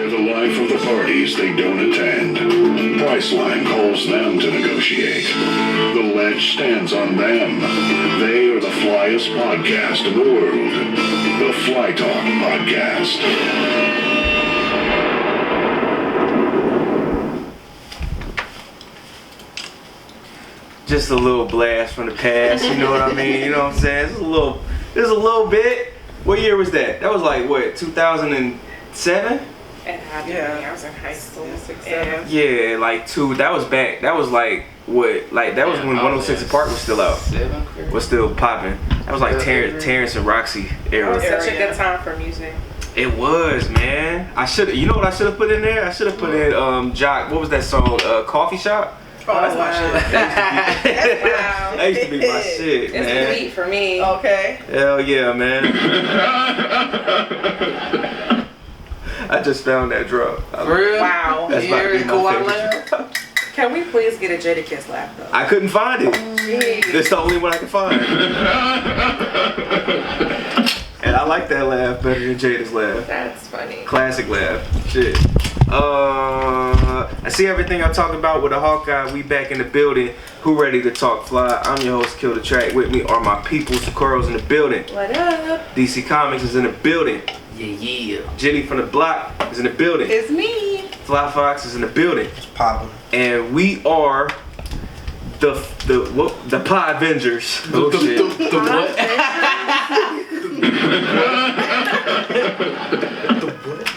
They're the life of the parties they don't attend. Priceline calls them to negotiate. The ledge stands on them. They are the flyest podcast in the world. The FlyTalk Podcast. Just a little blast from the past, you know what I mean? You know what I'm saying? Just a little bit. What year was that? That was like, what, 2007? Yeah, I was in high school, 6, 7. Yeah, like that was back. That was like what? Like that was when 106 Park was still out. Was still popping. That was like Terrence and Roxy era. It was such a good time for music. It was, man. You know what I should have put in there? I should have put in Jock. What was that song? Coffee Shop. Oh, that's my shit. That used to be my shit, man. It's the beat for me. Okay. Hell yeah, man. I just found that drop. Real? Wow. That's about to be my favorite drop. Can we please get a Jadakiss laugh though? I couldn't find it. That's the only one I could find. And I like that laugh better than Jada's laugh. That's funny. Classic laugh. Shit. I see everything I'm talking about with a Hawkeye. We back in the building. Who ready to talk fly? I'm your host, Killthetrack. With me are my people. Socorro's in the building. What up? DC Comics is in the building. Yeah. Jenny from the block is in the building. It's me. Fly Fox is in the building. It's popping. And we are the Pie Avengers. Oh shit. The what?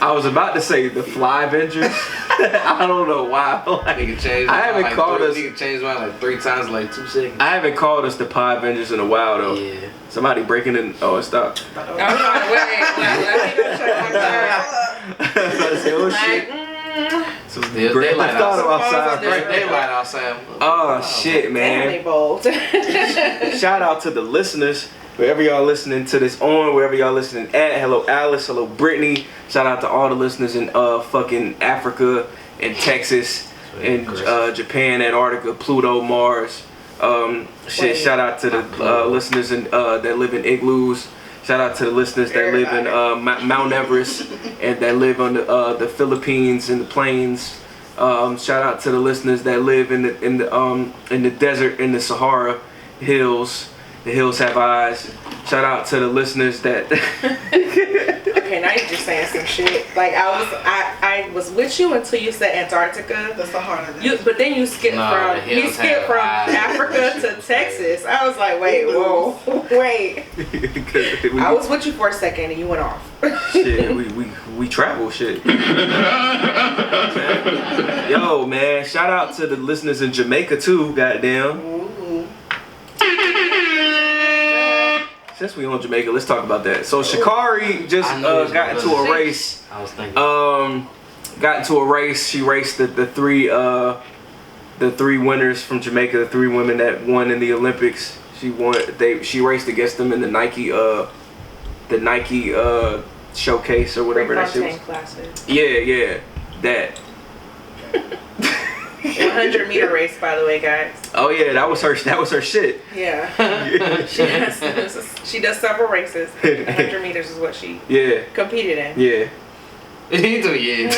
I was about to say the Fly Avengers. I don't know why. Nigga changed. I haven't called us. Nigga changed mine like 3 times in like 2 seconds. I haven't called us the Pie Avengers in a while though. Yeah. Somebody breaking in. Oh, it stopped. I'm like, wait, let me go check my car. Shit. So There's Grand daylight Theft Auto outside. outside. There's daylight outside. Oh shit, Damn, man. they bold. Shout out to the listeners. Wherever y'all listening to this wherever y'all listening at. Hello Alice, hello Brittany. Shout out to all the listeners in fucking Africa and Texas and Japan, Antarctica, Pluto, Mars. Shout out to the listeners that live in igloos. Shout out to the listeners that live in Mount Everest and that live on the Philippines and the plains. Shout out to the listeners that live in the desert, in the Sahara hills. The hills have eyes. Shout out to the listeners that. Okay, now you're just saying some shit. Like I was with you until you said Antarctica. The Sahara. But then you skipped from Africa to Texas. I was like, wait, whoa, wait. I was with you for a second and you went off. Shit, we travel shit. Yo, man, shout out to the listeners in Jamaica too. Goddamn. Since we on Jamaica, let's talk about that. So Sha'Carri just got into a race. I was thinking. Got into a race. She raced the three winners from Jamaica, the 3 women that won in the Olympics. She won. She raced against them in the Nike showcase or whatever that shit was. Classes. Yeah, that. 100-meter race, by the way, guys. Oh yeah, that was her shit. Yeah. She does several races. 100 meters is what she competed in. Yeah. You do, yeah.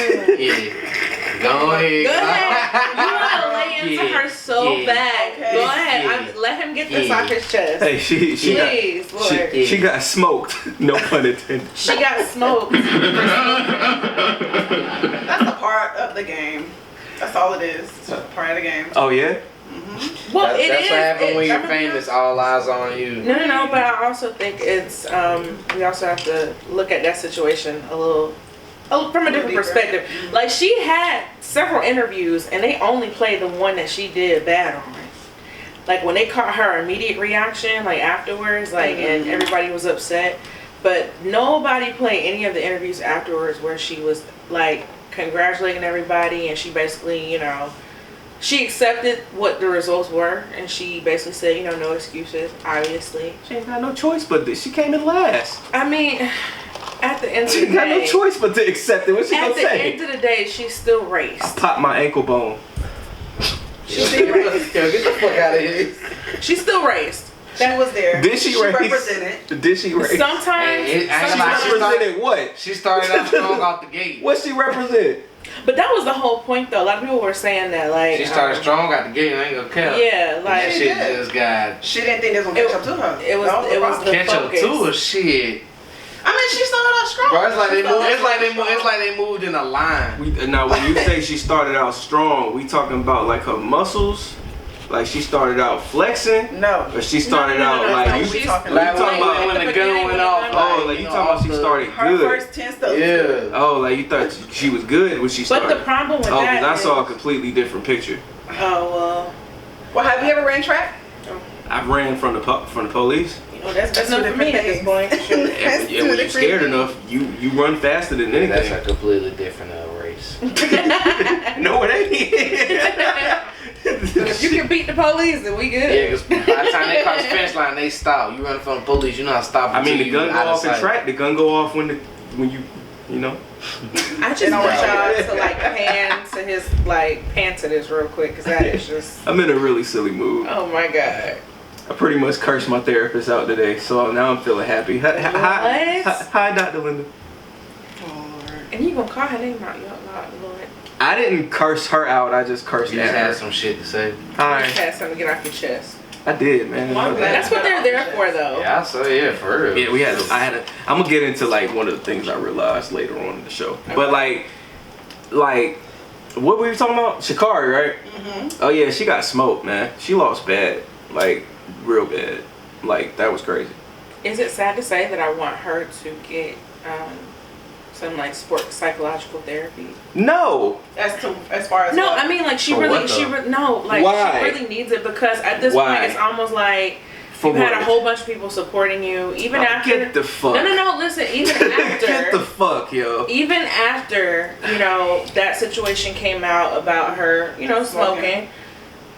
Go ahead. You want to lay into her so bad. Okay. Go ahead. Let him get this off his chest. Hey, she got smoked. No pun intended. She got smoked. That's a part of the game. That's all it is. It's just a part of the game. Oh yeah. Mm-hmm. Well, that's what happens when you're famous. All eyes on you. No. But I also think it's we also have to look at that situation from a different perspective. Like she had several interviews, and they only played the one that she did bad on. Like when they caught her immediate reaction, like afterwards, and everybody was upset. But nobody played any of the interviews afterwards where she was like congratulating everybody, and she basically, she accepted what the results were, and she basically said, no excuses, obviously. She ain't got no choice but this. She came in last. I mean, at the end of the day, she got no choice but to accept it. What's she gonna say? At the end of the day, she still raced. I popped my ankle bone. She still raced. Get the fuck out of here. She still raced. She was there. Did she race? represented. Did she race? Sometimes, Hey, I ain't She gonna lie, represented what? She started out strong off the gate. What she represent? but that was the whole point though. A lot of people were saying that like She started strong out the gate. I ain't gonna care. Yeah, And like that She shit did. just got She didn't think they was gonna catch up to her. it was the catch up focus. to her shit. I mean, she started out strong. Bro, it's like they She started moved. It's out like they strong. moved. It's like they moved in a line. Now, when you say she started out strong, we talking about like her muscles? Like she started out flexing? No. Or she started No, out that's like not you what talking Like talking when, about- when the gun beginning went when off. the gun- Oh, like you talking about she started Her good. first 10 steps. Yeah. Oh, like you thought she was good when she But started. the problem with Oh, that because I saw a is- completely different picture. Oh Well, have you ever ran track? I ran from the police. well, you know that's That's enough two for me at this different point. Sure. And when you're scared enough, you run faster than That's anything. a completely different race. No, it ain't. But if you can beat the police, then we good. Yeah, because by the time they cross the fence line, they stop. You run from the police, you know how to stop. I mean, until the you gun go out of off in sight. track. The gun go off when you know. I just And want I y'all to like pan to his like pan to this real quick because that is just I'm in a really silly mood. oh my god. I pretty much cursed my therapist out today, so now I'm feeling happy. Hi, Dr. Linda. And you gonna call her name out, y'all, Lord. I didn't curse her out. I just cursed You just at had her. some shit to say. You Hi. just had something to get off your chest. I did, man. Well, I'm glad. That's what they're there for, though. Yeah, I say yeah, for real. Yeah, I'm gonna get into like one of the things I realized later on in the show. But like, what were we talking about? Sha'Carri, right? Mm-hmm. Oh yeah, she got smoked, man. She lost bad, like real bad. Like that was crazy. Is it sad to say that I want her to get some like sport psychological therapy? No. As far as No, what? I mean like she For really what, she though? Why? she really needs it because at this Why? point it's almost like For you had what? a whole bunch of people supporting you even Oh, after. get the fuck. No. Listen, even after. Get the fuck, yo. Even after, you know, that situation came out about her, you know, smoking.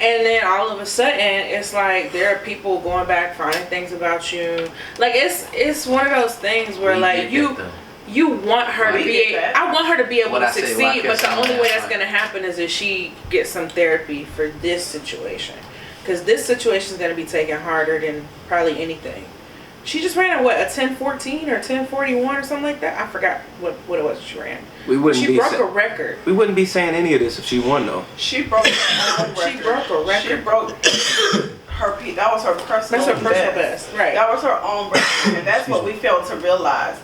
And then all of a sudden, it's like there are people going back finding things about you. Like it's one of those things where We like get you that, you want her to We be. get that. I want her to be able What to I said, succeed, well, I but guess the I'm only way that's that's right. going to happen is if she gets some therapy for this situation, because this situation is going to be taken harder than probably anything. She just ran a 10:14 or 10:41 or something like that. I forgot what it was she ran. We wouldn't She be broke a record. we wouldn't be saying any of this if she won though. She broke her own record. She broke a record. She broke her that was her personal That's her personal best, right? That was her own record, and that's what we failed to realize.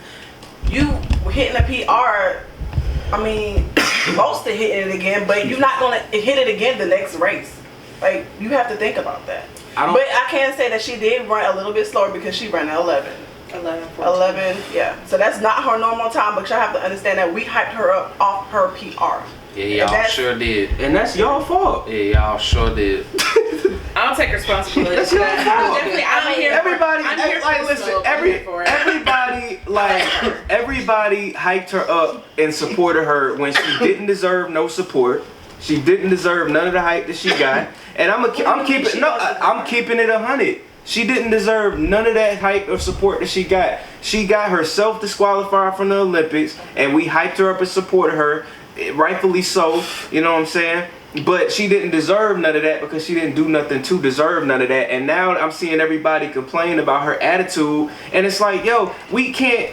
You hitting a PR, I mean, close to hitting it again, but you're not gonna hit it again the next race. Like you have to think about that. I don't. But I can say that she did run a little bit slower because she ran at 11. 11, yeah. So that's not her normal time, but y'all have to understand that we hyped her up off her PR. Yeah, y'all that's- sure did. And that's y'all fault. Yeah, y'all sure did. I don't take responsibility for that. I'm here. Everybody, I'm here like, for listen, it. everybody hyped her up and supported her when she didn't deserve no support. She didn't deserve none of the hype that she got. And I'm keeping it 100. She didn't deserve none of that hype or support that she got. She got herself disqualified from the Olympics, and we hyped her up and supported her, rightfully so. You know what I'm saying? But she didn't deserve none of that because she didn't do nothing to deserve none of that. And now I'm seeing everybody complain about her attitude, and it's like, yo, we can't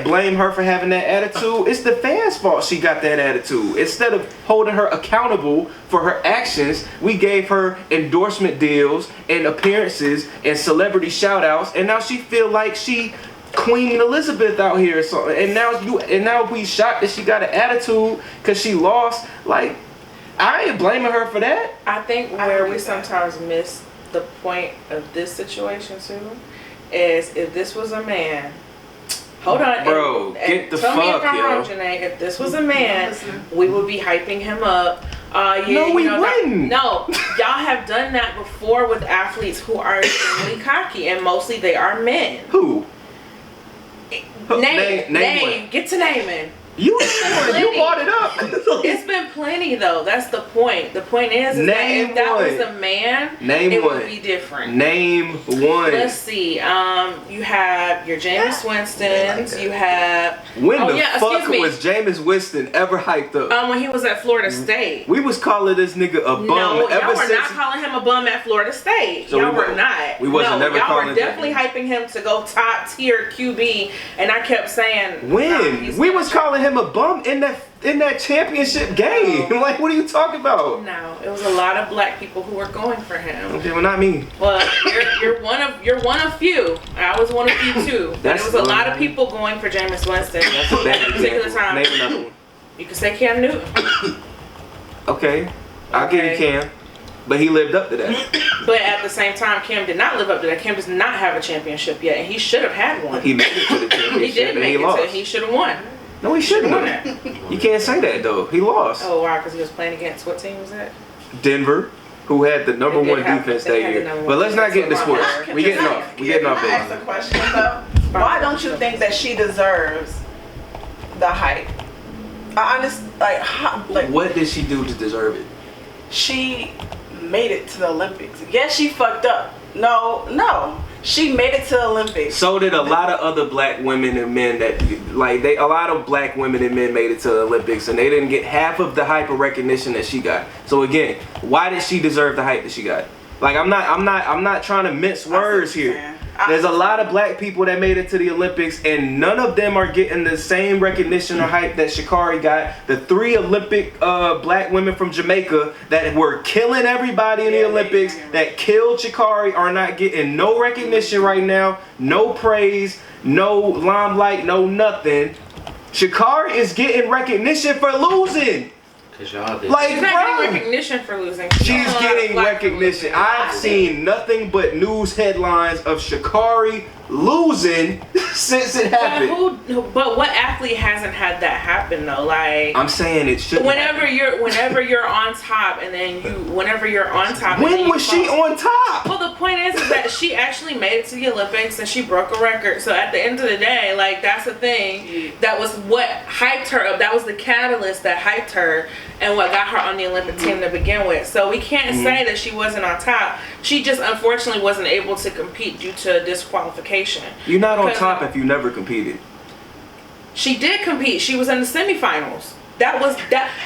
blame her for having that attitude. It's the fans' fault she got that attitude. Instead of holding her accountable for her actions, we gave her endorsement deals and appearances and celebrity shout-outs, and now she feel like she Queen Elizabeth out here or something. And now we shocked that she got an attitude because she lost. Like, I ain't blaming her for that. I think where we sometimes miss the point of this situation too is if this was a man. Hold on, Bro, get the tell me if fuck, I'm wrong, yo. Jenay. If this was a man, we would be hyping him up. Yeah, No, we that- wouldn't. No, y'all have done that before with athletes who are extremely cocky, and mostly they are men. Who? Name Name one. get to naming. You brought it up. It's been plenty though. That's the point. The point is that if that was a man, it would be different. Name one. Let's see. You have your Jameis Winstons. You have. When the fuck was Jameis Winston ever hyped up? When he was at Florida State. We was calling this nigga a bum. No, ever y'all were not calling him a bum at Florida State. So y'all were not. We wasn't never calling him. Y'all were definitely hyping him to go top tier QB, and I kept saying when we was calling him a bum in that championship game. Like, what are you talking about? No, it was a lot of black people who were going for him. Okay, well, not me. Well, you're one of few. I was one of few too. But it was a lot of people going for Jameis Winston. That's a bad particular time. Name another one. You can say Cam Newton. Okay, I'll give you Cam. But he lived up to that. But at the same time, Cam did not live up to that. Cam does not have a championship yet, and he should have had one. He made it to the championship. He did make it lost. to. He should have won. No, he shouldn't have. You can't say that though. He lost. Oh wow, because he was playing against what team was that? Denver, who had the number one defense that year. But let's not get into sports. We getting off. We getting off, baby. Can I ask a question though? Why don't you think that she deserves the hype? I understand. Like, what did she do to deserve it? She made it to the Olympics. Yes, she fucked up. No. She made it to the Olympics. So did a lot of other black women and men a lot of black women and men made it to the Olympics, and they didn't get half of the hype or recognition that she got. So again, why did she deserve the hype that she got? Like, I'm not trying to mince words here. There's a lot of black people that made it to the Olympics, and none of them are getting the same recognition or hype that Sha'Carri got. The 3 Olympic black women from Jamaica that were killing everybody in the Olympics, that killed Sha'Carri, are not getting no recognition right now, no praise, no limelight, no nothing. Sha'Carri is getting recognition for losing. Cause y'all did. She's not getting recognition for losing. She's getting recognition. I've seen nothing but news headlines of Sha'Carri losing since it happened. But what athlete hasn't had that happen though? Like, I'm saying it should. Whenever you're on top, and then whenever you're on top. When was she on top? Well, the point is that she actually made it to the Olympics and she broke a record. So at the end of the day, like, that's the thing. That was what hyped her up. That was the catalyst that hyped her and what got her on the Olympic team to begin with. So we can't say that she wasn't on top. She just unfortunately wasn't able to compete due to disqualification. You're not on top if you never competed. She did compete. She was in the semifinals. The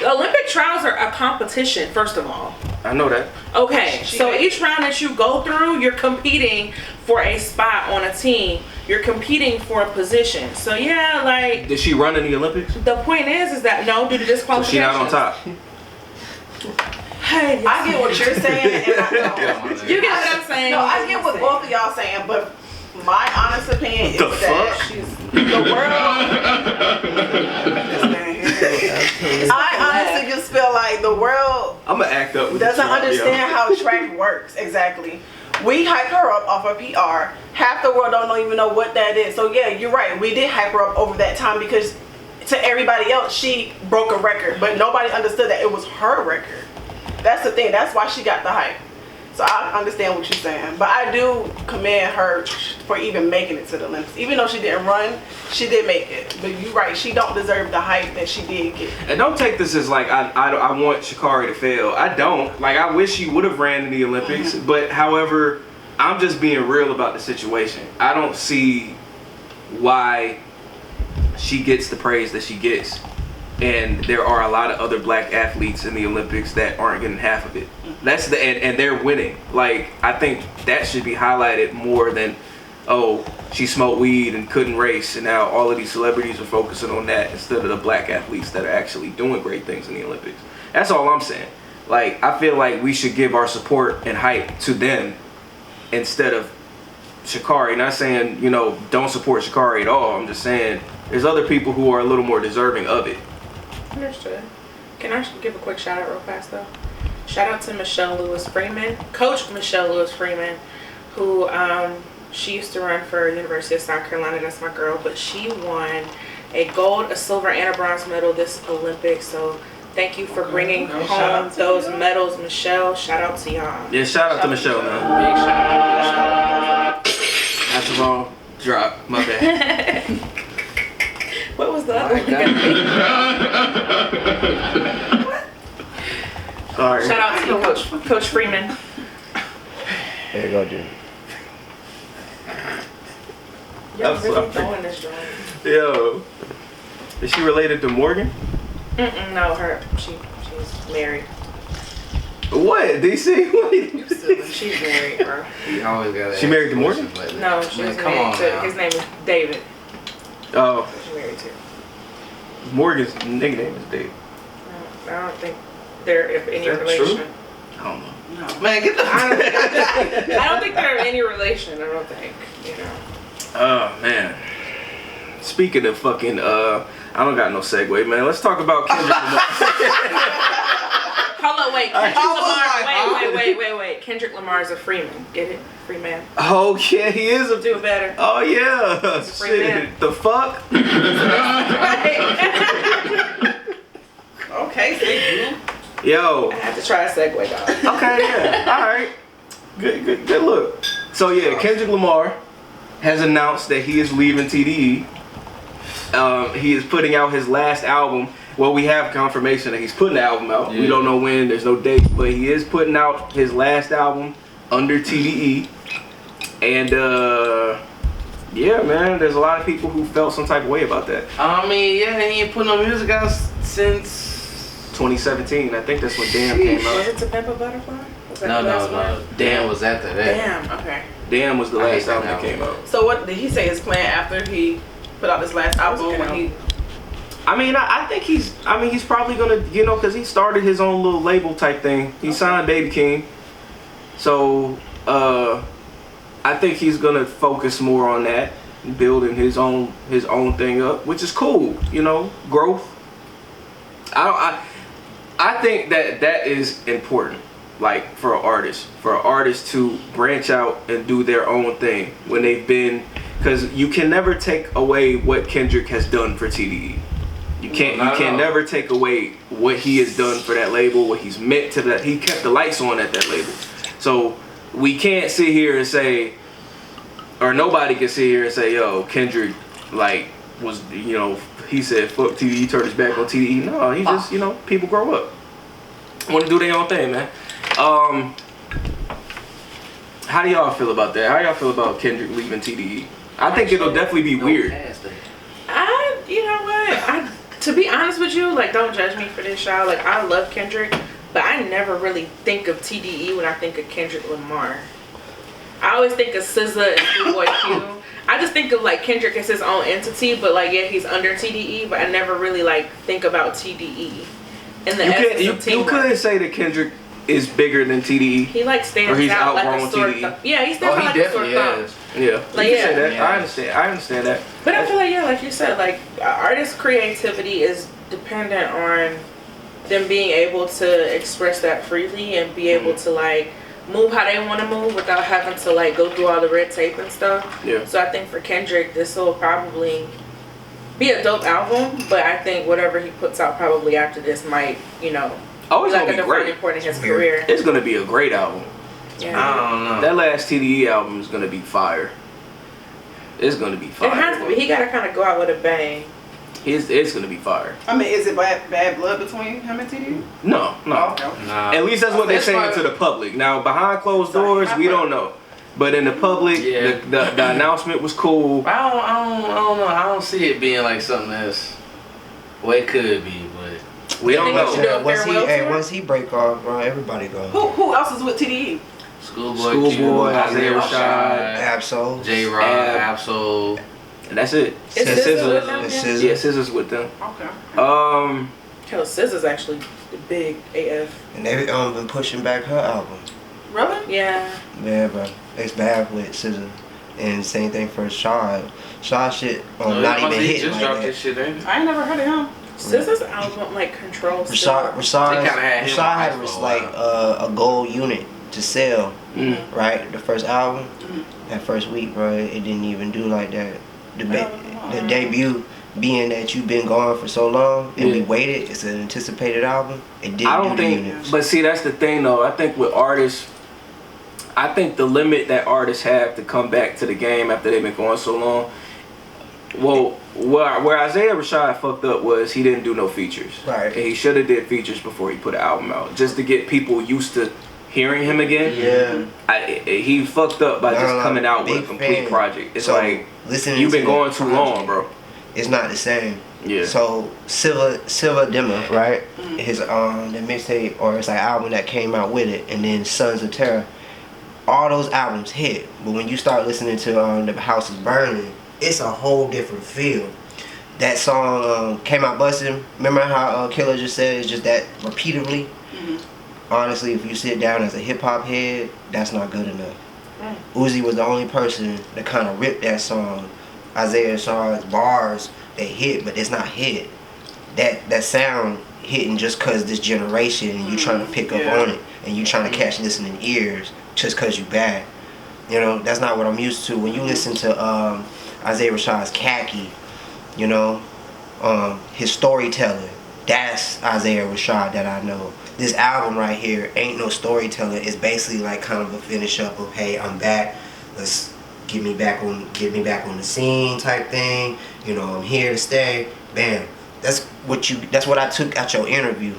Olympic trials are a competition, first of all. I know that. Okay, so each round that you go through, you're competing for a spot on a team. You're competing for a position. So yeah, like. Did she run in the Olympics? The point is that no, due to disqualification. So she's not on top. I get what you're saying, and you get what I'm saying. No, I get what both of y'all saying, but my honest opinion is that the world. I honestly just feel like the world. I'm gonna act up with doesn't understand how track works exactly. We hype her up off of PR. Half the world don't even know what that is. So yeah, you're right. We did hype her up over that time because to everybody else, she broke a record, but nobody understood that it was her record. That's the thing. That's why she got the hype. So I understand what you're saying, but I do commend her for even making it to the Olympics. Even though she didn't run, she did make it. But you're right, she don't deserve the hype that she did get. And don't take this as like I want Sha'Carri to fail. I don't. Like, I wish she would have ran in the Olympics, but however, I'm just being real about the situation. I don't see why she gets the praise that she gets. And there are a lot of other black athletes in the Olympics that aren't getting half of it. That's and they're winning. Like, I think that should be highlighted more than, oh, she smoked weed and couldn't race, and now all of these celebrities are focusing on that instead of the black athletes that are actually doing great things in the Olympics. That's all I'm saying. Like, I feel like we should give our support and hype to them instead of Sha'Carri. Not saying, don't support Sha'Carri at all. I'm just saying there's other people who are a little more deserving of it. Understood. Can I give a quick shout out real fast though? Shout out to Michelle Lewis Freeman, Coach Michelle Lewis Freeman, who she used to run for University of South Carolina. That's my girl, but she won a gold, a silver, and a bronze medal this Olympics. So thank you for bringing home those medals, Michelle. Shout out to y'all. Yeah, shout out to Michelle, man. Big shout out to Michelle. That's the wrong drop. My bad. What was the other one? Sorry. Shout out to you, Coach Freeman. There you go, dude. Y'all I'm really sorry. throwing this joint. Yo. Is she related to Morgan? No, she's married. What? DC? What? She's married, bro. He always got She married to Morgan? No, she's Man, come married on to. now. His name is David. Oh, She's married to. Morgan's nickname is Dave. I don't think they're in any Is that relation. true? I don't know. No. Man, get the. I don't think they're in any relation. I don't think. You know. Oh man. Speaking of fucking, I don't got no segue, man. Let's talk about Kendrick Lamar. Hold on, wait. Kendrick Lamar. like, Wait. Kendrick Lamar is a Freeman. Get it? Free man. Oh yeah, he is a. Do it better. Oh yeah. He's a free Shit. man. The fuck? Okay, see. Yo. I have to try a segue, dog. Okay, yeah. All right. Good look. So yeah, Kendrick Lamar has announced that he is leaving TDE. He is putting out his last album. Well, we have confirmation that he's putting the album out. Yeah. We don't know when. There's no date, but he is putting out his last album under TDE. And yeah, man, there's a lot of people who felt some type of way about that. I mean, yeah, he ain't put no music out since. 2017, I think that's when Damn came Was out. it To Pimp a Butterfly? Was that the last No. one? Dan was after that. Damn. Okay. Damn was the I hate last that album that album. came out. So what did he say his plan after he put out his last album? good When he I mean, I think he's probably gonna, because he started his own little label type thing. He signed Baby King. So, I think he's gonna focus more on that, building his own thing up, which is cool, growth. I think that is important, like for an artist to branch out and do their own thing when they've been, because you can never take away what Kendrick has done for TDE. You can never take away what he has done for that label, what he's meant to that. He kept the lights on at that label. So we can't sit here and say, or nobody can sit here and say, yo, Kendrick, was, he said, fuck TDE, turned his back on TDE. No, he just, people grow up. Want to do their own thing, man. How do y'all feel about that? How y'all feel about Kendrick leaving TDE? I think it'll definitely be weird. You know what? To be honest with you, don't judge me for this, y'all. I love Kendrick, but I never really think of TDE when I think of Kendrick Lamar. I always think of SZA and Schoolboy Q. I just think of Kendrick as his own entity, but yeah, he's under TDE, but I never really think about TDE. And You could say that Kendrick is bigger than TDE. He stands Or he's out like a outgrown sore TDE. thumb. Yeah, he stands out like a sore thumb. Yeah, you can say that. Yeah. I understand that. But I feel like you said, artist creativity is dependent on them being able to express that freely and be able to move how they want to move without having to go through all the red tape and stuff. Yeah. So I think for Kendrick, this will probably be a dope album, but I think whatever he puts out probably after this might, Oh, it's be gonna a be defining great. point in his career. It's gonna be a great album. Yeah. I don't know. That last TDE album is gonna be fire. It's gonna be fire. It has to be. He got to kind of go out with a bang. It's gonna be fire. I mean, is it bad blood between him and TDE? No. Okay. Nah. At least that's what they're That's saying why- to the public. Now, behind closed doors, we don't know. But in the public, Yeah. the announcement was cool. I don't know. I don't see it being something that's. Well, it could be, but We don't They should do know. a farewell tour? Once he break off, bro, everybody go. Who else is with TDE? Schoolboy Q, Isaiah Rashad, Absol. J Rock, Ab. Absol. and that's it. Is And SZA with SZA. them? It's Yeah. SZA. Yeah, SZA's with them. Okay. Hell, SZA's actually the big AF. And they been pushing back her album. Really? Yeah. Yeah, bro. It's bad with SZA. And same thing for Shaw. Shaw shit not even He hitting just like dropped that. this shit, ain't it? I ain't never heard of him. SZA's album, Control still. Rashad They kinda had him Rashad on had ice for a a gold unit to sell, Mm. right? The first album, that first week, bro, it didn't even do like that. The debut, being that you've been gone for so long and we waited, it's an anticipated album. It didn't I don't do the think, units. but see, that's the thing though. I think with artists, I think the limit that artists have to come back to the game after they've been gone so long, Well, where Isaiah Rashad fucked up was he didn't do no features. Right. And he should have did features before he put an album out, just to get people used to hearing him again. Yeah. He fucked up by just coming out with a big complete fan. project. It's So, like listening you've been to going that too project, long, bro. It's not the same. Yeah. So Silva Dimmer, right? His the mixtape or it's like album that came out with it, and then Sons of Terror. All those albums hit, but when you start listening to The House is Burning, it's a whole different feel. That song came out busting. Remember how Killer just said it's just that repeatedly. Honestly, if you sit down as a hip hop head, that's not good enough. Uzi was the only person that kind of ripped that song. Isaiah Rashad's bars, they hit, but it's not hit. That sound hitting just cause this generation and you trying to pick up on it and you trying to catch listening ears just cause you bad. You know, that's not what I'm used to. When you listen to Isaiah Rashad's Khaki, you know, his storytelling, that's Isaiah Rashad that I know. This album right here ain't no storytelling. It's basically like kind of a finish up of, hey, I'm back. Let's get me back on the scene type thing. You know, I'm here to stay. Bam. That's what I took out your interview.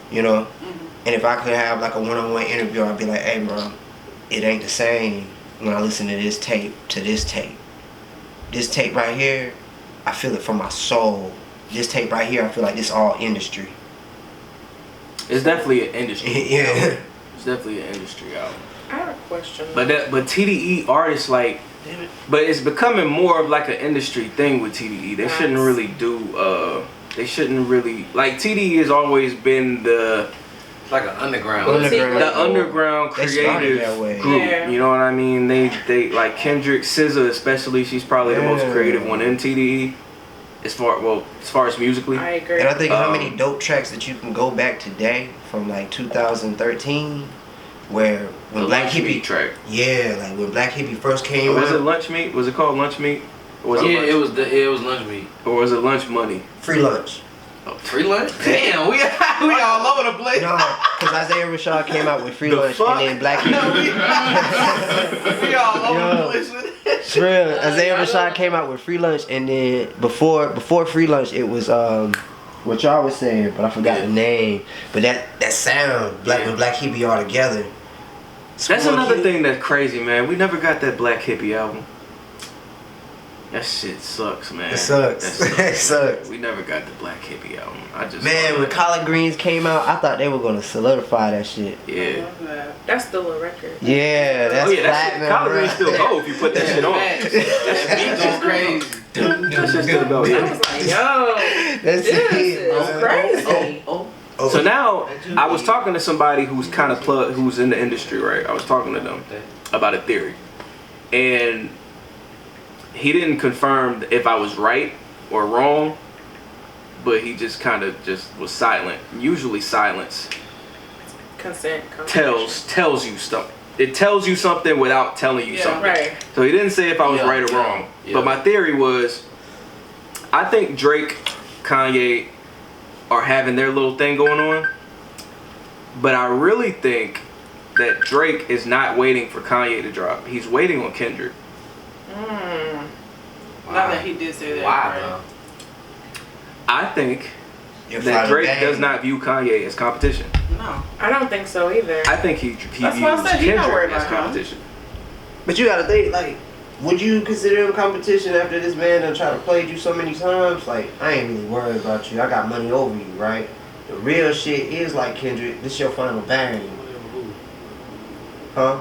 You know? And if I could have like a one-on-one interview, I'd be like, hey bro, it ain't the same when I listen to this tape to this tape. This tape right here, I feel it from my soul. This tape right here, I feel like this all industry. It's definitely an industry. Yeah. It's definitely an industry album. I have a question. But TDE artists like, but it's becoming more of like an industry thing with TDE. They shouldn't really do. They shouldn't really like TDE has always been the like an underground. The underground creative group. Yeah. You know what I mean? They like Kendrick, SZA especially. She's probably the most creative one in TDE. As far as musically. I agree. And I think how many dope tracks that you can go back today from like 2013, where when the Black Lunch Hippie Meat track. Yeah, like when Black Hippie first came Was out. it Lunch Meat? Was it called Lunch Meat? Or was It was Lunch Meat. Or was it Lunch Money? Free Lunch. Oh, Free Lunch? Damn, we all over the place. No, because Isaiah Rashad came out with Free The Lunch fuck? and then Black Hippie. We all over the place with that For real, Isaiah Rashad came out with Free Lunch, and then before Free Lunch, it was what y'all was saying, but I forgot the name. But that sound, when Black Hippie all together. That's another thing that's crazy, man. We never got that Black Hippie album. That shit sucks, man. It sucks. That It sucks. We never got the Black Hippie album. Man, when Collard Greens came out, I thought they were gonna solidify that shit. Yeah. That's still a record. Yeah, that's that shit, Collard Greens still go if you put that shit on. beat going crazy. That shit still go. I Yeah. was like, yo, That's this it. is crazy. So now I was talking to somebody who's kind of who's in the industry, right? I was talking to them about a theory, and he didn't confirm if I was right or wrong, but he just kind of just was silent. Usually silence Consent. tells you stuff. It tells you something without telling you something. Right. So he didn't say if I was right or wrong. Yeah. But my theory was, I think Drake, Kanye are having their little thing going on. But I really think that Drake is not waiting for Kanye to drop. He's waiting on Kendrick. Not that he did say that. Why right? though? I think Your that final Drake game. does not view Kanye as competition. No. I don't think so either. I think he That's why I views said he not worried Kendrick as about him. competition. But you gotta think, like, would you consider him competition after this man done tried to play you so many times? Like, I ain't really worried about you. I got money over you, right? The real shit is like, Kendrick, this your final bang. Huh?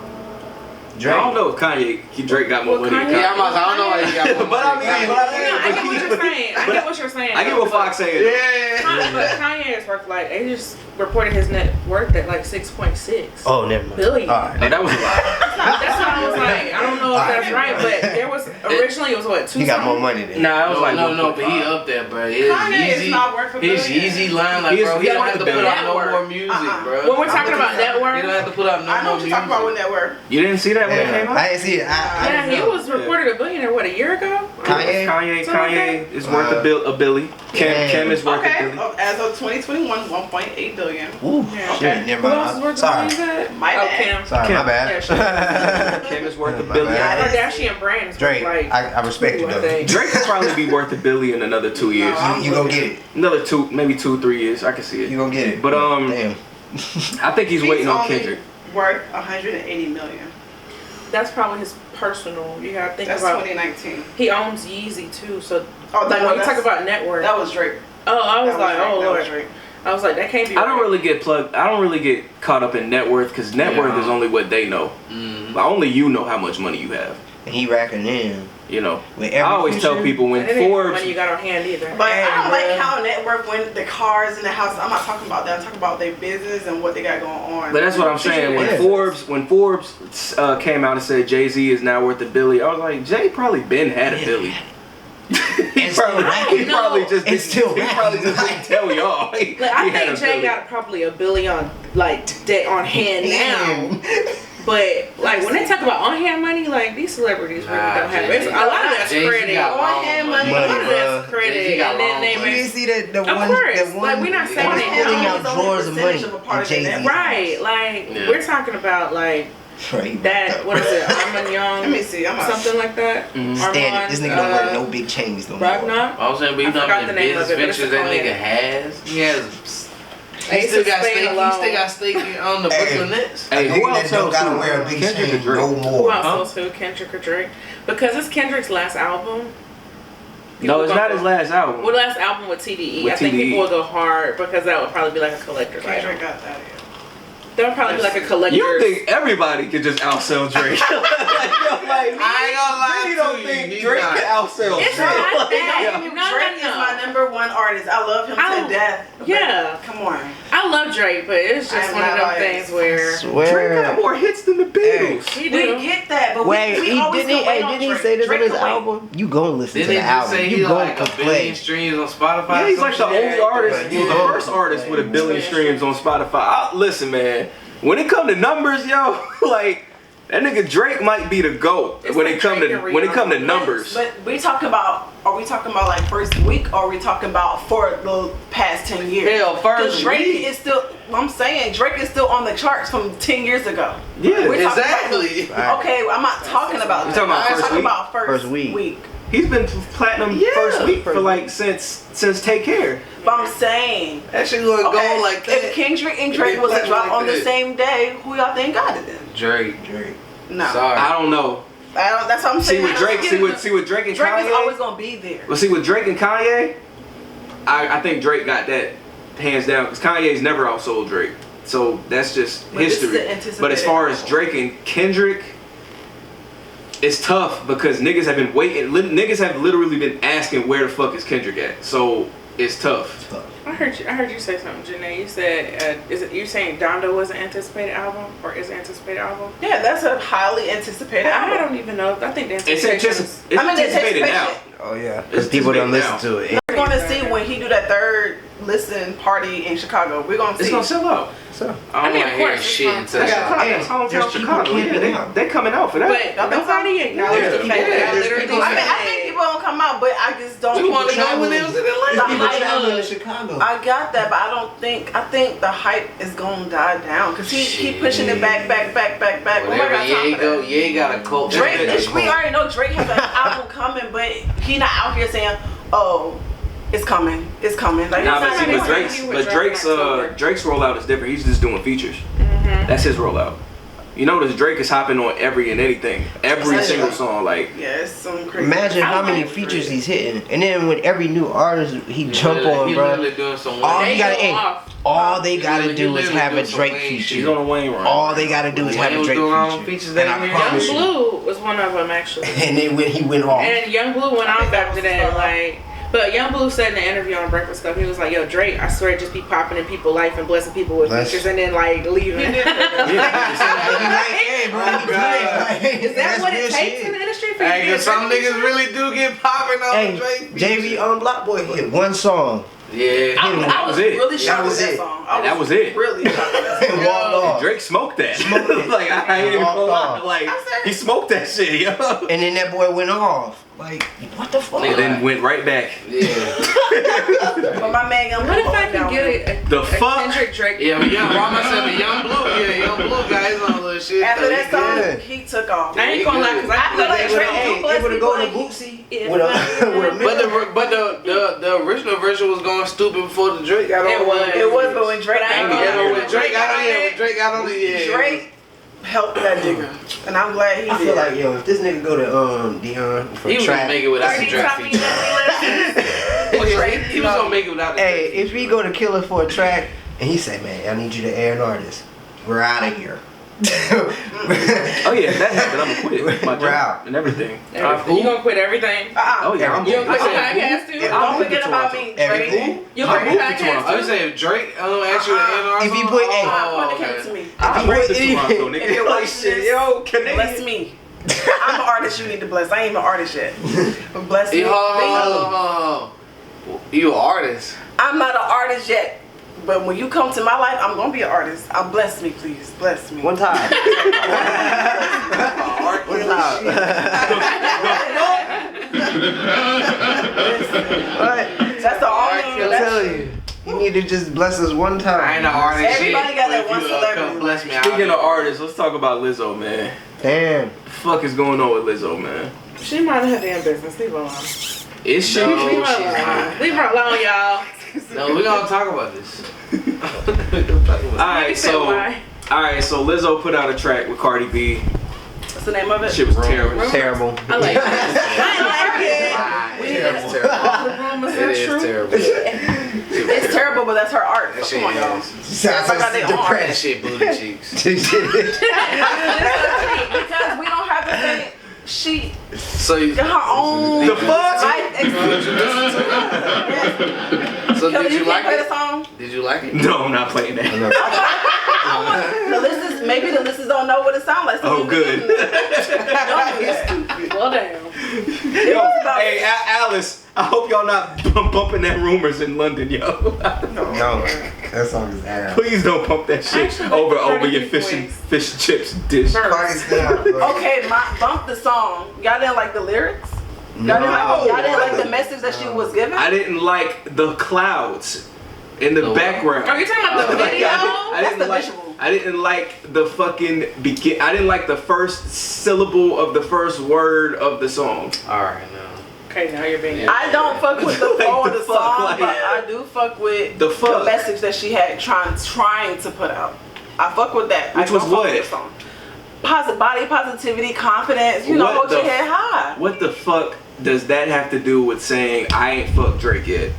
Drake. I don't know if Drake got more Well, money than Kanye- Yeah, I don't know why he got more But I money. mean, No, I get what you're saying. I get what you're saying. I get what Fox saying. Yeah. But Kanye is worth like they just reported his net worth at like 6.6 Oh, never mind. billion. No, that was a lie. That's what I was like. I don't know if that's right, but there was originally it was what 2. He got more money than Nah, I was like, No, but he up there, bro. His Kanye is Yeezy, not worth a his billion. Yeezy line, like, He is- bro, he he's don't worth have to the put out no billion. more music, bro. When we're talking about net He worth, don't have to put out no I know more what you're music. talking about when that were. You didn't see that when it came Yeah, out? I didn't see it. yeah, he was reported a billionaire what a year ago. Kanye? Kanye is worth a billy. Kim is worth a Okay, billy. as of 2021, 1.8 billion. Ooh, Yeah. shit, never Who else is mind. worth Sorry. a billion? My Oh, bad. Kim. Sorry, Kim. my bad. Kim is worth a My billion. bad. Kardashian brand is Drake, like I respect you I though. think. Drake could probably be worth $1 billion in another 2 years. You gonna get it. Another 2, maybe 2-3 years. I can see You it. gonna get it. But damn. I think he's waiting on only Kendrick. Worth 180 million. That's probably his personal. You gotta think That's about. 2019. He owns Yeezy too, so Oh, like when you that's- talk about network. That was Drake. Oh, I was That like, Drake. oh That lord. was Drake. I was like, that can't be. I don't right. really get plugged. I don't really get caught up in net worth because net worth is only what they know. But only you know how much money you have. And he racking in. You know, With I every always tell feature. people when And it ain't Forbes. money you got on hand either. But Hey, I don't like bruh. how network when the cars and the house. I'm not talking about that. I'm talking about their business and what they got going on. But that's what I'm saying. Yeah. When Forbes came out and said Jay-Z is now worth $1 billion, I was like, Jay probably been had $1 billion. he And still probably racking. just And still he probably racking. just didn't tell y'all. He Like, I had think $1 Jay billion. got probably $1 billion like debt on hand now. But like when they talk about on hand money, like these celebrities really Nah, don't have it. Jay-Z A lot of that's Jay-Z credit. got on hand money. A lot of Money, that's bruh. credit, Jay-Z got and then long they You money. didn't see that the Of one course. that one Like, we're not they saying was that. pulling out It's only drawers of money percentage of a part and of the Jay-Z. network. Right, like Yeah. we're talking about like that. What is it? Armand Young. Let me see. I'm not- something like that. Stand. This nigga don't wear no big chains no more. Ragnar. I was saying, but you I know how forgot many the name of business it, but it's ventures that a nigga client. has? He has. He Ace still of got Spades stake. He alone. still got stake on the Brooklyn Nets. Hey, A who nigga else that don't else gotta who? wear a big Kendrick or chain Drake? no Who more. else also Kendrick or Drake? Because it's Kendrick's last album. No, it's People not go- his last album. Well, last album with TDE. With I think TDE. people would go hard because that would probably be like a collector's Kendrick item. got that. That would probably be like a collector's. You don't think everybody could just outsell Drake? like, yo, like, I ain't gonna lie really to don't you, think he's Drake not. can outsell It's Drake. not Like, that. yo. No, Drake is my #1 artist. I love him I- to death. But yeah. Come on. I love Drake, but it's I just am one of not them biased. things where Drake got more hits than the Beatles. he We do. get that, but Wait, we always didn't he? can wait Hey, on didn't he Drake. say this Drake on his can wait. album? You gonna listen Didn't to they the just album? say You he gonna like a billion complain? streams on Spotify? Yeah, he's like the Some shit? only artist. He was the Yeah. first artist with $1 billion streams on Spotify. Listen, man. When it come to numbers, yo, like that nigga Drake might be the GOAT It's when like it come Drake to and when it come to Rihanna. numbers. But we talking about, are we talking about like first week, or are we talking about for the past 10 years? Hell, first Because Drake week. is still, I'm saying Drake is still on the charts from 10 years ago. Yeah, We're talking Exactly. about- okay, I'm not talking about You that. talking about I'm first talking week? about first First week. week. he's been platinum Yeah. first week for like since Take Care. But I'm saying, That shit gonna okay, go like that. if Kendrick and If Drake they was to play drop like on the that. same day, who y'all think got it then? Drake. No. Sorry. I don't know. That's what I'm See saying. with Drake, see with Drake and Drake Kanye. is always gonna be there. Well, see with Drake and Kanye, I think Drake got that hands down because Kanye's never outsold Drake. So that's just But this is history. an anticipated But as far as album. Drake and Kendrick, it's tough because niggas have been waiting. Niggas have literally been asking where the fuck is Kendrick at. So it's tough. I heard you say something, Jenay. You said, is it you saying Donda was an anticipated album or is an anticipated album? Yeah, that's a highly anticipated I album. don't even know. I think the It's anticipation is- it's I mean, the anticipated now. anticipation- Oh yeah, It's because people don't listen anticipated to it. We're gonna see when he do that third listen party in Chicago. We're gonna see. It's gonna sell out. So, I don't mean, want of to hear course, it's shit fine. until That's that. Chicago. Hey, That's hometown there's people Chicago. camping Yeah, out. they coming out for that. But nobody acknowledged Yeah. the fact that Yeah, I there's literally people- I mean, I think people don't come out, but I just don't. We want to know when it was in The Atlanta. people hype- traveling to Chicago. I got that, but I think the hype is gonna die down because he keep pushing it back. Oh my Whatever God, Ye time for go, that. Ye got a cult. Drake, That's we already know Drake has an album coming, but he not out here saying, "Oh, it's coming, it's coming." Like, Nah, that's but not see, what but he's Drake's saying. He was dropping Drake's rollout is different. He's just doing features. Mm-hmm. That's his rollout. You notice Drake is hopping on every and anything, every That's single right. song. Like Yeah, it's some crazy. Imagine how I many like features Drake. he's hitting, and then with every new artist he jump on, He bro. literally doing some All Wayne. you gotta, go hey, off. all they gotta He do is literally have a doing some Drake Wayne she's feature. on a Wayne run. All they gotta do is have Wayne a was Drake doing all feature. features And that I year. promise Young you. Blue was one of them actually. And then when he went off, And Young Blue went off think that after was that, the- like. But Young Blue said in the interview on Breakfast Club, he was like, "Yo, Drake, I swear, just be popping in people's life and blessing people with Bless. features, and then like leaving." hey, bro, Oh, God. Is that what it takes in the industry for you Hey, to be a 'cause some Drake niggas feature? really do get popping on Hey, Drake. JV on Block Boy hit one song Yeah. That was it. really shocked That was with that it. song. That was it. Really shocked with that song. and walked off. Drake smoked that. Smoked it. Like I ain't even gonna lie. Off. Like I'm serious. he smoked that shit, yo. And then that boy went off. Like, what the fuck? And then went right back. Yeah. But my man, What if I could get The fuck? Kendrick Drake? Yeah, but young, brought myself a young Blue. Yeah, young Blue guy is on a little shit. After that song, good. he took off. I ain't gonna lie, cause I feel like They Drake would've- do bless they would have people gone to like Bootsy If with I- But the original version was going stupid before the Drake got on. It was. It was, but when Drake But I ain't got gonna Yeah, lie. on when Drake got on, yeah, when Drake got on, yeah. Drake helped that nigga, and I'm glad he I did. feel like, yo, if this nigga go to Dion for He was gonna trap, make it without the 30 draft top feature. He was gonna make it without the hey, draft if we go to Killer for a track and he say, man, I need you to air an artist, we're out of here. Oh yeah, that happened. I'm gonna quit my We're out. job and everything. You gonna quit everything? Oh yeah, I'm You gonna quit the I podcast too? Yeah. Don't forget about me, Every Drake. who? You gonna quit the I podcast I was too? saying Drake. I don't ask you to NR. If he put- hey. When it came okay. to me, I moved to Toronto, nigga. If you're Like, watching shit, this, yo, Canadian. bless me. I'm an artist you need to bless. I ain't even an artist yet. But bless me. Hold on. You an artist? I'm not an artist yet. But when you come to my life, I'm gonna be an artist. Bless me, please. Bless me. One time. One time. What? That's the only I'm that's, telling you. You need to just bless us one time. I ain't an artist. Everybody shit, got but that if one you, celebrity. come bless me. Speaking of artists, let's talk about Lizzo, man. Damn. The fuck is going on with Lizzo, man? She minding her damn business. Leave her alone. Is she? No, Leave her she's alone. not. Leave her alone, y'all. No, we're gonna talk about this. We're gonna talk about Alright, so Lizzo put out a track with Cardi B. What's the name of it? Shit was terrible. Terrible. I like it. It's terrible. It is terrible. It's terrible, but that's her art. That So shit come on, y'all. is. Sounds Everybody got their own That depressed. shit booty cheeks. Because we don't have the same. She So you. got her own The fuck? life experience. So Kelly, did you like can't play the it? song? Did you like it? No, I'm not playing that. The listeners, maybe the listeners don't know what it sounds like. So Oh, good. Well, damn. It was about Hey, Alice, I hope y'all not bumping that rumors in London, yo. No, that song is ass. Please don't pump that shit Actually, like over Cardi your B fish voice. and chips dish. Cardi's down, bro. okay, bump the song. Y'all didn't like the lyrics? Y'all didn't like the message that she was giving? I didn't like the clouds in the The what? background. Are you talking about the video? I That's didn't the like. visual. I didn't like the fucking begin. I didn't like the first syllable of the first word of the song. Alright, no. Okay, now you're being. I don't fuck with the Like flow of the the fuck, song, like- but I do fuck with The fuck? message that she had trying to put out. I fuck with that. Which I was don't fuck what? with the song. Body positivity, confidence. You know, What hold the your head high. What the fuck does that have to do with saying I ain't fucked Drake yet?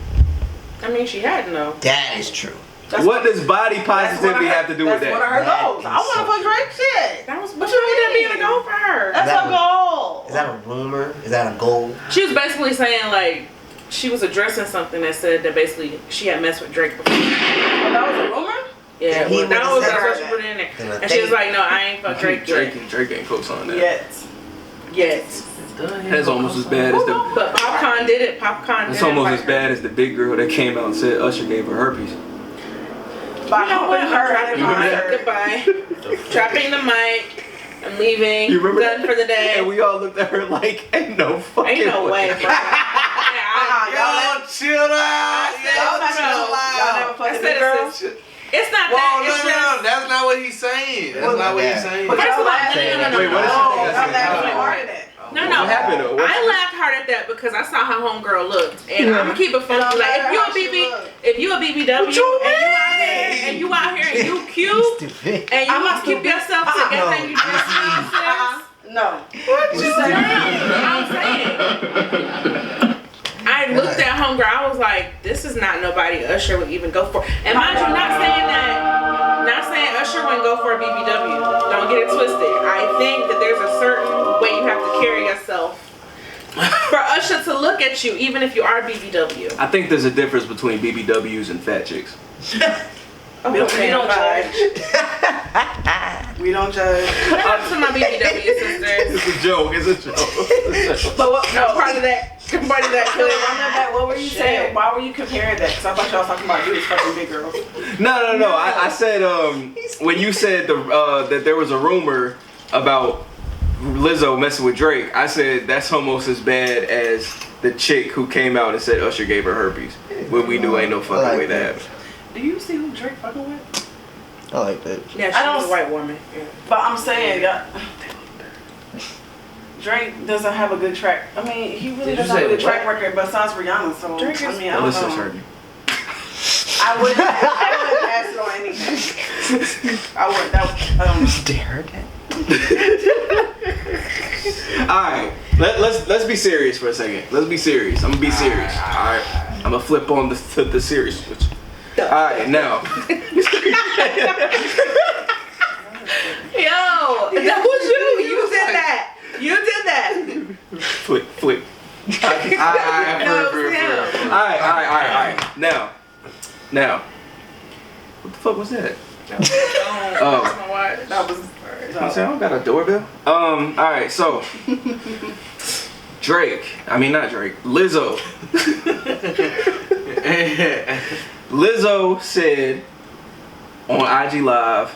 I mean, she had to know. That is true. That's What does body that's one of positivity her- have to do with That's one of that? her That goals. is I want to so fuck Drake shit. That was What what you you ended up mean? being a goal for her. That's that her a- goal. Is that a rumor? Is that a goal? She was basically saying like she was addressing something that said that basically she had messed with Drake before. Oh, that was a rumor? Yeah, He well, that would've was said that's what that. she put in there. Then I And she was think- like, no, I ain't fuck Drake yet. Drake ain't close on that. Yet. That's almost as bad as the. But Popcorn did it. Popcorn did It's it. almost like as bad as the big girl that came out and said Usher gave her herpes. By You know what? humping her I'm in dropping my Goodbye. Dropping the mic. I'm leaving. You remember Done that? for the day. And we all looked at her like, ain't no fucking Ain't no way, bro. Yo, chill out. Y'all never I fucking said big girls? it's not Whoa, that. no, It's no, just. that's not what he's saying. That's not what he's saying. But First y'all of all, laughing. no. Wait, what did she think I Y'all said? laughing hard at that. No. What happened though? What- I laughed hard at that because I saw how homegirl looked, and I'm gonna keep it funny. don't Like matter how she if you a BBW and you out here and you cute Stupid. and you I'm not want to keep stupid. yourself together and you just No. I'm saying. I looked at homegirl. I was like, this is not nobody Usher would even go for. And mind you, not saying Usher wouldn't go for a BBW. Don't get it twisted. I think that there's a certain way you have to carry yourself for Usher to look at you, even if you are BBW. I think there's a difference between BBWs and fat chicks. We don't judge. We don't judge. Shout out to my BBW sisters. It's a joke. It's a joke. But what? I'm part of that. I'm part of that Run clique. that back. What were you saying? Why were you comparing that? Because I thought y'all was talking about dudes fucking big girls. No. I said when you said that there was a rumor about Lizzo messing with Drake, I said that's almost as bad as the chick who came out and said Usher gave her herpes when we knew ain't no fucking like way that that. happened. Do you see who Drake fucking with? I like that. Yeah, she's I don't- a white woman. Yeah. But I'm saying, Drake doesn't have a good track. I mean, he really Did you doesn't have a say good what? track record besides Rihanna. So Drake I is- mean, I don't Listen, know. Shirley. I wouldn't pass it on anything. I would. I don't know. Stare at Alright, let's be serious for a second. Let's be serious. I'm gonna be serious. Alright. I'm gonna flip on the serious switch. Alright, now. Yo, that was you. You did that. You did that. Flip. No, it was him. Alright. Now. What the fuck was that? Oh, that's my watch. That was. I said, I don't got a doorbell. Alright, so Lizzo. Lizzo said on IG Live,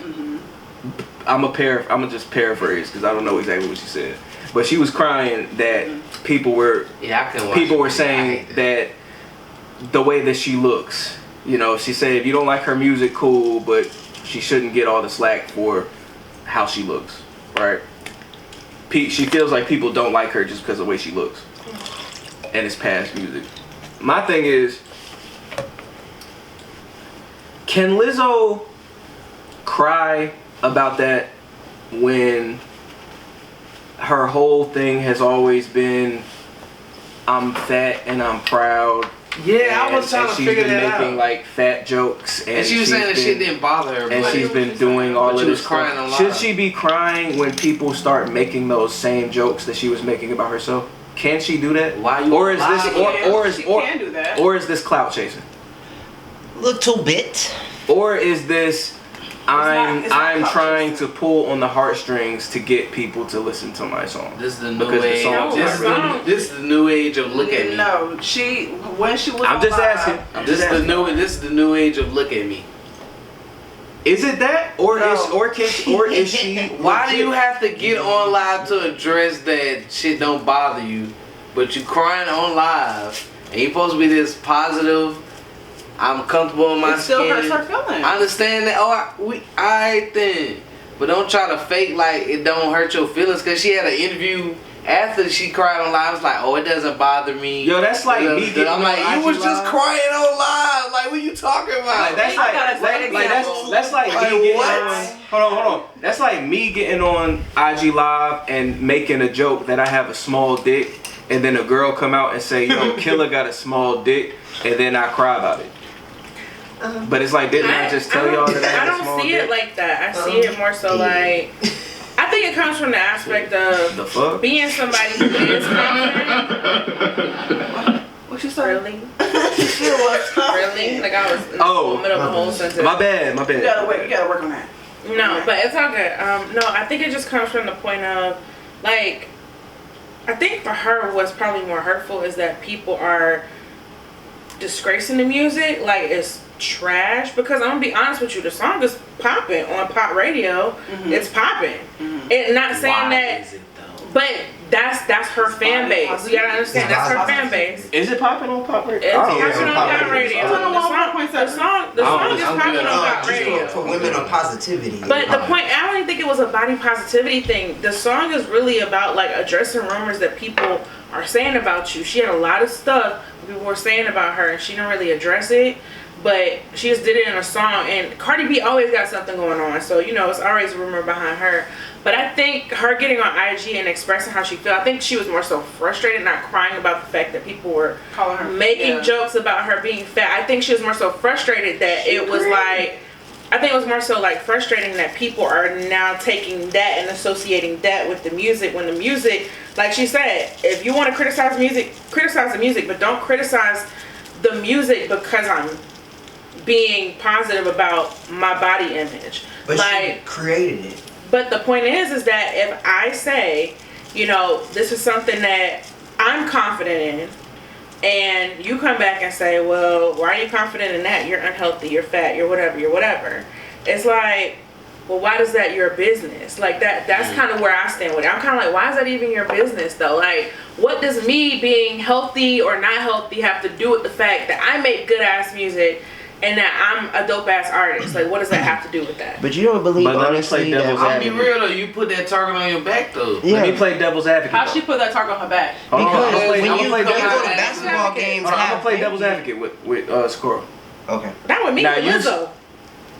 I'm gonna just paraphrase because I don't know exactly what she said. But she was crying that people were saying that the way that she looks. You know, she said if you don't like her music, cool, but she shouldn't get all the slack for how she looks, right? She feels like people don't like her just because of the way she looks and it's past music. My thing is, can Lizzo cry about that when her whole thing has always been I'm fat and I'm proud? Yeah, I was trying to figure that out. She's been making like fat jokes, And she was saying that shit didn't bother her. and but she's been doing all But of she this was crying stuff. a lot. Should she be crying when people start making those same jokes that she was making about herself? Can she do that? Why you Or is this lying? She can do that. or is this clout chasing? Little bit. Or is this I'm it's not clout trying chasing. to pull on the heartstrings to get people to listen to my song? This is the new Because the age. song's This is the new age of look at me. No, when she was. I'm just alive, asking. This is the new age of look at me. Is it that, or is she? Why do you have to get on live to address that shit don't bother you, but you crying on live and you supposed to be this positive? I'm comfortable in my It still skin. hurts her feelings. I understand that. I think, but don't try to fake like it don't hurt your feelings. Cause she had an interview after she cried on live. I was like, oh, it doesn't bother me. Yo, that's like me getting I'm like, on you was IG just Live. crying on live. Like, what you talking about? Like, that's I got a great example. that's like Like, me getting what? on. Hold on. That's like me getting on IG Live and making a joke that I have a small dick, and then a girl come out and say, "Yo, Killer got a small dick," and then I cry about it. But it's like, didn't I just tell y'all that I had a small don't see dick? it like that. I see it more so like. I think it comes from the aspect of The fuck? being somebody who is confident. What you say? Really? Really? Like I was in the middle of the whole sentence. My bad. You gotta work on that. No, but it's all good. No, I think it just comes from the point of, like, I think for her what's probably more hurtful is that people are disgracing the music like it's trash. Because I'm gonna be honest with you, the song is popping on pop radio. It's popping. And not saying Why that, is it though? but that's her fan base. You gotta understand, that's her fan base. Is it popping on pop radio? It's I don't know. popping on pop radio. The song is popping on pop radio. For women on positivity. But the point, I don't even think it was a body positivity thing. The song is really about like addressing rumors that people are saying about you. She had a lot of stuff people were saying about her, and she didn't really address it. But she just did it in a song, and Cardi B always got something going on, so you know it's always a rumor behind her. But I think her getting on IG and expressing how she felt, I think she was more so frustrated, not crying about the fact that people were Calling her making jokes about her being fat. I think she was more so frustrated that it was like, I think it was more so like frustrating that people are now taking that and associating that with the music, when the music, like she said, if you want to criticize the music, but don't criticize the music because I'm being positive about my body image. But like, she created it. but the point is that if I say, you know, this is something that I'm confident in, and you come back and say, well, why are you confident in that? You're unhealthy, you're fat, you're whatever. It's like, well, why is that your business? Like that's kind of where I stand with it. I'm kind of like, why is that even your business though? Like, what does me being healthy or not healthy have to do with the fact that I make good ass music and that I'm a dope ass artist? Like, what does that have to do with that? But you don't believe But let me honestly play that devil's I'll be real though, you put that target on your back though. Yeah. Let me play devil's advocate. How though. she put that target on her back? Hold on, because I'm when you gonna play go to devil's basketball games, I'm gonna have play devil's fame. advocate with Socorro. Okay. Not with me, Now, with you- Lizzo.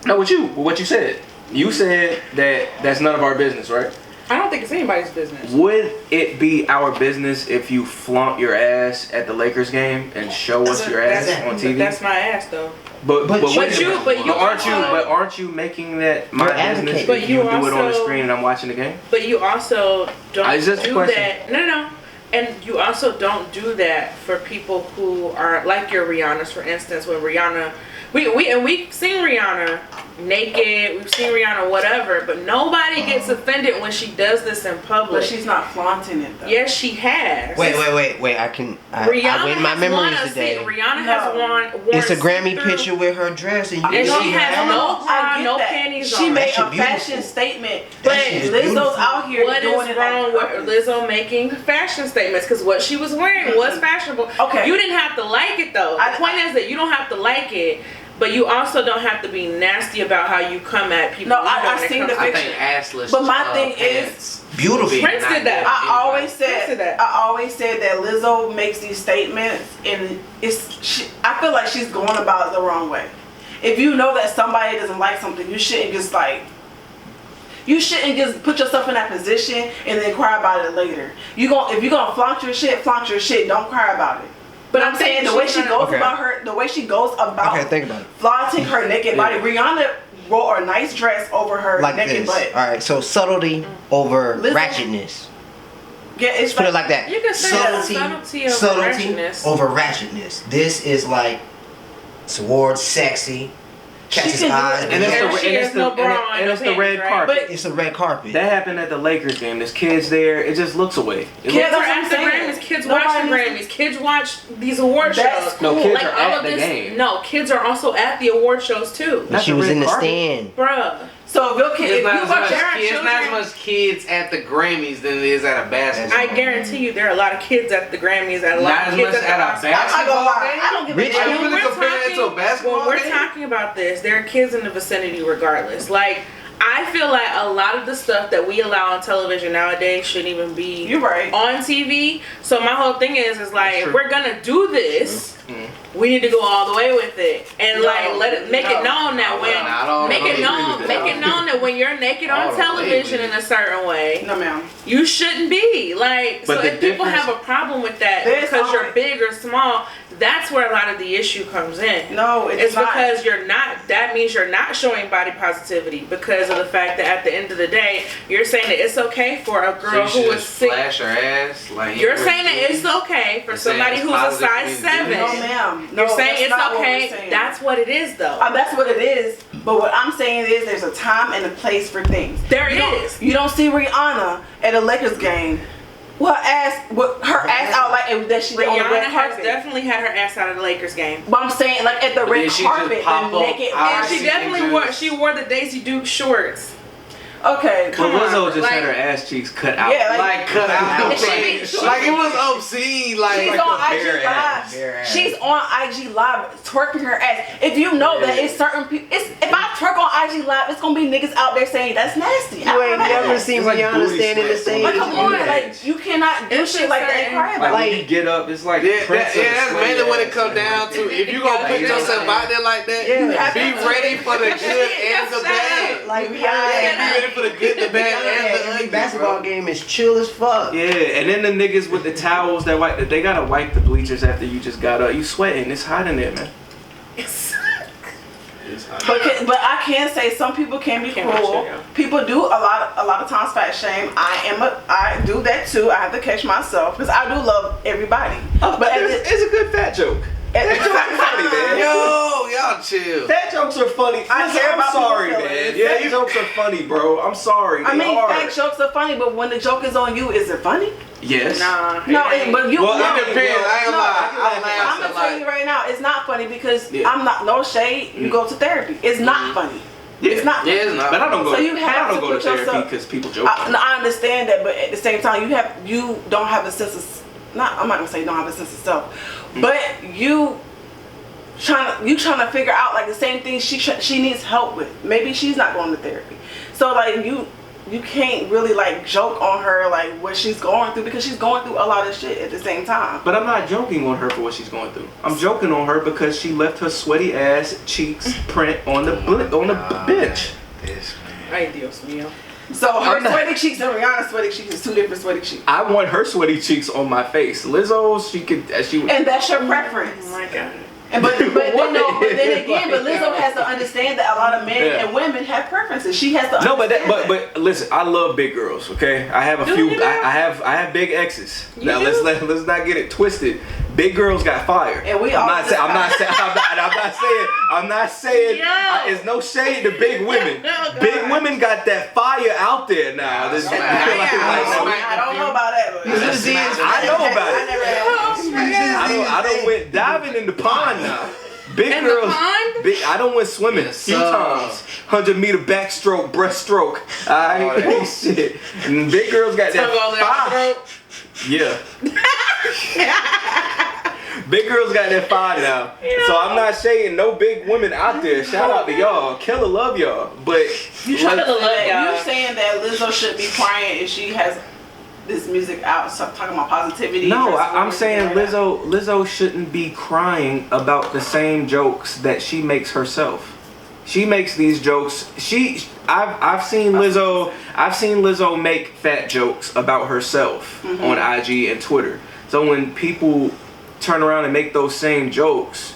No, with you. What you said. You said that that's none of our business, right? I don't think it's anybody's business. Would it be our business if you flaunt your ass at the Lakers game and show us your ass on TV? That's my ass though. But wait a you- minute. but you aren't you making that my You're business advocating. But if you you do it on the also- screen and I'm watching the game? But you also don't It's just a do question. that. No. And you also don't do that for people who are like your Rihanna's, for instance. When Rihanna, we've seen Rihanna naked, we've seen Rihanna whatever, but nobody gets offended when she does this in public. But she's not flaunting it though. Yes, she has. Wait. I Rihanna win my has won memories a today. Rihanna No. has won. It's a Grammy see-through- picture with her dress, and you And can she see her has ass. no bra, I get no that. panties She on. made That shit a fashion beautiful. statement. That But shit is Lizzo's beautiful. out here What doing is it wrong on with purpose. Lizzo making fashion statements? Because what she was wearing was fashionable. Okay. You didn't have to like it though. The point is that you don't have to like it, but you also don't have to be nasty about how you come at people. No, either I when it seen comes the to- I picture. think assless. But my thing pants Beautiful. would be Prince not did that. good I for always Listen to said that. I always said that Lizzo makes these statements and I feel like she's going about it the wrong way. If you know that somebody doesn't like something, you shouldn't just put yourself in that position and then cry about it later. If you're gonna flaunt your shit, don't cry about it. But I'm saying the way she goes Okay. about her, the way she goes about Okay, think about it. flaunting her naked body. Rihanna wore a nice dress over her Like naked this. butt. All right, so subtlety over Lizzo- ratchetness. Yeah, it's Let's put it like that. You can say subtlety over ratchetness. over ratchetness. This is like towards sexy, catches can do eyes. it. And it's There the she has no bra on, and no it's the panties, red right? carpet. But- It's a red carpet. That happened at the Lakers game. There's kids there. It just looks away. It Kids looks- are that's at the what I'm saying. Grammys. Kids watch the Nobody- Grammys. Kids watch these award That's shows. No, cool. kids Like are all at of the this. game. No, kids are also at the award shows too. And she the was red in the carpet. stand. Bruh. So if your kid, if It's not, you as watch much, there are it's not as children- much kids at the Grammys than it is at a basketball. I guarantee you there are a lot of kids at the Grammys, and a lot Not of as kids much at at the a Oscars. I'm not gonna basketball lie. game. I don't give a Rich damn. Are you When really we're comparing it to a basketball when we're game? talking about this, there are kids in the vicinity regardless. Like, I feel like a lot of the stuff that we allow on television nowadays shouldn't even be You're right. on TV. So my whole thing is like, if we're gonna do this, we need to go all the way with it, and No, like let it make it known that I don't make it agree known with make that. it known that when you're naked All on the way television with in a certain way, No, ma'am. you shouldn't be like. But So the if people difference- have a problem with that There's because you're always- big or small, that's where a lot of the issue comes in. No, It's not. because you're not. That means you're not showing body positivity because of the fact that at the end of the day, you're saying that it's okay for a So girl you should who is just sick. flash her ass like You're saying that it's okay for You're saying somebody it's who's a positive size for you to do 7. No, ma'am. No, You're saying that's it's not what we're okay. saying. That's what it is, though. That's what it is. But what I'm saying is, there's a time and a place for things. There you don't- is. You don't see Rihanna at a Lakers game with her ass out like that she did on the Rihanna red has carpet. definitely had her ass out of the Lakers game. But I'm saying, like at the But red then she just carpet, pop the up naked. out. And she see definitely you wore. just- She wore the Daisy Duke shorts. Okay, But Come on, Lizzo just like- had her ass cheeks cut out. Yeah, Like cut out. And she- Like it was obscene. Like she's like on a IG bare Live. ass, bare ass. She's on IG Live twerking her ass. If you know that it's certain people, if I twerk on IG Live, it's gonna be niggas out there saying that's nasty. You ain't never seen It's like Rihanna booty stand in the sweat. stage. Like, come on, Yeah. like you cannot do It's shit like that and certain- cry Like, about when it. you get up, it's like Yeah, Prince that's of mainly Sway when it ass. comes down to if you gonna put yourself out there like that, Yeah. be ready for the good and the bad. Like Be Rihanna. ready for the good, the bad, and the Every ugly. basketball bro. game is chill as fuck. Yeah, and then the niggas with the towels that wipe, they gotta wipe the bleachers after you just got up. You sweating? It's hot in there, man. But I can say some people can be Can't cruel. watch it, yeah. People do a lot of times fat shame. I do that too. I have to catch myself because I do love everybody. But at it's a good fat joke. at Fat jokes are funny, man. Yo, y'all chill. Fat jokes are funny. I Listen, care I'm about sorry, people's man. feelings. Yeah, these jokes are funny, bro. I'm sorry. I They mean, are. fake jokes are funny, but when the joke is on you, is it funny? Yes. Nah. No, it ain't. but you. Well, no, It depends. I ain't no, lie. I I'm laugh gonna a tell lot. you right now, it's not funny because Yeah. I'm not no shade. You go to therapy. It's not funny. Yeah. It's not. Yeah, it's not. But I don't go. So you have I don't to go to put therapy yourself- because people joke. I understand that, but at the same time, you don't have a sense of. I'm not gonna say you don't have a sense of self, but you trying to figure out like the same thing she needs help with. Maybe she's not going to therapy, so like you can't really like joke on her like what she's going through because she's going through a lot of shit at the same time. But I'm not joking on her for what she's going through. I'm joking on her because she left her sweaty ass cheeks print on the bench. This Ay, Dios mío. So her sweaty cheeks and Rihanna's sweaty cheeks is two different sweaty cheeks. I want her sweaty cheeks on my face. Lizzo, she And that's your preference. Oh my God. And but then again, but Like- Lizzo has to understand that a lot of men Yeah. and women have preferences. She has to No, but understand but listen, I love big girls. Okay, I have a Do few. you? I have big exes. You Now do? let's not get it twisted. Big girls got fire. And we I'm all not saying. I'm not saying. Yo. It's no shade to big women. Oh, Big God. women got that fire out there now. This- I don't know about that, but I know about I it. never had I don't went diving in the pond now. Big In the girls, pond? big. I don't went swimming. Yes, Few sir. times, 100-meter backstroke, breaststroke. Alright, shit. And big girls got Tongue all that down fire. Yeah. Big girls got that fire now. So I'm not shading no big women out there. Shout out to y'all. Killer love y'all. But You trying to Love y'all. you saying that Lizzo should be crying if she has this music out, stop talking about positivity. no, versus I'm what saying we're doing right Lizzo shouldn't be crying about the same jokes that she makes herself. She makes these jokes. I've seen Lizzo make fat jokes about herself on IG and Twitter. So when people turn around and make those same jokes,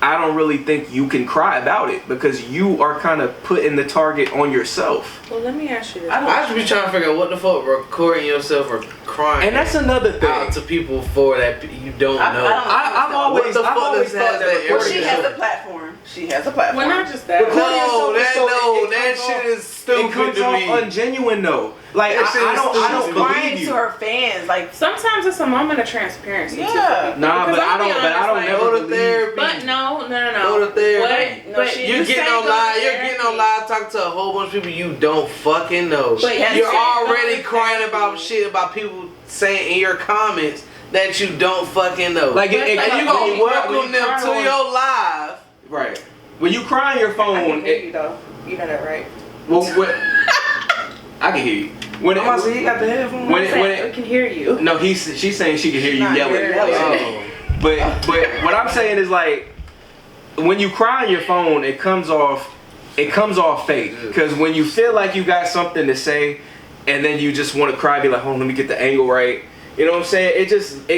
I don't really think you can cry about it because you are kind of putting the target on yourself. Well, let me ask you this. I just be trying to figure out what the fuck recording yourself or crying And that's another thing. out to people for that you don't I know. don't- I've always What the fuck thought does that that Well, ever she do? has a platform. She has a platform. Well, not just that. Because- No, So that it comes shit is It stupid comes to off me. ungenuine though. Like That shit I is don't stupid. crying believe to you. her fans, like Sometimes it's a moment of transparency. Yeah. too, for people. Nah, Because but I'm gonna be honest, like, never Go to believe. therapy. But no. Go to therapy. What? But You're you getting say on go to live. You're therapy. getting on live talking to a whole bunch of people you don't fucking know. But you You're say go already to crying therapy. about shit about people saying in your comments that you don't fucking know. Like, But it, like, and you when gonna you welcome them cry to on- your live. right. When you cry on your I can phone, hear you though. You know that, right? I can hear you. When I'm about to say you got the headphones. When I it, said, when I it, can hear you. no, she's saying she can hear you Not yelling. hearing Oh. But what I'm saying is like when you cry on your phone, it comes off fake. Because when you feel like you got something to say, and then you just want to cry, be like, hold on, let me get the angle right. You know what I'm saying? It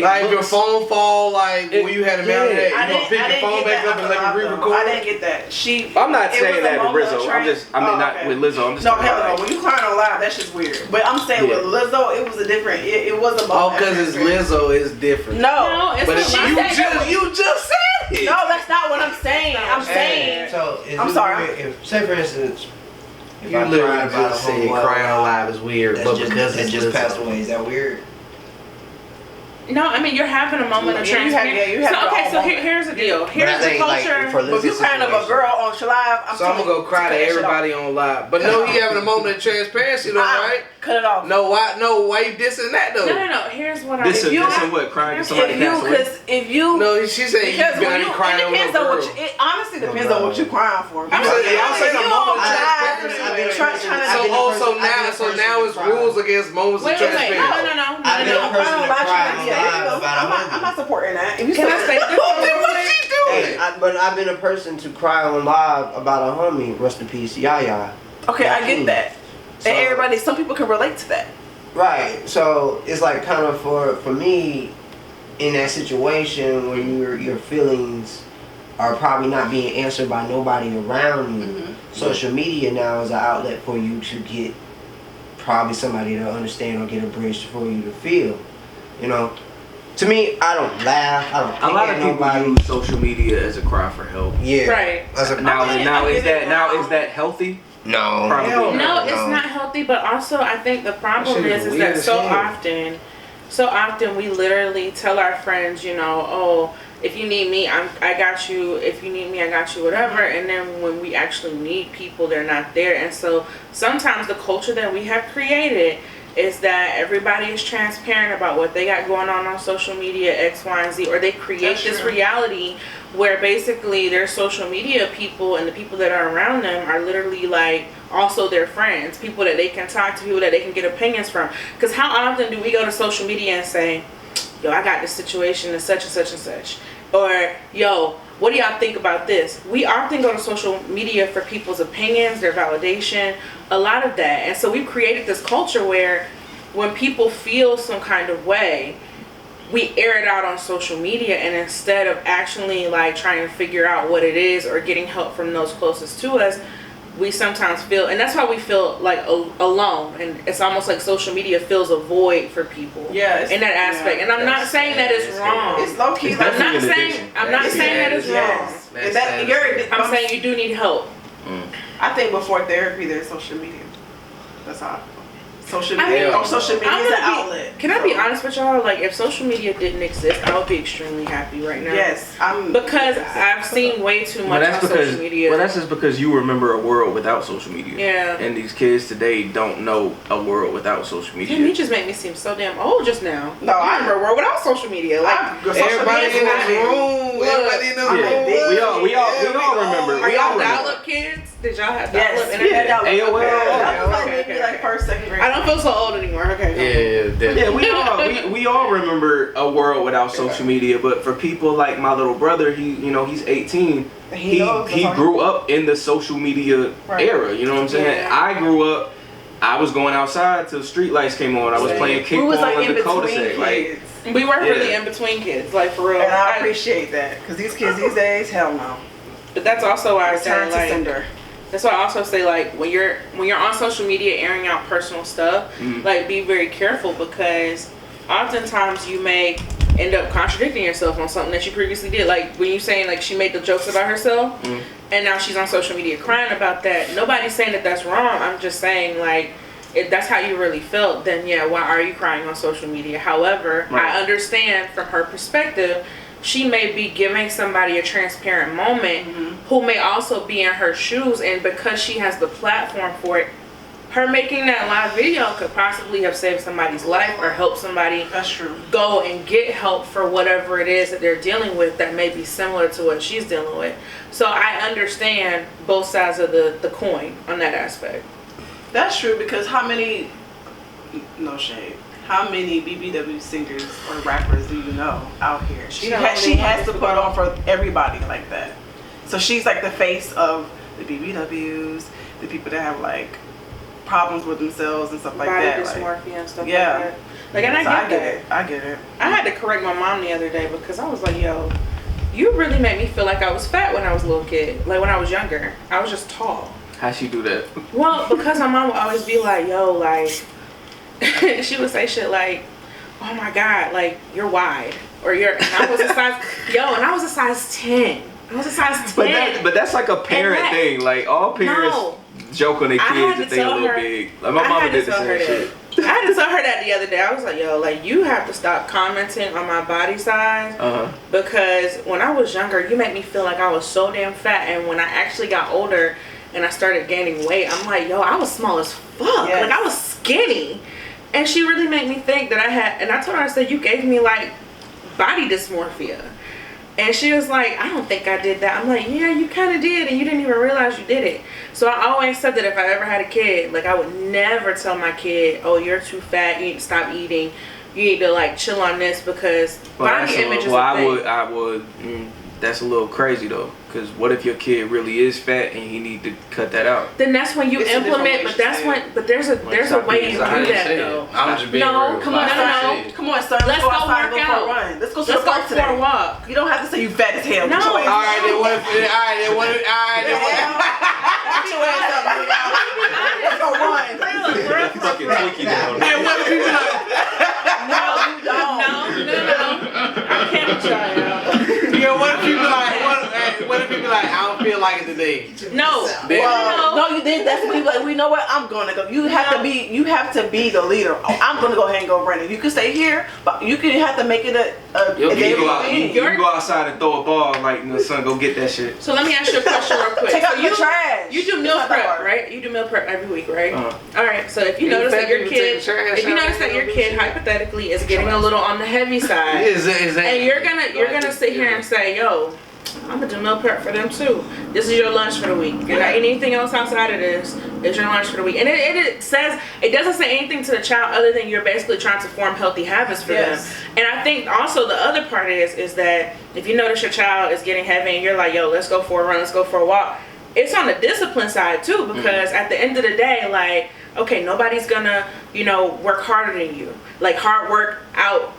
Like if your looks- phone fall, like when you had a Yeah. mountain, you I gonna pick your phone back up and let me re-record. I didn't get that. I'm not it saying was a that with moment of Rizzo. trans- Not okay. with Lizzo. I'm just No, talking hell about no. When you crying on live, that's just weird. But I'm saying Yeah. with Lizzo, it was a different. It was a Oh, moment. because it's Lizzo, it's different. No, it's But not if my you favorite. just said it. no, that's not what I'm saying. I'm saying. So, is I'm it sorry. weird if, say for instance, if You I literally cried about a just said homeboy crying on live is weird, that's but just, because that it's just Lizzo. passed away, is that weird? No, I mean you're having a moment of Yeah, you have- transparency. you have So your okay, own so moment. here's the deal. But I Here's the think, like, culture. for But if you Lizzo's crying of a situation- girl on live, So I'm gonna go cry to everybody on live. But no, he having a moment of transparency though, right? Cut it off. No, why you dissing that though? No. Here's what I. This if is you what crying because somebody If you, passed away. because if you, No, she said you because when gotta you, be it crying over a depends on girl. what you. It honestly depends on what you crying for. I'm saying- I'm saying a moment of transparency. So now it's rules against moments of Wait. transparency. No. I've been a person to cry on live about a I'm not supporting that. If you Can I say this? What's she doing? Hey, but I've been a person to cry on live about a homie, rest in peace, Yaya. Okay, I get that. So- And everybody, some people can relate to that. Right. So it's like kind of for me, in that situation where your feelings are probably not being answered by nobody around you. Social media now is an outlet for you to get probably somebody to understand or get a bridge for you to feel. You know, to me, I don't laugh. I don't. A lot of pick at people nobody. use social media as a cry for help. Yeah. Right. As a, Now I is get it that now. is that healthy? no. Probably Hell No, it's not healthy, but also I think the problem That shit is is weird that as so hell. often we literally tell our friends, you know, oh, if you need me, I got you. If you need me, I got you, whatever. And then when we actually need people, they're not there. And so sometimes the culture that we have created is that everybody is transparent about what they got going on social media, X, Y, and Z, or they create this reality where basically their social media people and the people that are around them are literally like also their friends, people that they can talk to, people that they can get opinions from. Because how often do we go to social media and say, yo, I got this situation and such and such and such, or yo, what do y'all think about this? We often go to social media for people's opinions, their validation, a lot of that. And so we've created this culture where when people feel some kind of way, we air it out on social media, and instead of actually like trying to figure out what it is or getting help from those closest to us, we sometimes feel, and that's why we feel like alone, and it's almost like social media fills a void for people. Yeah, in that aspect. And I'm not saying that it's wrong. It's low key. I'm not saying that it's wrong. I'm saying you do need help. I think before therapy, there's social media. That's how. Social media is an outlet. Can I be honest with y'all? Like, if social media didn't exist, I would be extremely happy right now. Yes, because I've seen way too much on social media. Well, that's just because you remember a world without social media. Yeah. And these kids today don't know a world without social media. Damn, you just made me seem so damn old just now. No, I remember a world without social media. Like everybody in this room. Everybody in this room. We all remember. Are y'all dial-up kids? Did y'all have dial-up internet? AOL. That was like maybe like first, second grade. I don't feel so old anymore. Okay. Yeah, we all remember a world without social media. But for people like my little brother, he's 18. He grew up in the social media era. You know what I'm saying? Yeah. I grew up. I was going outside till street lights came on. I was playing kickball in the cul-de-sac. Like, we were really in between kids, like for real. And I appreciate that, because these kids these days, hell no. But that's also why I say Return to like. sender. That's why I also say, like, when you're on social media airing out personal stuff, like, be very careful, because oftentimes you may end up contradicting yourself on something that you previously did. Like, when you saying, like, she made the jokes about herself, and now she's on social media crying about that. Nobody's saying that that's wrong. I'm just saying, like, if that's how you really felt, then yeah, why are you crying on social media? However, I understand from her perspective, she may be giving somebody a transparent moment who may also be in her shoes, and because she has the platform for it, her making that live video could possibly have saved somebody's life or helped somebody go and get help for whatever it is that they're dealing with that may be similar to what she's dealing with. So I understand both sides of the coin on that aspect. That's true, because how many, no shade, how many BBW singers or rappers do you know out here? She has to put on for everybody like that. So she's like the face of the BBWs, the people that have like problems with themselves and stuff like that. Body dysmorphia and stuff like that. Like, and I get it. I get it. I had to correct my mom the other day because I was like, yo, you really made me feel like I was fat when I was a little kid. Like, when I was younger, I was just tall. How'd she do that? Well, because my mom would always be like, yo, like, she would say shit like, oh my God, like, you're wide. Or and I was a size 10. I was a size 10. But that's like a parent thing. Like, all parents joke on their kids if they a little big. Like, my mama did the same shit. I had to tell her that the other day. I was like, yo, like, you have to stop commenting on my body size. Because when I was younger, you made me feel like I was so damn fat. And when I actually got older and I started gaining weight, I'm like, yo, I was small as fuck. Like, I was skinny. And she really made me think that I had, and I told her, I said, you gave me like body dysmorphia. And she was like, I don't think I did that. I'm like, yeah, you kind of did, and you didn't even realize you did it. So I always said that if I ever had a kid, like, I would never tell my kid, oh, you're too fat, you need to stop eating, you need to like chill on this, because body image is a thing. I would. That's a little crazy though, because what if your kid really is fat and he need to cut that out? Then that's when you implement. But that's when. But there's a way you do that though. I'm just being real. Come on, son. Let's go work out. Let's go for a walk. You don't have to say you fat as hell. No. All right, then what? Let's go run. Fucking Twinkie down. And what if people like? No, you don't. No. I can't try out. Yeah, what if people like? What if people like? I don't feel like it today. No. Well, no, you did. That's when you like. We know what? I'm gonna go. You have to be. You have to be the leader. Oh, I'm gonna go ahead and go run it. You can stay here, but you can have to make it a You daily go, out, thing. you go outside and throw a ball, like, son, go get that shit. So let me ask you a question real quick. Take out So your trash. You do meal It's not that prep, hard. right? You do meal prep every week, right? Uh-huh. All right. So if you notice that your kid, hypothetically is getting a little on the heavy side, and you're gonna sit here and say, yo, I'm gonna do meal prep for them too. This is your lunch for the week. You're not eating anything else outside of this. It's your lunch for the week. And it says, it doesn't say anything to the child other than you're basically trying to form healthy habits for them. And I think also the other part is that if you notice your child is getting heavy and you're like, yo, let's go for a run, let's go for a walk. It's on the discipline side too, because at the end of the day, like, okay, nobody's gonna, work harder than you. Like, hard work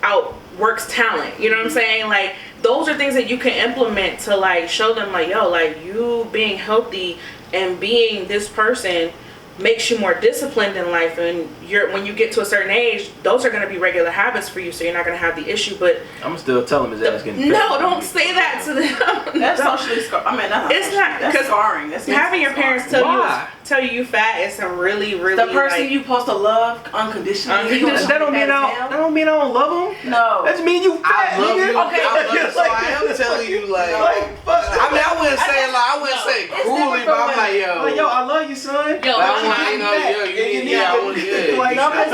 outworks talent. You know what I'm saying? Like, those are things that you can implement to, like, show them, like, yo, like, you being healthy and being this person makes you more disciplined in life, and when you get to a certain age, those are going to be regular habits for you, so you're not going to have the issue. But I'm gonna still tell him his ass getting fat. no, don't say that to them. That's socially scarring. I mean, it's not, that's scarring. That's having your parents tell you fat is a really the person you supposed to love unconditionally. That don't mean I don't love him. No, That mean you fat, I love nigga. you. Okay. I love you. So I am telling you, like, I mean, I wouldn't say cruelly, but I'm like, Like, yo, I love you, son. Yo, I want you. Like, no, because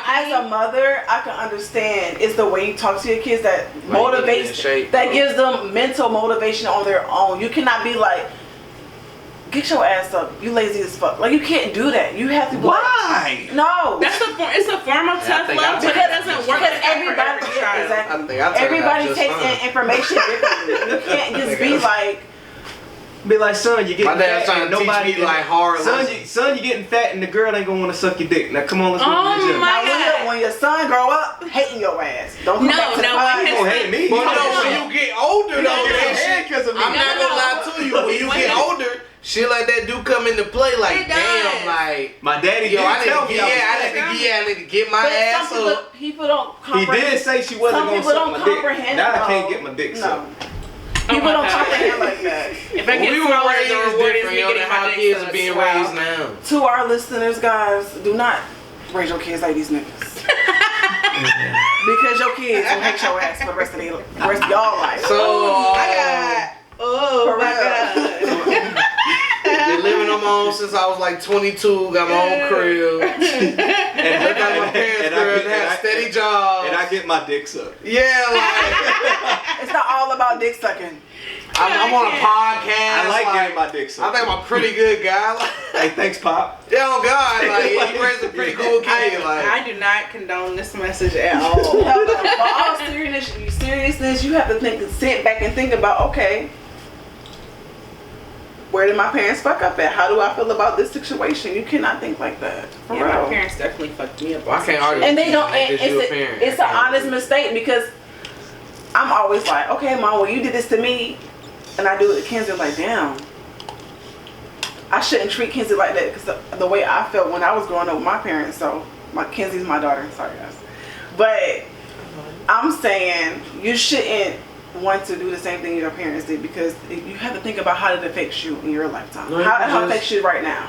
as a mother, I can understand. It's the way you talk to your kids that motivates, that gives them mental motivation on their own. You cannot be like, get your ass up, you lazy as fuck. Like, you can't do that. You have to be why? Like, no. It's a form of tough love, but it doesn't work because for everybody, every child. exactly. Everybody takes in information differently. You can't just be like, son, you getting my dad's fat. trying to teach me like hard. Son, you getting fat, and the girl ain't gonna want to suck your dick. Now come on, let's go to the gym. now when your son grow up, hating your ass. Don't come back to the He gonna hate me. But no, when you get older, though, I'm not gonna lie to you. When you get older, shit like that do come into play. Like, damn, like my daddy yo, did tell me. I need to get my ass up. People don't He comprehend. did say she wasn't gonna suck my dick. Now I can't get my dick No. sucked. People don't comprehend like that. If I get We were smaller, raised the reward is different, me yo, getting than my how dick kids sucked. are being Wow. raised now. To our listeners, guys, do not raise your kids like these niggas. Because your kids will hate your ass for the rest of y'all life. So Oh my god. been living on my own since I was like 22. Got my own crib. And I got my parents' crib and had a steady job. And I get my dick sucked. Yeah, like It's not all about dick sucking. I'm on a podcast. I like getting my dick sucked. I think I'm a pretty good guy. Like, Hey, thanks, Pop. yeah, oh God, like you raised a pretty cool kid. Like I do not condone this message at all. But all seriousness, you have to sit back and think about, okay, where did my parents fuck up at? How do I feel about this situation? You cannot think like that. For Yeah, real. my parents definitely fucked me up. I can't argue. And they don't. Because you're a parent. It's an honest mistake because I'm always like, okay, Mom, well, you did this to me, and I do it to Kenzie. Like, damn, I shouldn't treat Kenzie like that because the way I felt when I was growing up with my parents. So, Kenzie's my daughter. Sorry, guys, but I'm saying you shouldn't want to do the same thing your parents did because you have to think about how it affects you in your lifetime. No, how it affects you right now.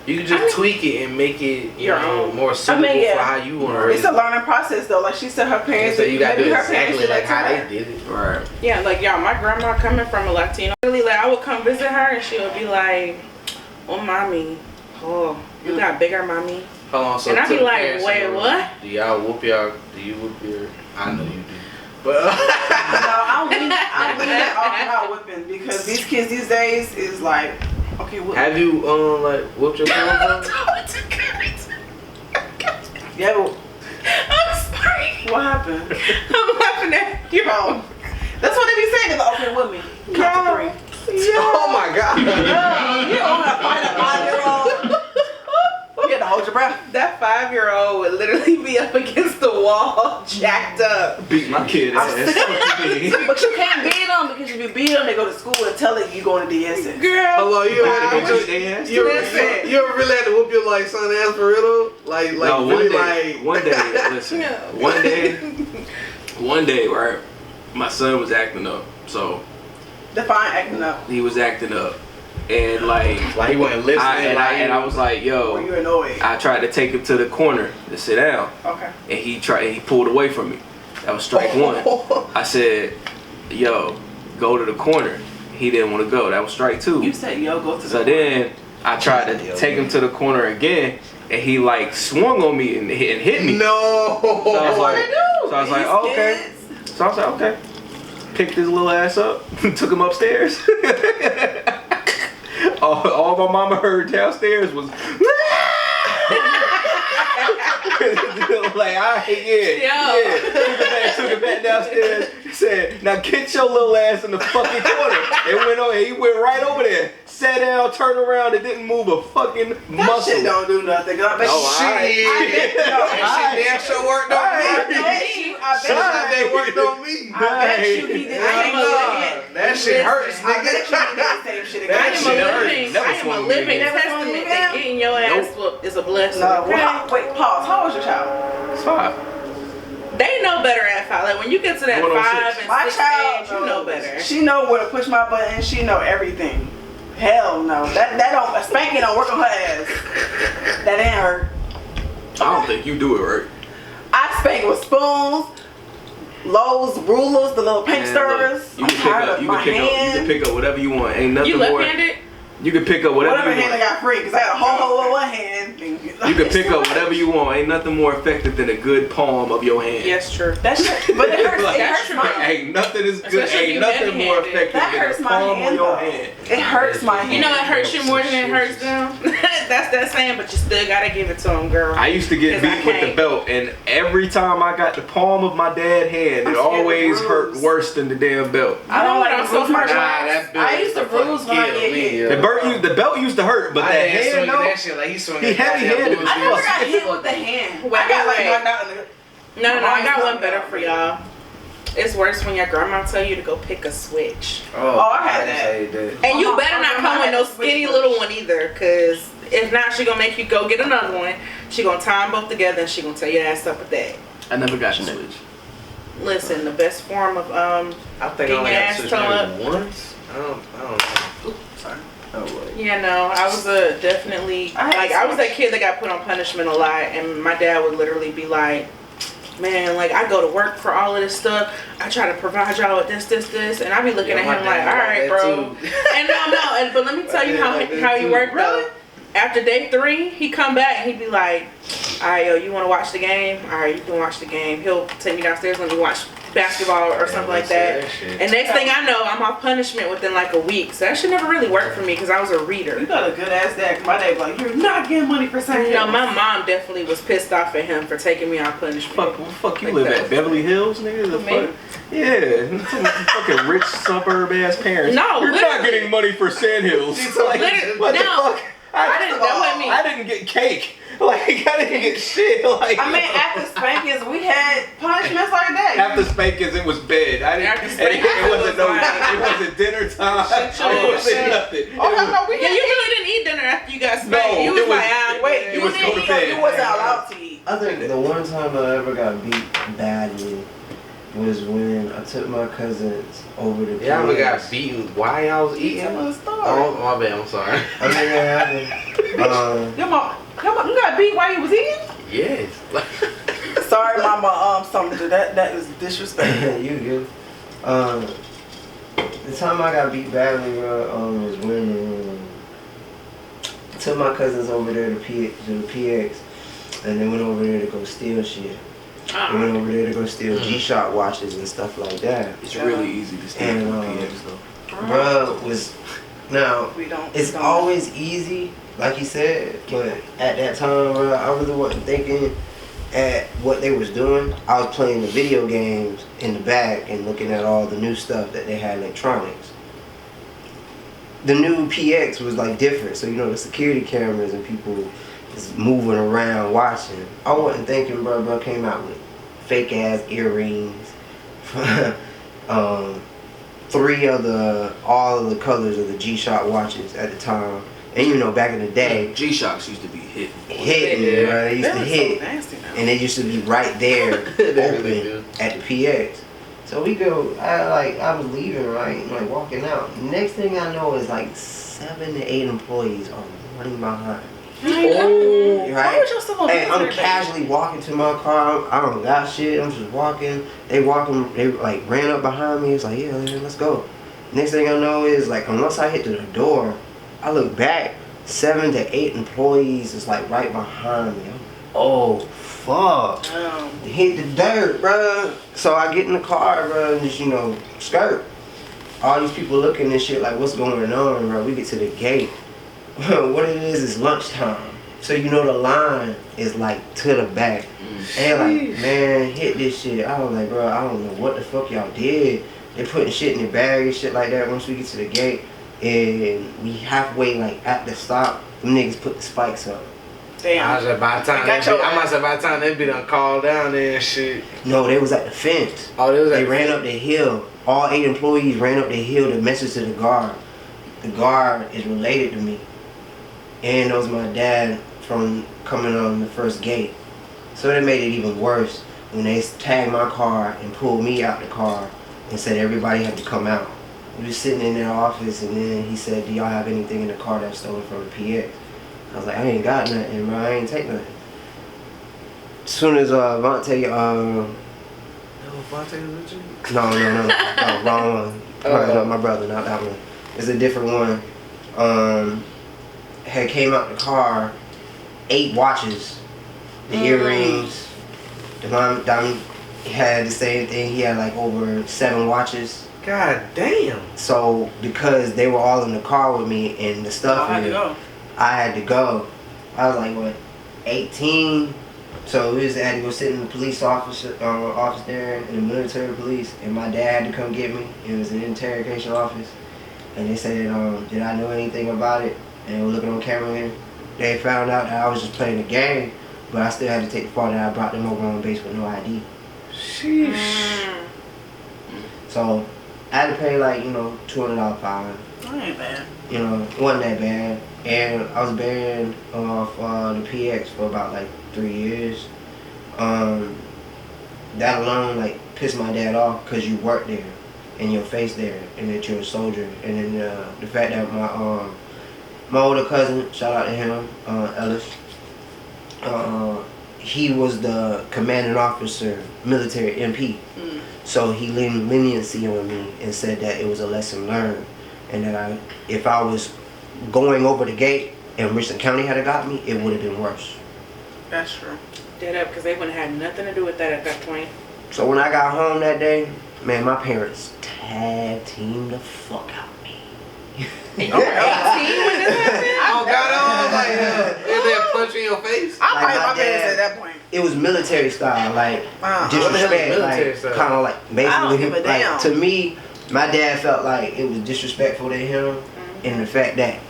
You can just tweak it and make it Your own. more suitable yeah. for how you want to raise It's a learning process though. Like she said, her parents. so you gotta maybe do her parents exactly did like that how to they her. did it. Right. Yeah, like y'all, my grandma coming from a Latino, really, like I would come visit her and she would be like, "Oh, mommy, oh, you got bigger, mommy." Hold on, so And I'd to be the like, parents wait, in the room, what? Do you whoop your? I know you do. But No, I'm really not talking about whipping because these kids these days is like, okay, what? have you like whooped your parents? Yeah, but I'm sorry. what happened? I'm laughing at you. Oh, that's what they be saying. They're like, okay, with me. Count to 3. Oh my God! You don't have to fight a 5-year-old. You had to hold your breath. That 5-year-old would literally be up against the wall, jacked up. Beat my kid ass. But you can't beat them because if you beat them, they go to school and tell them you going to DSS. Girl. Hello, you Listen. you ever really had to whoop your like son ass for real though? Like No, really one day, listen, one day, right, my son was acting up. So Define acting up. he was acting up. and like Like he wasn't listening. and I was like, Were yo, you annoyed? I tried to take him to the corner to sit down, Okay. and he pulled away from me. That was strike one. I said, yo, go to the corner. He didn't want to go. That was strike two. You said, yo, go to the So then I tried to take him to the corner again, and he like swung on me and hit me. No. So I was like, These oh, okay. kids. So I was like, okay. Picked his little ass up, took him upstairs. all my mama heard downstairs was like, took it back downstairs. Said, now get your little ass in the fucking corner. He went right over there, sat down, turned around, and didn't move a fucking That muscle. shit don't do nothing. Oh, That shit damn sure worked on me. That worked on me. I bet you he did the same shit. That shit hurts, I bet nigga. you he did the same shit I again. am a living testament that getting your ass whooped is a blessing. No, Okay? well, wait, pause. How old was your child? It's 5. They know better at 5. Like when you get to that Going on 5 6. and My 6 child, age, you know better. She know where to push my button. She know everything. Hell no. That don't, a spanking don't work on her ass. That ain't her. I don't think you do it right. I spank with spoons, Lowe's rulers, the little paint Man, stirrers. look, you can pick up whatever you want. Ain't nothing You more. left-handed? You can pick up whatever Whatever you hand I want. got free, because I got a whole with one hand. You can pick up whatever you want. Ain't nothing more effective than a good palm of your hand. Yes, true. That shit, but it hurts. It hurts my hand. Ain't nothing as good. Especially if Ain't you nothing more heavy-handed. effective That than hurts a my palm hand, of your though. hand. It hurts my hand. You know it hurts you more than it hurts them. That's that saying, but you still gotta give it to them, girl. I used to get 'Cause I beat with the can't. belt, and every time I got the palm of my dad's hand, I'm it scared always to hurt bruise. worse than the damn belt. I don't like I'm to so bruise my hurt. child. I used to bruise when I get hit. The belt used to hurt, but that hand though, that shit like he swung he heavy-handed. I never got hit with the hand. Wait, I got like wait. knocked out in the. No, I got one better for y'all. It's worse when your grandma tell you to go pick a switch. Oh, I had that. And you Oh, better my not grandma come with had no a switch skinny push. little one either, cause if not, she gonna make you go get another one. She gonna tie them both together and she gonna tell your ass up with that. I never got the switch. Listen, the best form of I think Getting I only your got ass switched towed maybe once. I don't know. Sorry. Oh, boy. yeah, no, I was definitely I had like I was that switch. kid that got put on punishment a lot, and my dad would literally be like, "Man, like I go to work for all of this stuff. I try to provide y'all with this, and I be looking Yeah, at my him like, dad all like right, that bro." too. And but let me tell you dad like that how he too. worked Really? though. After day 3, he come back and he'd be like, "All right, yo, you want to watch the game? All right, you can watch the game." He'll take me downstairs and we watch basketball or something like that. And next thing I know, I'm off punishment within like a week. So that should never really work for me because I was a reader. You got a good ass dad. 'Cause my dad be like, you're not getting money for saying No, my mom definitely was pissed off at him for taking me off punishment. Fuck you Like live that. at Beverly Hills, nigga? The Me? fuck? Yeah, fucking rich suburb ass parents. No, you're not literally. getting money for Sandhills. Like, Literally, what the no. fuck? I didn't. That wasn't me. I didn't get cake. Like I didn't get shit. Like I mean, after spankings, we had punishments like that. after spankings, it was bed. I didn't. After It, spankings, it wasn't it no. was like- It wasn't dinner time. Shit, It wasn't shit. nothing. Oh, It no, was- no, we Yeah, you had. really didn't eat dinner after you got spanked. No, you was it was- like, Wait, It you was didn't go to eat. bed. You wasn't allowed to eat. I think the one time I ever got beat badly was when I took my cousins over to Y'all ever got PX. beaten while y'all was eating? Tell us a story. Oh, my bad. I'm sorry. I mean, that happened. Your mom, you got beat while you was eating? Yes. Sorry, mama. Something that is disrespectful. You good. The time I got beat badly, bro, was when I took my cousins over there to the PX, and they went over there to go steal shit. They went over there to go steal G-Shock watches and stuff like that. It's really easy to stay And, from PX though. Bruh was now. We don't. It's always easy, like you said, but at that time, bro, I really wasn't thinking at what they was doing. I was playing the video games in the back and looking at all the new stuff that they had electronics. The new PX was like different, so you know the security cameras and people is moving around watching. I wasn't thinking, bro came out with fake ass earrings, 3 of all of the colors of the G-Shock watches at the time. And you know, back in the day, G-Shocks used to be hitting. hitting, bro. They used to That is hit. so nasty now. And they used to be right there, They really open do. at the PX. So we go, I was leaving, right? Like walking out. Next thing I know is like 7 to 8 employees are running behind me. Oh, Right? still Hey, I'm casually walking to my car. I don't got shit. I'm just walking. They like ran up behind me. It's like, yeah, let's go. Next thing I know is like, once I hit the door, I look back. 7 to 8 employees is like right behind me. Oh, fuck. Hit the dirt, bruh. So I get in the car, bruh, and just, skirt. All these people looking and shit like, what's going on, bro? We get to the gate. What it is lunchtime. So the line is like to the back. And like, man, hit this shit. I was like, bro, I don't know what the fuck y'all did. They putting shit in the bag and shit like that once we get to the gate. And we halfway like at the stop, them niggas put the spikes up. Damn. I said by the time they be done called down there and shit. No, they was at the fence. Oh, they ran up the hill. All 8 employees ran up the hill to message to the guard. The guard is related to me. And knows my dad from coming on the first gate. So they made it even worse when they tagged my car and pulled me out the car and said everybody had to come out. We was sitting in their office and then he said, do y'all have anything in the car that's stolen from the PX? I was like, I ain't got nothing, bro. I ain't take nothing. As soon as Vontae, Vontae was with you? no, wrong one. No, my brother, not that one. It's a different one. Had came out the car, 8 watches, the earrings, the diamond. He had the same thing. He had like over 7 watches. God damn. So because they were all in the car with me and the stuff, I had to go. I was like, what, 18? So we just had to go sit in the police office there, in the military police, and my dad had to come get me. It was an interrogation office, and they said, did I know anything about it? And they were looking on camera and they found out that I was just playing a game, but I still had to take the part that I brought them over on base with no ID. Sheesh. So I had to pay like, $200 fine. That ain't bad. It wasn't that bad. And I was banned off the PX for about like 3 years. That alone like pissed my dad off because you work there and your face there and that you're a soldier. And then the fact that my older cousin, shout out to him, Ellis, he was the commanding officer, military MP. So he leaned leniency on me and said that it was a lesson learned, and that if I was going over the gate and Richland County had got me, it would have been worse. That's true. Dead up, because they wouldn't have had nothing to do with that at that point. So when I got home that day, man, my parents tag teamed the fuck out of me. And you were 18 when this happened? Oh God, I was like, is there a punch in your face? I Like fight my my parents dad- at that point. It was military style, like What the hell is disrespect, military like style? kind of like I don't basically give a damn. like to me, my dad felt like it was disrespectful to him, and the fact that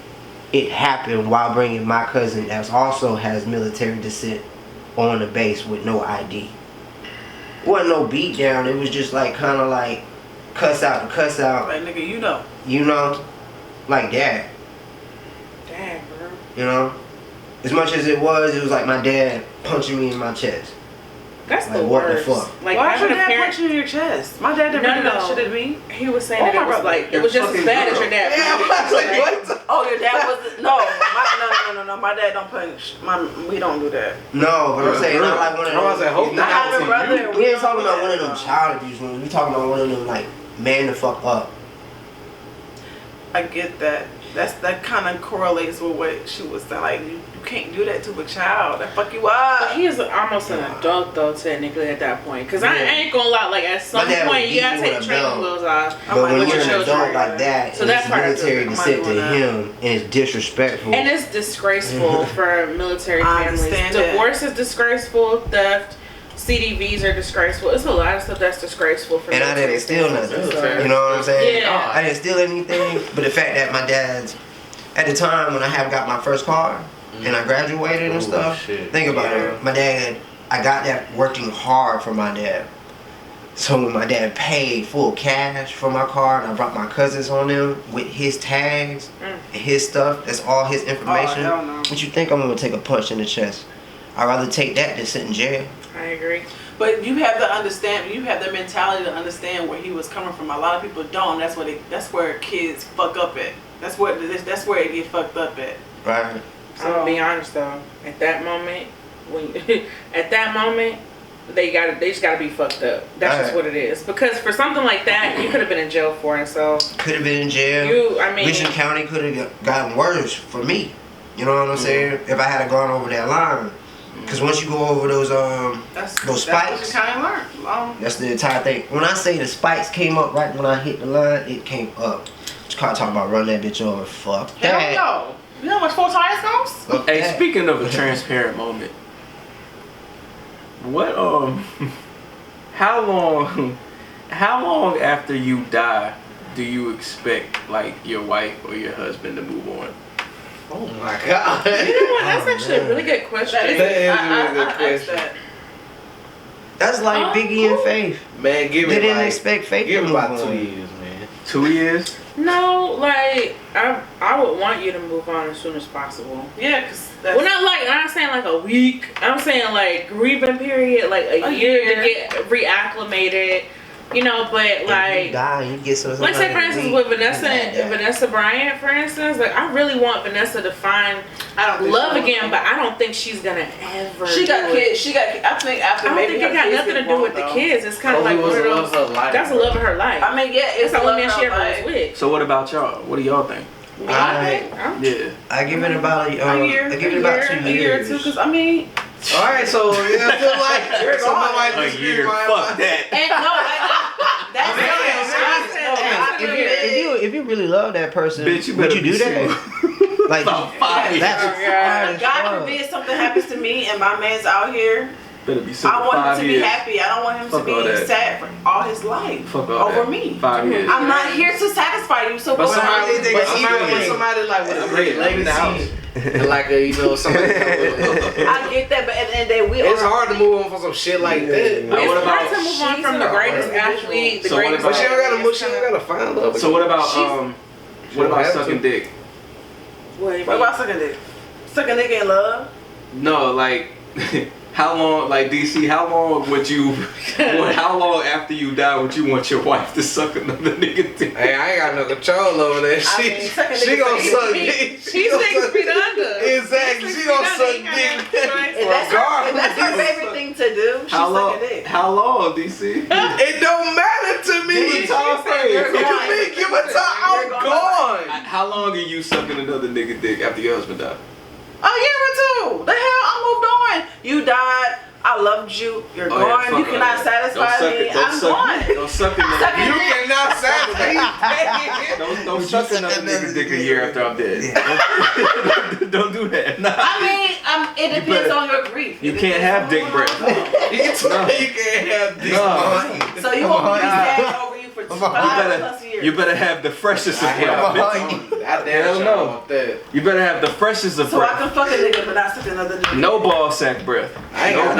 it happened while bringing my cousin that also has military descent on the base with no ID. Wasn't no beat down. It was just like kind of like cuss out to cuss out. Like, nigga, Like that. Dang, bro. As much as it was like my dad punching me in my chest. That's Like, the what the worst. fuck? Like, why is your having a dad parent. punching you in your chest? My dad didn't do that shit to me. He was saying Oh, that my it was brother. like, it was just as bad as your dad. Yeah, I was like, what? Oh, your dad wasn't. No. My dad don't punch. We don't do that. No, but I'm saying not like one of them. I was like, hope I not. have a brother. We ain't talking about one of them child abuse ones. We talking about one of them like man the fuck up. I get that. That kind of correlates with what she was saying. Like, you can't do that to a child. That fuck you But up. he is almost an adult though, technically at that point. Cause I Yeah. ain't gonna lie, like at some My dad would point you beat gotta you take with a training belt. wheels off. But with when your you're an children. adult like that, So and that's it's part of military the- descent to doing that. him, and it's disrespectful. And it's disgraceful for military I families. understand that. Divorce is disgraceful. Theft, CDVs are disgraceful. It's a lot of stuff that's disgraceful for And I military didn't steal families. nothing. So- You know what I'm saying? Yeah. I didn't steal anything, but the fact that my dad's, at the time when I had got my first car and I graduated and Oh, stuff, shit. think about Yeah. it. My dad, I got that working hard for my dad. So when my dad paid full cash for my car and I brought my cousins on them with his tags and his stuff, that's all his information. hell no. What you think I'm gonna take a punch in the chest? I'd rather take that than sit in jail. I agree. But you have to understand. You have the mentality to understand where he was coming from. A lot of people don't. That's where kids fuck up at. That's where it get fucked up at. Right. I'm gonna be honest though. At that moment, they just gotta be fucked up. That's just what it is. Because for something like that, you could have been in jail for it. So could have been in jail. Richland County could have gotten worse for me. You know what I'm saying? If I had gone over that line. Because once you go over those spikes, that's what you kind of learn. That's the entire thing. When I say the spikes came up right when I hit the line, it came up. You can't talk about run that bitch over. Fuck that. Hell no. You know how much 4 tires costs? Hey, speaking of a transparent moment, what how long after you die do you expect like your wife or your husband to move on? Oh my God. You know what? That's actually a really good question. That is a really good question. That's like Biggie and Faith. Man, they didn't expect Faith to move about on. 2 years, man. 2 years? No, like I would want you to move on as soon as possible. Yeah, because I'm not saying like a week. I'm saying like grieving period, like a year to get reacclimated. You know, but like, you die, you get some. Like say for instance with Vanessa Bryant, for instance, like I really want Vanessa to find love again, but I don't think she's gonna ever. She got kids. I think after I don't think it got nothing to do with the kids. It's kind of like one of those. That's a love of her life. I mean, yeah, it's the only man she ever was with. So what about y'all? What do y'all think? I give it about a year. I give it about 2 years. A year or two, because I mean. All right, so yeah, I feel like a year. Fuck that. And if you really love that person, bitch, would you do that? Like about 5 years. God forbid something happens to me and my man's out here. Better be I want him to be happy. I don't want him to be sad for all his life over me. 5 years. I'm not here to satisfy you. So somebody like with a great legacy. And like somebody. I get that, but at the end of the day, it's hard to move on from some shit like that. It's hard to move on from the greatest athlete, But she don't gotta find love. So what about sucking dick? What about sucking dick? Sucking dick in love? No, like. How long, like DC? How long after you die would you want your wife to suck another nigga dick? Hey, I ain't got no control over that. She gonna suck dick. She's 6 feet under. Exactly. She gonna suck dick. And that's her favorite thing to do. She's sucking dick. How long, DC? It don't matter to me. Give a time frame. Give a time. I'm gone. How long are you sucking another nigga dick after your husband died? A year or two. The hell, I moved on. You died. I loved you. You're gone. You cannot satisfy me. I'm gone. Don't suck it. You cannot satisfy me. Don't suck another nigga dick a year after I'm dead. Don't do that. Nah. I mean, it depends on your grief. You can't have dick breath. You can't have dick breath. So you won't be sad over you for 5+ years. You better have the freshest of breath. You better have the freshest of breath. So I can fuck a nigga but not suck another nigga. No ball sack breath. I ain't got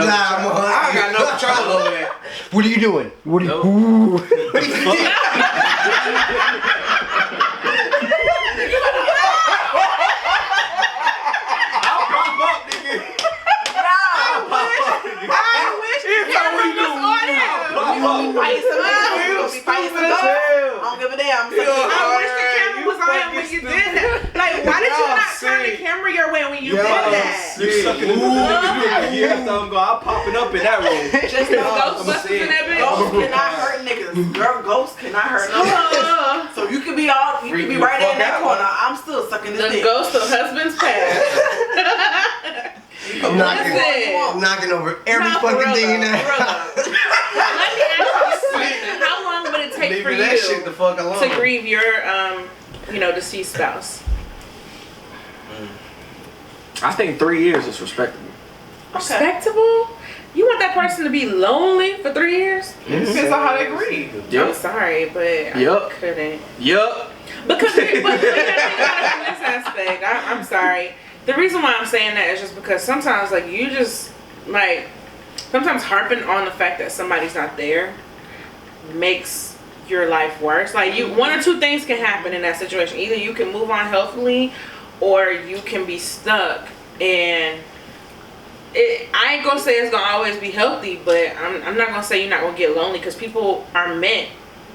no control over that. What are you doing? What are you? I don't give a damn. I wish the camera was on when you did that. Like, why did you not turn the camera your way when you did that? You sucking a nigga dick a year after I'm gone. I'm popping up in that room. Just Ghostbusters in that bitch. Ghosts cannot hurt niggas. Girl, ghosts cannot hurt niggas. So you could be right there in that corner. I'm still sucking this dick. The ghost of husband's past. I'm knocking over every fucking thing in that. Let me ask you this question. How long would it take for you to grieve your deceased spouse? I think 3 years is respectable. Respectable? You want that person to be lonely for 3 years? Depends on how they grieve. I'm sorry, but I couldn't. Because but you gotta think about it from this aspect. I'm sorry. The reason why I'm saying that is just because sometimes sometimes harping on the fact that somebody's not there makes your life worse. Like one or two things can happen in that situation. Either you can move on healthily or you can be stuck and I ain't gonna say it's gonna always be healthy, but I'm not gonna say you're not gonna get lonely because people are meant.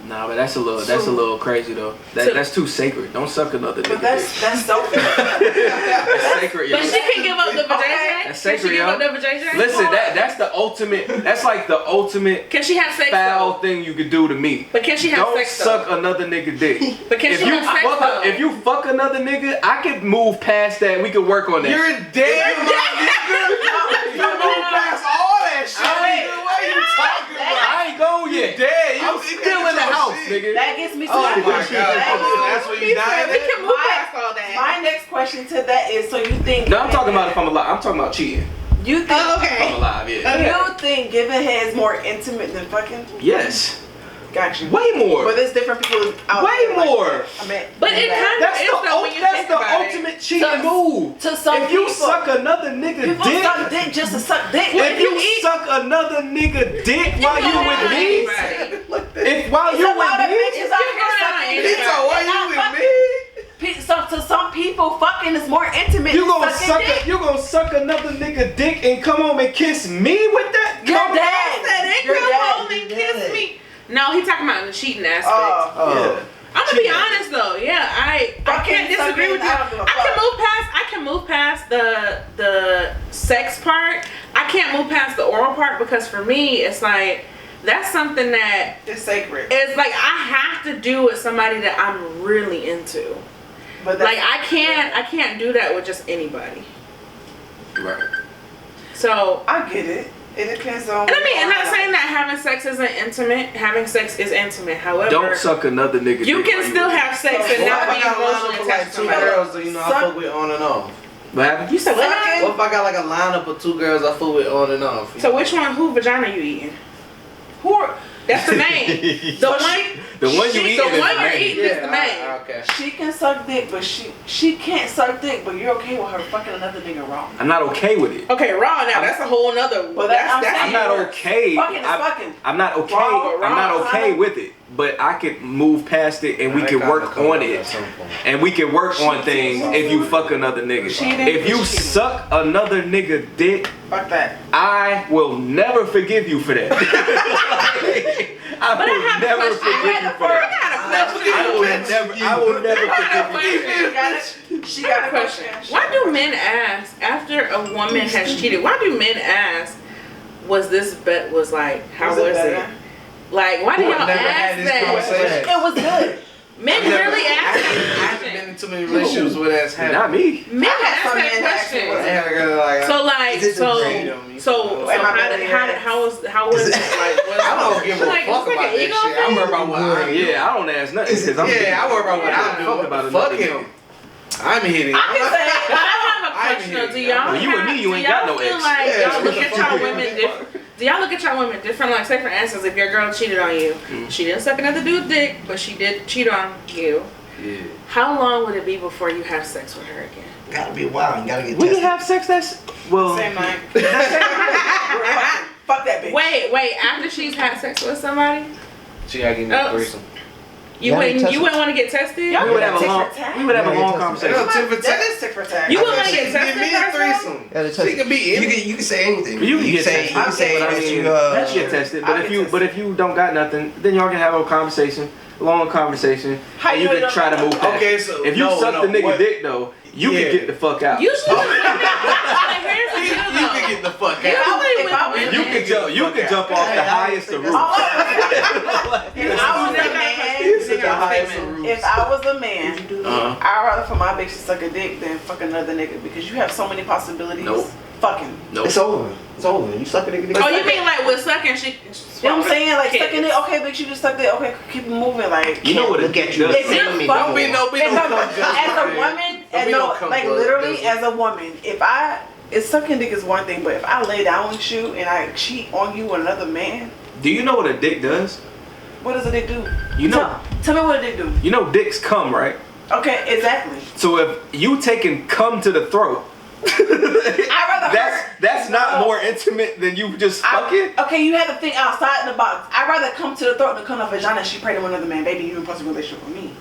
Nah, but that's a little crazy though. That's too sacred. Don't suck another nigga. But that's selfish. That's sacred, yo. But she can give up the vajayjay. That's sacred, Can she give yo. up the vajayjay? Listen, that's the ultimate. That's like the ultimate Can she have sex? foul Though? thing you could do to me. But can she have Don't sex? suck Though? another nigga dick. But can If she you have sex? fuck Though? if you fuck another nigga, I could move past that. We could work on that. You're dead, my nigga. You move past all that shit. Nigga. What are you talking about? I ain't gone yet. Dead. I'm still in the house, nigga. That gets me to Oh my my question. God. That's what you died We at? can move past all that. My next question to that is: so you think? No, I'm talking about if I'm alive. I'm talking about cheating. You think? If I'm alive, yeah. You think giving head is more intimate than fucking? Yes. Gotcha. Way more. But there's different people out Way there, like, more. I mean, But it kind of That's is though when you think the about ultimate cheating move. to some If you people, suck another nigga people dick, suck dick just to suck dick. if you suck another nigga dick while you with me, if while It's you a lot of with me, bitches out here going sucking on. dick. Lizzo, why They're you not with me? So to some people, fucking is more intimate. you than gonna sucking dick. you gonna suck another nigga dick and come home and kiss me with that? Your Come dad. That Your ain't dad. come home and kiss me. No, he talking about in the cheating aspect. Yeah. I'm gonna be honest though, yeah, I can't disagree with you. I can move past the sex part. I can't move past the oral part because for me it's like that's something that It's sacred. it's like I have to do with somebody that I'm really into. But Like I can't do that with just anybody. Right. So I get it. It depends on. and I mean, I'm not saying that having sex isn't intimate. Having sex is intimate. However, Don't suck another nigga you dick can while still with have sex and What not if I be got a lineup emotionally of like attached to two somebody. girls that you know I fuck with on and off? me. What happened? You said what? What if I got like a lineup of two girls I fuck with on and off? So which one? Who vagina you eating? Who? Are, that's the name. The one. The one you eating The is one the you're main. eating is the main. Okay. She can suck dick, but she can't suck dick. But you're okay with her fucking another nigga wrong. I'm not okay with it. Okay, raw now. That's a whole nother. But That's I'm not okay. Fucking is fucking. I'm not okay. Wrong, I'm not wrong, okay wrong. with it. But I could move past it and we can work on it. And we can work on things if you fuck another nigga. Cheating If you is cheating. suck another nigga dick, Fuck that. I will never forgive you for that. I But I will have a never question. forgive you for that. I will never forgive you. She got a question. Why do men ask after a woman has cheated? Why do men ask? Was this bet was like? How was it? better? Like, why do y'all I've never had ask this that? conversation. It was good. Men really ask I that haven't been in too many relationships where that's Not happened. me. Men I had ask some that men ask me question. what- I had a girl like, So like, Is it so degraded on me? Am I better than your how was it like? Was, I don't give a like, fuck it's like about an that ego shit. I thing? worry about what I do. Yeah, I don't ask nothing because I'm Yeah, I worry about what I do. Fuck about Fuck another him. nigga. I'm hitting. I can say, I have a I question. ain't Do here. y'all Well, you and me, you do ain't y'all got no feel ex. like Yeah, y'all look what at the y'all fuck? women different? Do y'all look at y'all women different? Like, say for instance, if your girl cheated on you, she didn't suck another dude's dick, but she did cheat on you. Yeah. How long would it be before you have sex with her again? Gotta be wild. You gotta get We tested. can have sex. That's well. Same night. Fuck that bitch. Wait. After she's had sex with somebody, She gotta give me a threesome. you Y'all wouldn't ain't you wouldn't want to get tested? Y'all We would have a Tick long. for tack. We would have a Yeah, long yeah, conversation. Yeah, tip for That tack. is tick for tack. You wouldn't want She to get can give tested me a first? threesome. Gotta test She can be you in. can say anything. You can get say tested. you can say But I that mean, you let's get tested. I'll But get if you don't got nothing, then y'all can have a conversation, long conversation, How and you you can know try to you don't move got past. Okay, it. so If you no, suck no, the nigga what- dick though, you Yeah. can get the fuck out. Usually, like, here's the deal You can though. get the fuck Usually out. with If I was- women, You can jump. You can jump off the highest of roofs. If I was a man, Such a high roof. if I was a man, Uh-huh. I'd rather for my bitch to suck a dick than fuck another nigga because you have so many possibilities. Nope. Fucking. Nope. It's over. It's over. You suck a nigga. oh, you mean like with sucking? She, You know what I'm saying? Like kids. sucking it. Okay, bitch, you just sucked it. Okay, keep it moving. Like You know what a Look at dick you. does? If you're Don't be fucking- Don't be no as come judge a me. woman, Don't and be no, no come like judge, literally dude. as a woman, if sucking dick is one thing, but if I lay down with you and I cheat on you with another man, Do you know what a dick does? what does a dick do? You know. Tell me what a dick do. You know dicks come, right? Okay, exactly. So if you taking cum to the throat, I'd rather that's not more intimate than you just fucking. Okay, you have to think outside the box. I'd rather come to the throat than come to vagina. She pregnant with another man, baby. You in a relationship with me.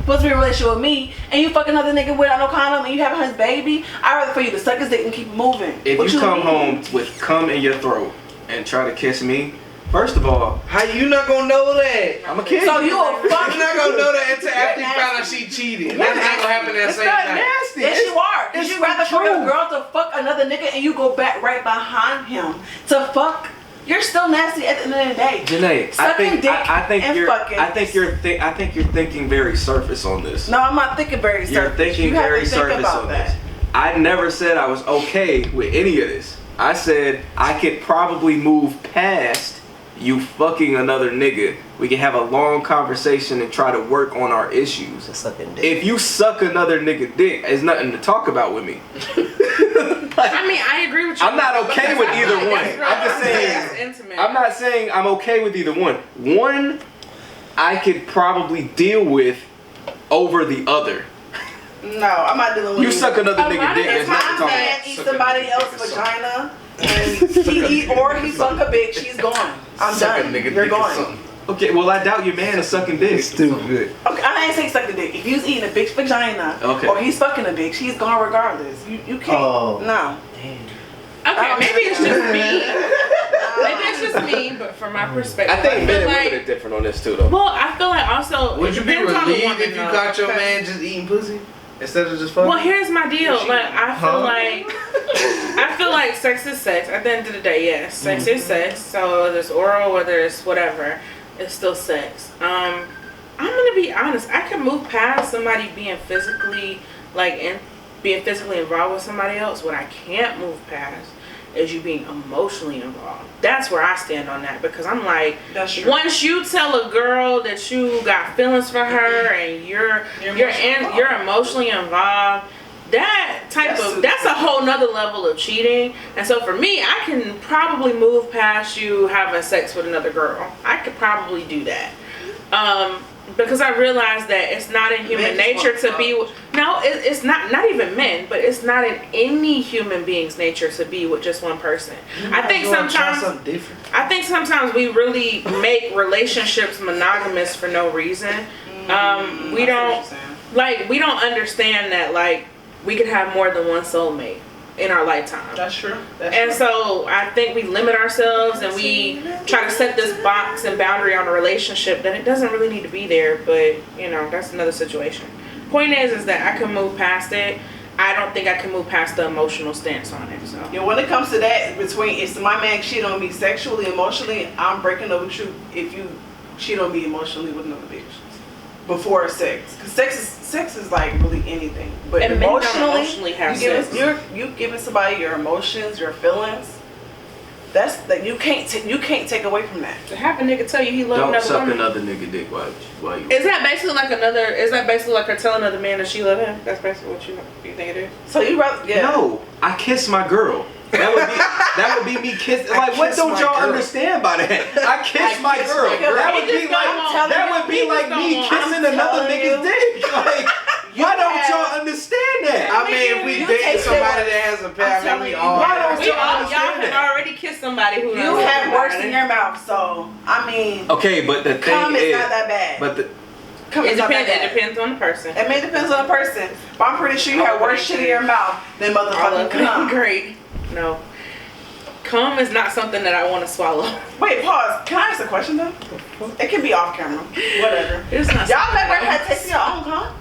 supposed to be in a relationship with me, and you fuck another nigga without no condom, and you having his baby. I'd rather for you to suck his dick and keep moving. If What you come mean? home with cum in your throat and try to kiss me, first of all, How you not gonna know that? I'm a kid. So you a fuck? You're not gonna know that until after you found out she cheated. That's not gonna happen that It's same not night. nasty. Yes, It's- you are. Cause it's you rather the for a truth. girl to fuck another nigga and you go back right behind him to fuck. You're still nasty at the end of the day. Janae, I Sucking think dick I think and you're fucking. I think you're thinking very surface on this. No, I'm not thinking very surface. You're thinking you have very to think surface about on that. this. I never said I was okay with any of this. I said I could probably move past you fucking another nigga. We can have a long conversation and try to work on our issues. Sucking dick. If you suck another nigga dick, there's nothing to talk about with me. I mean, I agree with you. I'm not okay with either one. I'm just saying. It's intimate. I'm not saying I'm okay with either one. One, I could probably deal with over the other. No, I'm not dealing with You suck another A lot nigga of dick. the There's nothing to My talk man about. eats somebody else's vagina and he eat or he suck a bitch, she's gone. I'm Suck a done. nigga You're dick or gone. something. Okay, well I doubt your man is sucking dick. Stupid. Okay, I ain't saying suck the dick. If he's eating a bitch vagina Okay. or he's fucking a bitch, he's gone regardless. You can't. Oh. No. Okay, maybe it's just me. Maybe it's just me, but from my perspective, I think men feel and women like. are different on this too, though. Well, I feel like also. Would it you be depends on the relieved woman, if you though, caught your because- man just eating pussy instead of just fucking? Well, here's my deal. Like, I feel Huh? like sex is sex. At the end of the day, yes, sex is sex. So whether it's oral, whether it's whatever, it's still sex. I'm gonna be honest. I can move past somebody being physically being physically involved with somebody else. What I can't move past is you being emotionally involved. That's where I stand on that, because I'm like, That's true. once you tell a girl that you got feelings for her and you're emotionally involved, that's a whole nother level of cheating. And so for me, I can probably move past you having sex with another girl. I could probably do that. Because I realize that it's not in human nature to be with, it's not even men, but it's not in any human being's nature to be with just one person. I think sometimes we really make relationships monogamous for no reason. We don't understand that like we could have more than one soulmate in our lifetime. That's true. So I think we limit ourselves and we try to set this box and boundary on a relationship that it doesn't really need to be there, but that's another situation. Point is that I can move past it. I don't think I can move past the emotional stance on it. So Yeah, when it comes to that, between if my man cheat on me sexually, emotionally, I'm breaking up with you if you cheat on me emotionally with another bitch before sex. Cause sex is like really anything, but And men don't emotionally emotionally have you sex. you giving somebody your emotions, your feelings. That's that you can't take away from that. to have a nigga tell you he loves Don't another suck woman. another nigga dick while you. Is that basically like her telling another man that she love him? That's basically what you think it is? So you rather No, I kiss my girl. That would be me kissing. Like, what kiss don't my y'all girl. understand by that? I kiss my girl. That would be like me kissing another nigga's dick. Like, why don't y'all understand that? I mean, if we You date take somebody it- that has a pair, I'm telling we you, all why have. don't Y'all understand can that? already kiss somebody who you knows have about worse it. in your mouth. So I mean, Okay, but the cum thing is is, not that bad. but the Cum It is not that depends. It bad. depends on the person. It may depends on the person, but I'm pretty sure you have worse shit in your mouth than motherfucking cum. Great. No. Cum is not something that I want to swallow. Wait, pause. Can I ask a question though? It can be off camera. Whatever. It's not. Y'all never had to taste your own cum?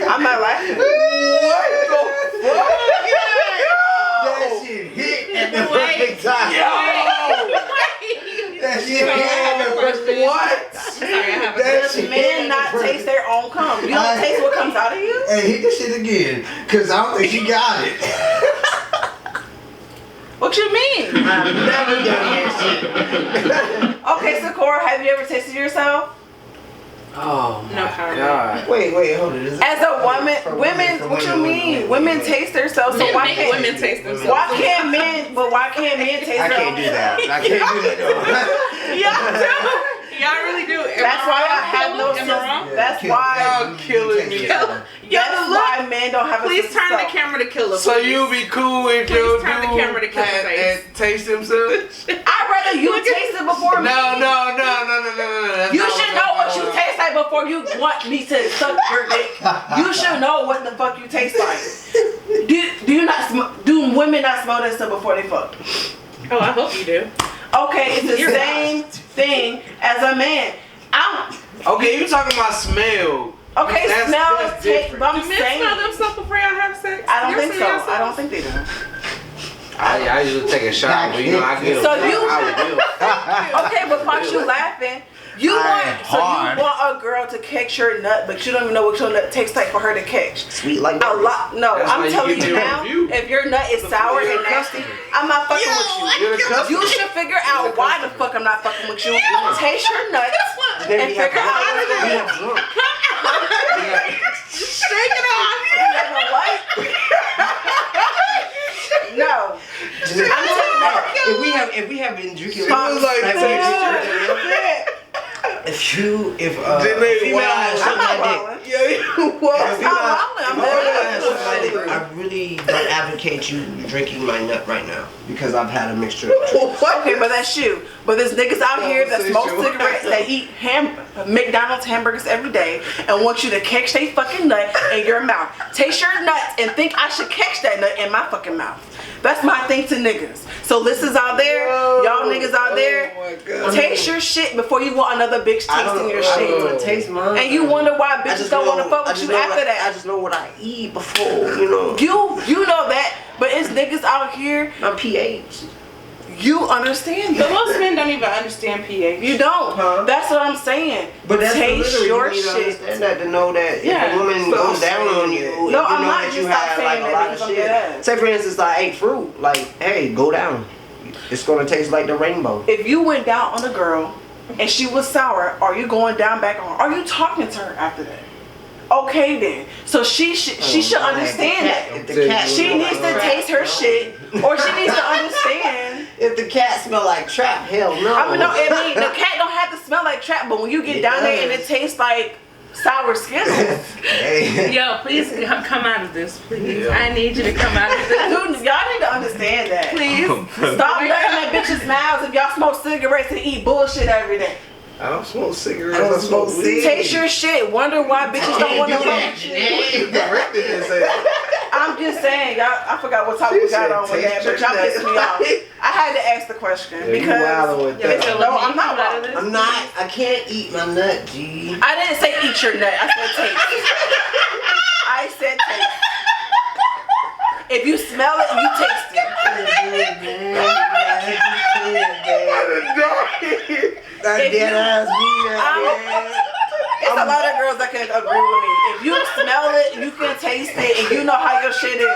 I'm not laughing. That shit hit at the Wait. perfect time. That shit hit at the perfect What? That Does shit men hit not at the taste their own cum? You don't taste what comes out of you? Hey, hit this shit again, cause I don't think she got it. What you mean? I've never done that shit. Okay, Socorro, have you ever tasted yourself? Oh No my comment. god. Wait, hold it. As a woman, what you mean? Women taste themselves, so Men why make can't women taste themselves. Why can't men? But why can't men taste I their can't own? do that. I can't do that though. Y'all do. Y'all really do. That's why I have no Am I wrong? sense. That's why. Y'all killing me. That's why men don't have a Please sense of turn the self. camera to Killer. So please. you be cool if Please your turn the dude camera to Killer's face. and taste himself? I'd rather you taste it before me. No. That's You not should I'm know what talking you about. taste like before you want me to suck your dick. You should know what the fuck you taste like. Do you not do women not smell that stuff before they fuck? Oh, I hope you do. Okay, it's the You're same thing as a man. Okay, you talking about smell. Okay, That's smell, different. taste, but I'm Do men saying smell themselves before y'all have sex? I don't You ever think smell so. yourself? I don't think they do. I usually take a shot, but you know I get So you- I Okay, but Fox, you laughing. You want a girl to catch your nut, but you don't even know what your nut tastes like for her to catch. Sweet like A that. lot. No, That's why I'm you telling give you me a now. review. If your nut is sour You're and a nasty, customer. I'm not fucking with you. You're the customer. You should figure out why the fuck I'm not fucking with you. Taste your nuts and figure out what's going on. Shake it off. You know what? No. I'm telling you. If we have been drinking, It was like if Jenay, female has I'm sucked not that wilding. Yeah, you was. I'm dick, I really don't advocate you drinking my nut right now because I've had a mixture. Okay, but that's you. But there's niggas out here that smoke Conversation. cigarettes, that eat McDonald's hamburgers every day, and want you to catch they fucking nut in your mouth. Taste your nuts and think I should catch that nut in my fucking mouth. That's my thing to niggas. So listeners out there, y'all niggas out there, Oh my God. taste your shit before you want another bitch tasting your I shit. don't want to taste mine. And you wonder why I bitches just don't want to know- fuck I with just you know after what- that. I just know what I eat before, you know. You know that, but it's niggas out here, My pH. you understand But that. most men don't even understand pH. You don't. Huh? That's what I'm saying. But that's taste literally, your you need to shit. understand that to know that Yeah. if a woman So goes down saying on you, that. and No, you I'm know not that just you stop have saying like a that lot because of I'm shit. dead ass. Say for instance, I ate fruit. Like, hey, go down. It's gonna taste like the rainbow. If you went down on a girl and she was sour, are you going down back on? Are you talking to her after that? Okay then. So she should understand that. If the cat She smell needs like to taste her shit, or she needs to understand. If the cat smell like trap, hell no. I mean, no, I mean the cat don't have to smell like trap, but when you get It down there and does. it tastes like sour Skittles, Hey. Yo, please come out of this, please. Yeah. I need you to come out of this. dude, y'all need to understand that. Please. Stop letting that bitches' mouths if y'all smoke cigarettes and eat bullshit every day. I don't smoke cigarettes. I don't smoke weed. weed. Taste your shit. Wonder why bitches don't want to fuck. Directed and say, I'm just saying, y'all. I forgot what topic we got on with that, but y'all pissed me off. I had to ask the question Yeah, you because wildin' with that. So no, can I'm you not come out of wildin'. this? I'm not. I can't eat my nut, G. I didn't say eat your nut. I said taste. I said taste. If you smell it, you taste it. That If dead you- ass me, man. It's a lot of girls that can agree with me. If you smell it, you can taste it, and you know how your shit is.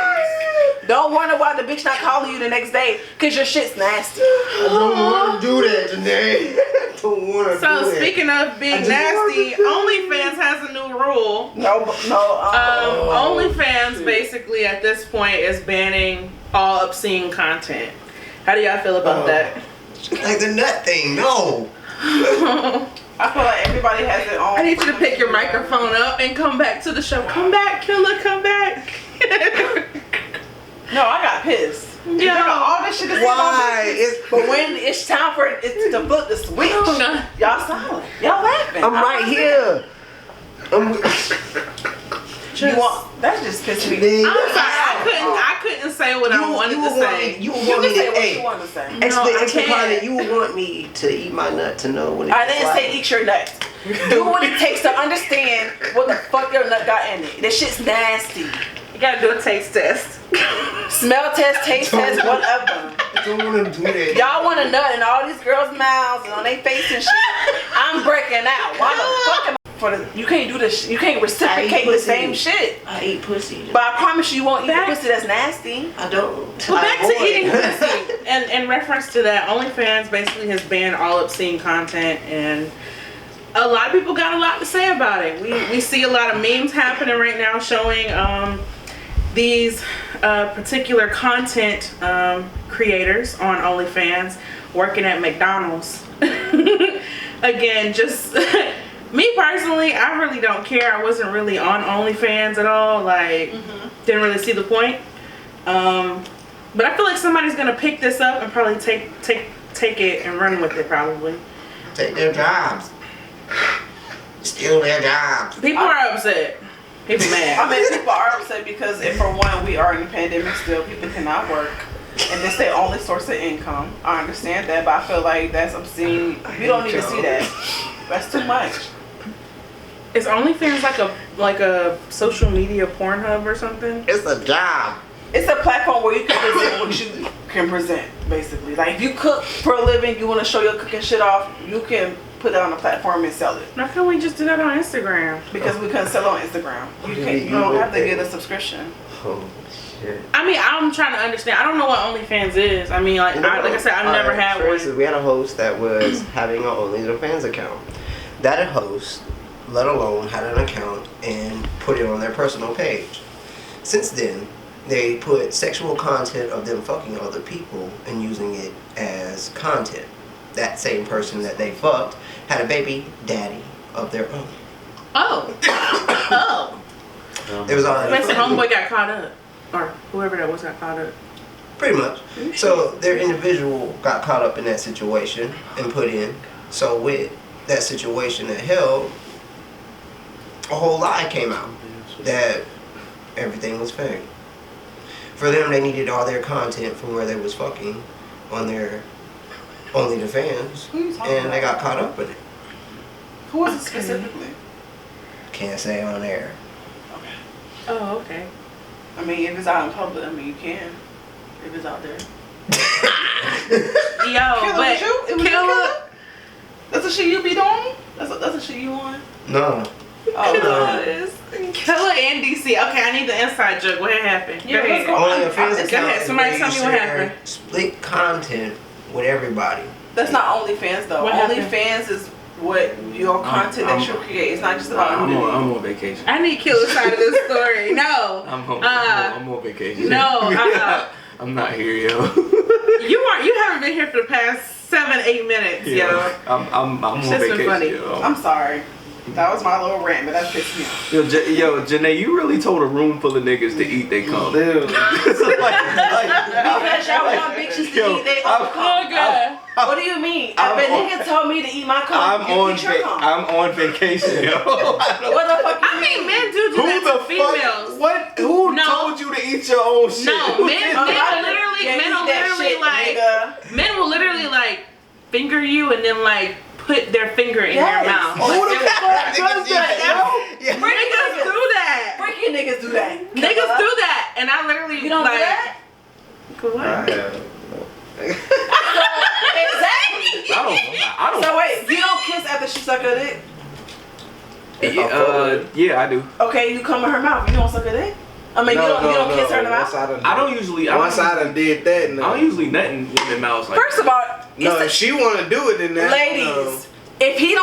Don't wonder why the bitch not calling you the next day, cause your shit's nasty. I don't want to do that today. I don't want to do So that. speaking of being nasty, OnlyFans has a new rule. No. OnlyFans basically at this point is banning all obscene content. How do y'all feel about that? Like the nut thing, no. I feel like everybody has their own. I need you to pick your microphone up and come back to the show. Come back, Killer, come back. No, I got pissed. Yo. All this shit is Why? But when it's time for it to flip the switch, y'all silent. Y'all laughing. I'm right here. You want, that's just pissing me. I'm sorry, I couldn't say what I wanted to say. You would You want can me say to, what hey, you want to say. No, I explain can't. you would want me to eat my nut to know what it I didn't tastes say eat your nut. Do what it takes to understand what the fuck your nut got in it. That shit's nasty. You gotta do a taste test. Smell test, taste test, whatever. I don't want to do that. Y'all want a nut in all these girls' mouths and on their face and shit. I'm breaking out. Why the fuck am I? You can't do this. You can't reciprocate the same shit. I eat pussy. But I promise you won't eat Back- the pussy that's nasty. I don't. Well, I back to avoid eating it. pussy. And in reference to that, OnlyFans basically has banned all obscene content, and a lot of people got a lot to say about it. We see a lot of memes happening right now showing these particular content creators on OnlyFans working at McDonald's. again, just me personally, I really don't care. I wasn't really on OnlyFans at all. Like, didn't really see the point. But I feel like somebody's gonna pick this up and probably take it and run with it. Probably Take their jobs. Steal their jobs. people are upset. People mad. I mean, people are upset because, if for one, we are in a pandemic still. People cannot work, and that's their only source of income. I understand that, but I feel like that's obscene. You don't need to see that. That's too much. Is OnlyFans like a social media Pornhub or something? It's a job. It's a platform where you can present what you can present, basically. Like, if you cook for a living, you want to show your cooking shit off, you can put it on a platform and sell it. Why can't we just do that on Instagram? Because we couldn't sell on Instagram. You don't have to get a subscription. Oh shit. I mean, I'm trying to understand. I don't know what OnlyFans is. I mean, like I said, I've never had for instance, one. we had a host that was having an OnlyFans account. That host, let alone had an account and put it on their personal page. Since then, they put sexual content of them fucking other people and using it as content. That same person that they fucked had a baby daddy of their own. Oh. Oh. It was all Makes the homeboy got caught up. Or whoever that was got caught up. pretty much. So their individual got caught up in that situation and put in. So with that situation that held, a whole lie came out that everything was fake. For them, they needed all their content from where they was fucking on their OnlyFans, and they got caught up in it. Who was it specifically? Can't say on air. Oh, okay. I mean, if it's out in public, I mean, you can. If it's out there. Yo, Killer, but was you? It was you, Killer, Killer? That's the shit you be doing? That's the shit you want? No. Oh, Killer and DC. Okay, I need the inside joke. What happened? Yeah, Go let's ahead. go. OnlyFans Go account ahead. is Somebody where tell you me what share happened. Split content with everybody. That's not OnlyFans though. What happened? OnlyFans is what your content that you create. It's not just about nudity. I'm on vacation. I need Killer's side of this story. No. I'm home. Uh, I'm on vacation. No. I'm not here, yo. You haven't been here for the past 7-8 minutes, yo. I'm on It's just been vacation. funny. Yo. I'm sorry. That was my little rant, but that pissed me off. Yo, Jenay, you really told a room full of niggas to eat they cum. Dude. Because y'all want bitches to eat their own cum. Oh, God. What do you mean? If a nigga told me to eat my cum, I'm you eat your cum. I'm on vacation, yo. What the fuck you I mean, men do Who that the to females. fuck? What? Who No. told you to eat your own shit? No, Who men did will that? literally like finger you and then like put their finger in Yes. your mouth. Who the fuck does that, yo? Niggas do that. Freaking niggas do that. Niggas do that, and I literally You don't like. do that? What? Exactly. I don't. So wait, you don't kiss after she suck her dick? Yeah, I do. Okay, you come in her mouth. You don't suck her dick? I mean, you don't kiss her in the mouth? I don't usually. Once I done did that, no. I don't usually nothing in their mouths like. First of all, No, it's if she want to do it, then that. ladies, if he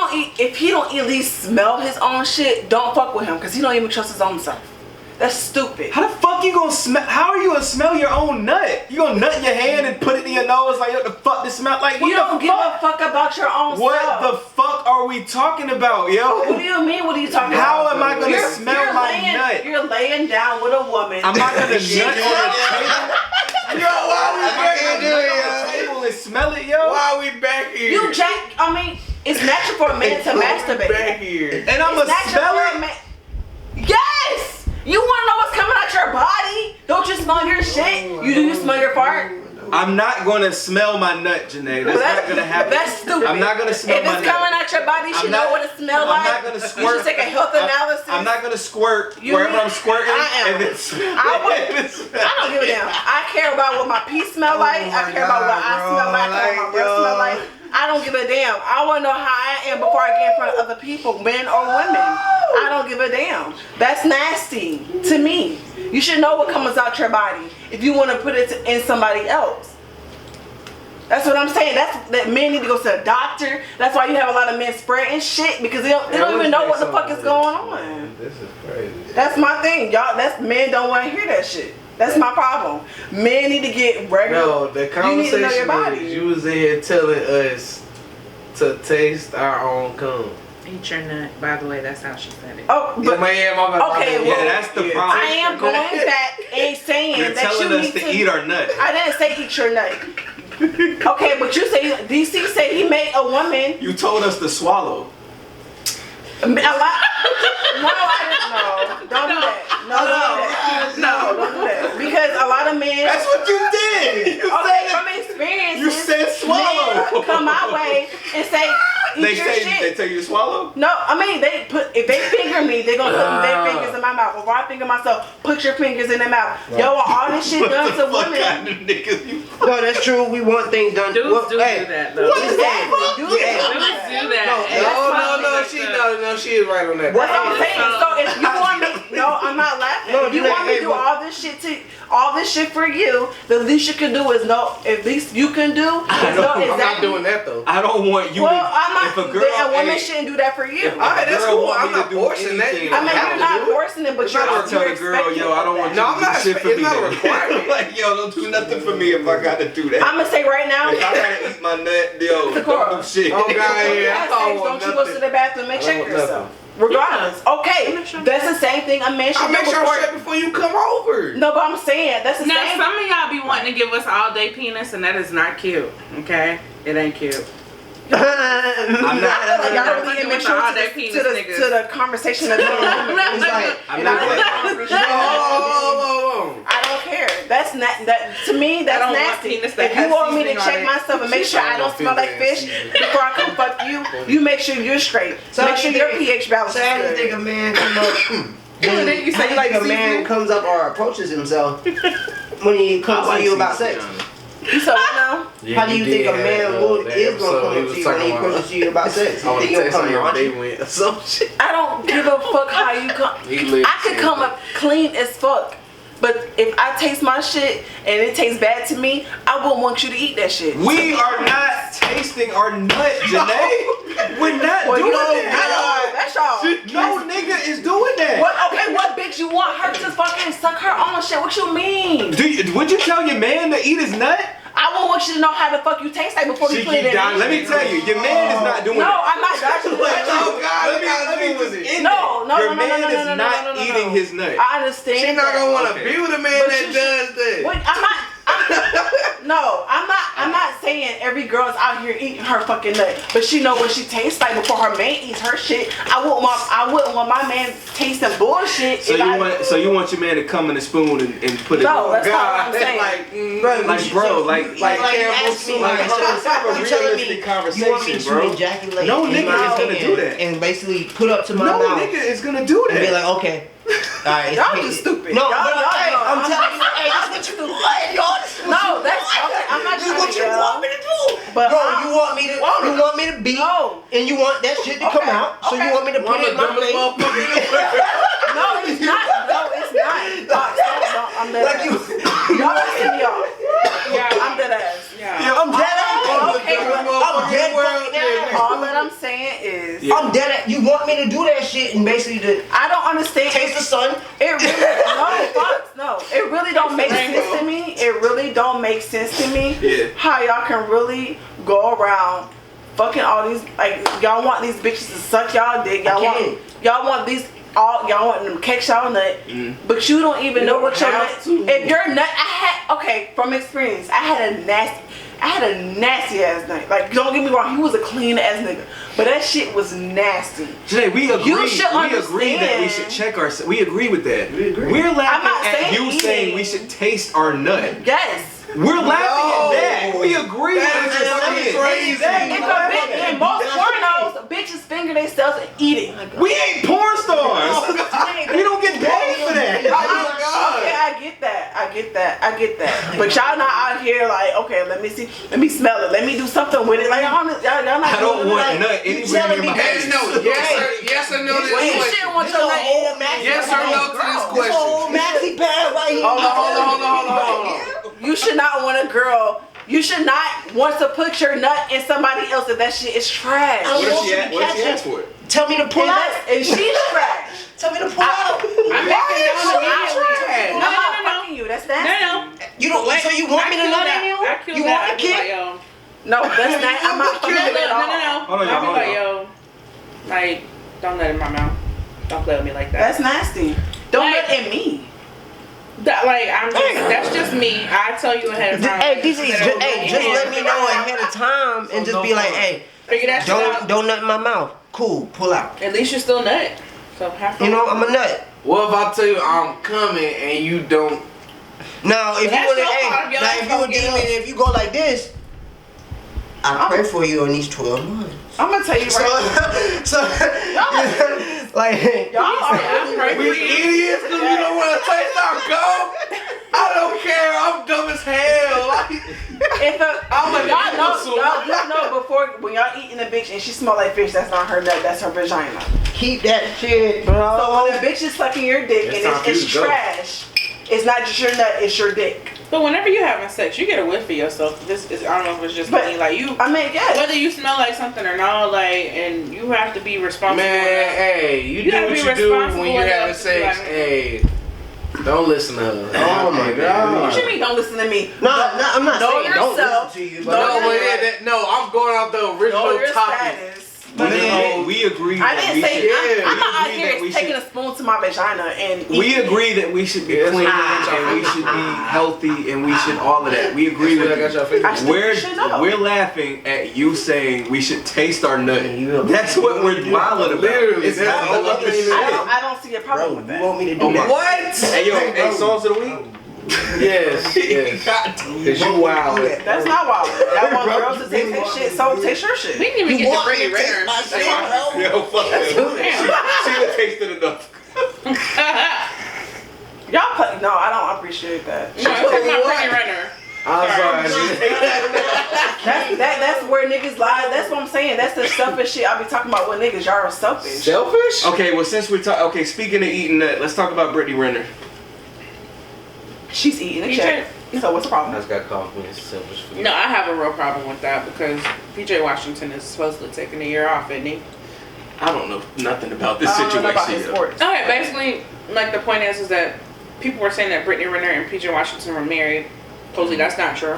don't at least smell his own shit, don't fuck with him because he don't even trust his own self. That's stupid. How the fuck you gonna smell? How are you gonna smell your own nut? You gonna nut in your hand and put it in your nose like what the fuck this smell like? What You the don't give a fuck about your own What self. the fuck are we talking about, yo? What do you mean? What are you talking about? How am I gonna smell my nut? You're laying down with a woman. I'm not gonna nut on the table. Yo, why we back I'm here, not gonna yo? nut on the table and smell it, yo. Why we back here? You jack. I mean, it's natural for a man to masturbate. Back here. And I'ma It's natural smell for a it. man. Yes. You want to know what's coming out your body? Don't you smell your shit? You smell your fart? I'm not gonna smell my nut, Jenay. That's not gonna happen. That's stupid. I'm not gonna smell if my it's coming nut. out your body, you should I'm know not- what it smells I'm like. not gonna You squirt. should take a health analysis. I'm not gonna squirt You wherever need- I'm squirting I am. and then smell I it. don't give a damn. I care about what my pee smell like. I care about what I smell like. I care what my breath smell like. I don't give a damn. I want to know how I am before I get in front of other people, men or women. I don't give a damn. That's nasty to me. You should know what comes out your body if you want to put it in somebody else. That's what I'm saying. That men need to go to the doctor. That's why you have a lot of men spreading shit because they don't even know what the fuck is going on. This is crazy. That's my thing, y'all. That's men don't want to hear that shit. That's my problem. Men need to get regular. No, the You need to know your conversation body. is you was in here telling us to taste our own cum. Eat your nut. By the way, that's how she said it. Oh, but okay, Yeah, that's the problem. I am going back and saying You're that telling you us need to eat our nut. I didn't say eat your nut. Okay, but you say DC said he made a woman. You told us to swallow. A lot. No, I didn't. No, don't do that. No, don't do that. Because a lot of men. That's what you did. You Okay, said from experience. You said swallow. Men come my way and say eat they your say shit. they tell you to swallow. No, I mean if they finger me, they gonna put their fingers in my mouth. Or I finger myself, put your fingers in their mouth. Yo, all this shit done to What women. kind of niggas you? No, that's true. We want things done. Dudes do that though. What is that? Dudes do that. No, she is right on that. That's what I'm saying. So if you want me, no, I'm not laughing. No, If you Jenay, want me to hey, do but- all this shit for you, the least you can do is know. At least you can do is know I'm not exactly. doing that though. I don't want you. Well, to, I'm not. If a girl, A woman hey, shouldn't do that for you. If- Alright, that's girl cool. want I'm me to not do forcing that. anything, You I mean, have you're to not do it. forcing it, but I don't tell you're a girl, yo, I don't want you No, to I'm do not- shit for it's me. not a then. requirement. Like, yo, don't do nothing for me if I gotta do that. I'm gonna say right now. If I gotta eat my nut, yo, Socorro. don't do shit. Oh, God, yeah. I thought I Don't want you go to nothing. the bathroom and I check want yourself. Regardless. Okay, that's the same thing a man should I do make sure before. I check before you come over. No, but I'm saying that's the Now, same. some of y'all be wanting to give us all day penis, and that is not cute. Okay, it ain't cute. I'm I not. feel like y'all really Fucking make with sure all to that the, penis to, the, niggas. to the conversation of men and women. It's like, I'm And not. I don't care. That's not that to me. That's I don't want nasty. penis that If you has want me to seasoning on check it. myself and make sure I don't smell like fish before I come fuck you, you make sure you're straight. So Make sure you your think- pH balance So how do you is think good. a man come up? You say you like a man seafood? comes up or approaches himself when he comes to you about sex? You said what now? How do you think a man is gonna come up to you when he approaches you about sex? I want Think to he'll text come on your around day you? went or some shit. I don't give a fuck how you come. I could come up clean as fuck. But if I taste my shit and it tastes bad to me, I wouldn't want you to eat that shit. We are not tasting our nut, Jenay. We're not Well, doing you don't. that. That's y'all. No nigga is doing that. What? Okay, what bitch you want her to fucking suck her own shit? What you mean? Would you tell your man to eat his nut? I won't want you to know how the fuck you taste like before you put it in. Let me tell you, your man is not doing No, that. I'm not dodging Oh, God, Let me just end No, that. no, Your no, no, man no, no, is no, not no, no, no, eating no. his nut. I understand. She not gonna want to Okay. be with a man But that you does that. Wait, I'm not saying every girl's out here eating her fucking nut, but she know what she tastes like before her man eats her shit. I wouldn't want my man tasting bullshit. So you want your man to come in a spoon and put it No, on? that's not what I'm saying. Like bro, like you ask me, like, let's have a you telling me realistic you want me conversation, to bro. ejaculate No in nigga my is gonna hand do that. and basically put up to my No mouth nigga is gonna do and be that. like, okay, alright, Y'all just stupid. No, Y'all, but hey, know. I'm telling you, hey, that's what you do. Hey, y'all, this is what No, you that's do. okay. I'm not This is trying what to you yell. want me to do. But Bro, I'm- you want me to beat, No. and you want that shit to come Okay, out, so okay. you want me to put it in my face. No, it's not. No, it's not. No, I'm dead Like ass. you, Y'all listen, y'all. Yeah, I'm dead ass. Yeah. I'm dead ass. Okay, I'm dead fucking ass. all that I'm saying is, Yeah. I'm dead ass. You want me to do that shit and basically to I don't understand. taste the sun? It really no. It really don't make sense to me. It really don't make sense to me. Yeah. How y'all can really go around fucking all these y'all want these bitches to suck y'all dick. Y'all want these y'all want them catch y'all nut, but you don't even know what your nut. If your nut, from experience, I had a nasty ass nut. Like, don't get me wrong, he was a clean ass nigga, but that shit was nasty. Today we agree. You should we agree that we understand. should check our. We agree with that. We agree. We're I'm laughing not at saying you eating. saying we should taste our nut. Yes. We're laughing at that. We agree That with is what you're fucking saying. crazy. Exactly. If a bitch, in most pornos, bitches finger themselves and eat it. We ain't porn stars. We don't get paid for that. Okay, I get that. But y'all not out here like, okay, let me see, let me smell it, let me do something with it. Like y'all not I don't doing want it. nut anywhere near my Yes, face. no, yes or no to Well, this you question. shouldn't want This your a nut. whole maxi Yes or no to this This whole question. maxi pad right here. Hold on. You should not want a girl. You should not want to put your nut in somebody else if that shit is trash. I What want you to if catch she it. asked for it? Tell me to pull And, out. and she's trash. Tell me to pull out. I'm making I'm no. not fucking you. That's nasty. No. You don't. So you want me to nut in you? I killed You that. want the I kid? be like, yo, No, that's not. I'm not No, killing it all. no. Hold on, I'll be hold like, on. yo, like, don't let it in my mouth. Don't play with me like that. That's nasty. Don't Like- let it in me. That, like, that's just me. I tell you ahead of time. Hey, DC, Instead of- just let me know ahead of time and just be like, hey, Figure that shit out. don't nut in my mouth. Cool, pull out. At least you're still nut. So have fun. You know, I'm a nut. What if I tell you I'm coming and you don't? Now, if you That's want to, your hey, fault if your now ass if you a don't get demon, up. if you go like this, I pray for you on these 12 months. I'm gonna tell you So, right so like, now. Y'all are I pray for We you. idiots because we don't want to taste our gum. I don't care. I'm dumb as hell. Like, If I'm a y'all know, dinosaur. y'all do know before when y'all eating a bitch and she smell like fish, that's not her nut, that's her vagina. keep that shit, So bro. when a bitch is sucking your dick It's and time for it's you to go. trash, it's not just your nut, it's your dick. But whenever you're having sex, you get a whiff for yourself. This is, I don't know if it's just But- me, like you. I mean, yes. Whether you smell like something or not, like, and you have to be responsible. man, hey, you do gotta what be you do responsible when you're enough having to be sex. like- Hey, don't listen to her. Oh my God. What you mean don't listen to me? No, I'm not Know saying don't yourself. listen to you, Know but No, but your- no, I'm going off the Know original your topic. status. But then- we agree I that didn't we say should. I'm not out we here agree that we taking should- a spoon to my vagina and We eating it. agree that we should be Yes. clean and we should be healthy and we should all of that. We agree That's what I with got you. y'all figured. I still We're should know. we're laughing at you saying we should taste our nut. You- That's what we're wilding about. Literally, It's that's not all other I'm saying. shit. I don't see a problem Bro, with you that. want me to do Oh my- that? What? Hey yo, hey, songs of the week. Yes, yes. Cause you wild. That's not wild. Y'all want Bro, girls to taste their shit, so taste your We shit. didn't even You get to want Brittany me to taste Renner. my shit, bro? Yo, fuck that. She done tasted enough. Y'all play. No, I don't appreciate that. No, I'm talking about Brittany Renner. I'm sorry. That's where niggas lie. That's what I'm saying. That's the selfish shit I be talking about with niggas. Y'all are selfish. Selfish? Okay, well since we're talking, speaking of eating nut, let's talk about Brittany Renner. She's eating a PJ. check. So what's the I problem? just got caught with selfish food. No, I have a real problem with that because PJ Washington is supposedly taking a year off, isn't he? I don't know nothing about this I don't know about his situation. sports. Okay, basically, like the point is that people were saying that Brittany Renner and PJ Washington were married. Supposedly that's not true.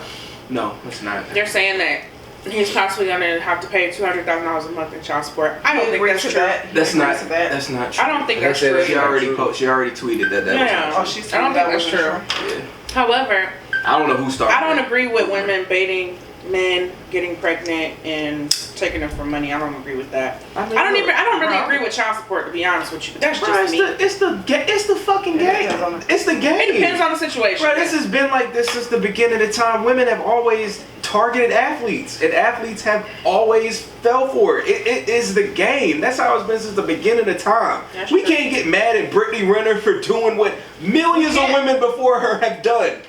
No, it's not. They're saying that he's possibly gonna have to pay $200,000 a month in child support. I don't think agree that's to true. that. That's He not. agrees to that. That's not true. I don't think They that's said true. that She already she already tweeted that. Yeah. Was Oh, she's I don't think that's wasn't true. yeah. However, I don't know who started. I don't that. agree with women baiting men getting pregnant and taking them for money. I don't agree with that. I don't really agree with child support, to be honest with you. But that's Bro, just me. it's the fucking game. It's the game. It depends on the situation. Bro, this has been like this since the beginning of time. Women have always targeted athletes, and athletes have always fell for it. It is the game. That's how it's been since the beginning of time. That's We true. can't get mad at Brittany Renner for doing what millions of women before her have done.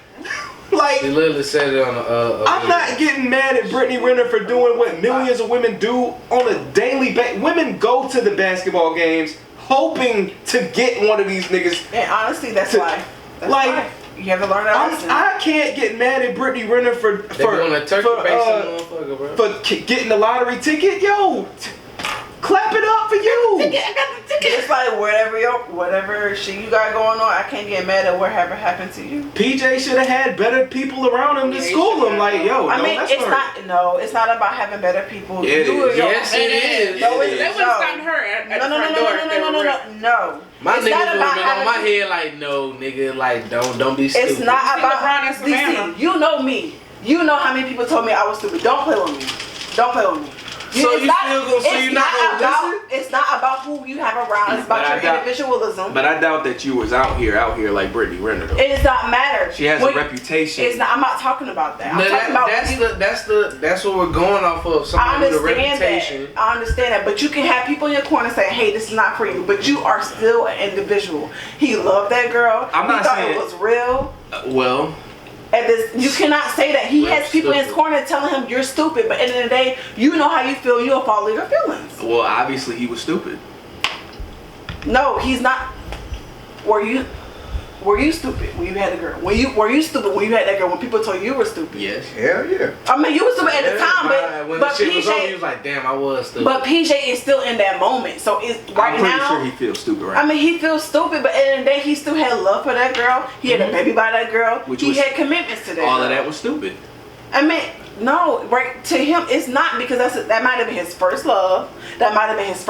Like, She literally said it on a I'm not getting mad at Brittany Renner for doing what millions of women do on a daily basis. Women go to the basketball games hoping to get one of these niggas. And honestly, that's life. That's Like, life. You have to learn that lesson. I can't get mad at Brittany Renner for They doing a turkey based motherfucker, bro. for getting the lottery ticket. Yo, clap it up for you. It's like whatever shit you got going on, I can't get mad at whatever happened to you. PJ should have had better people around him to Yeah, he school should've. him. Like, yo, I no, mean, that's it's not. not about having better people. Yeah, it You is. or your- Yes, it is. No, It it is. They is. wouldn't have gotten her at the front door. if they were real. No. My It's niggas not would have about been on my having- head like, no, nigga, like, don't be stupid. It's not See about LeBron and Savannah. DC. You know me. You know how many people told me I was stupid. Don't play with me. Don't play with me. So It's you still gonna say it's you're not gonna about, listen? It's not about who you have around. It's But I about your doubt- individualism. But I doubt that you was out here like Brittany Renner though. It does not matter. She has When- a reputation. It's not. I'm not talking about that. I'm No, talking about that's what we're going off of. I Somebody with a understand reputation. that. I understand that. But you can have people in your corner saying, "Hey, this is not for you." But you are still an individual. He loved that girl. I'm not he thought saying- it was real. Well, And this, you cannot say that. He Well, has people in his stupid. corner telling him you're stupid. But at the end of the day, you know how you feel. You'll follow your feelings. well, obviously he was stupid. No, he's not. Were you stupid when you had a girl? Were you stupid when you had that girl? When people told you were stupid? Yes. Hell yeah. I mean, you were stupid at the time, when but the shit was over, he PJ, was like, damn, I was stupid. but PJ is still in that moment. So it's right I'm pretty now. sure he feels stupid right I mean, he feels stupid, but at the end of the day, he still had love for that girl. He had a baby by that girl. Which He was- had commitments to that. now. All girl. of that was stupid. I mean, No, right, to him it's not, because that might have been his first love. That might have been his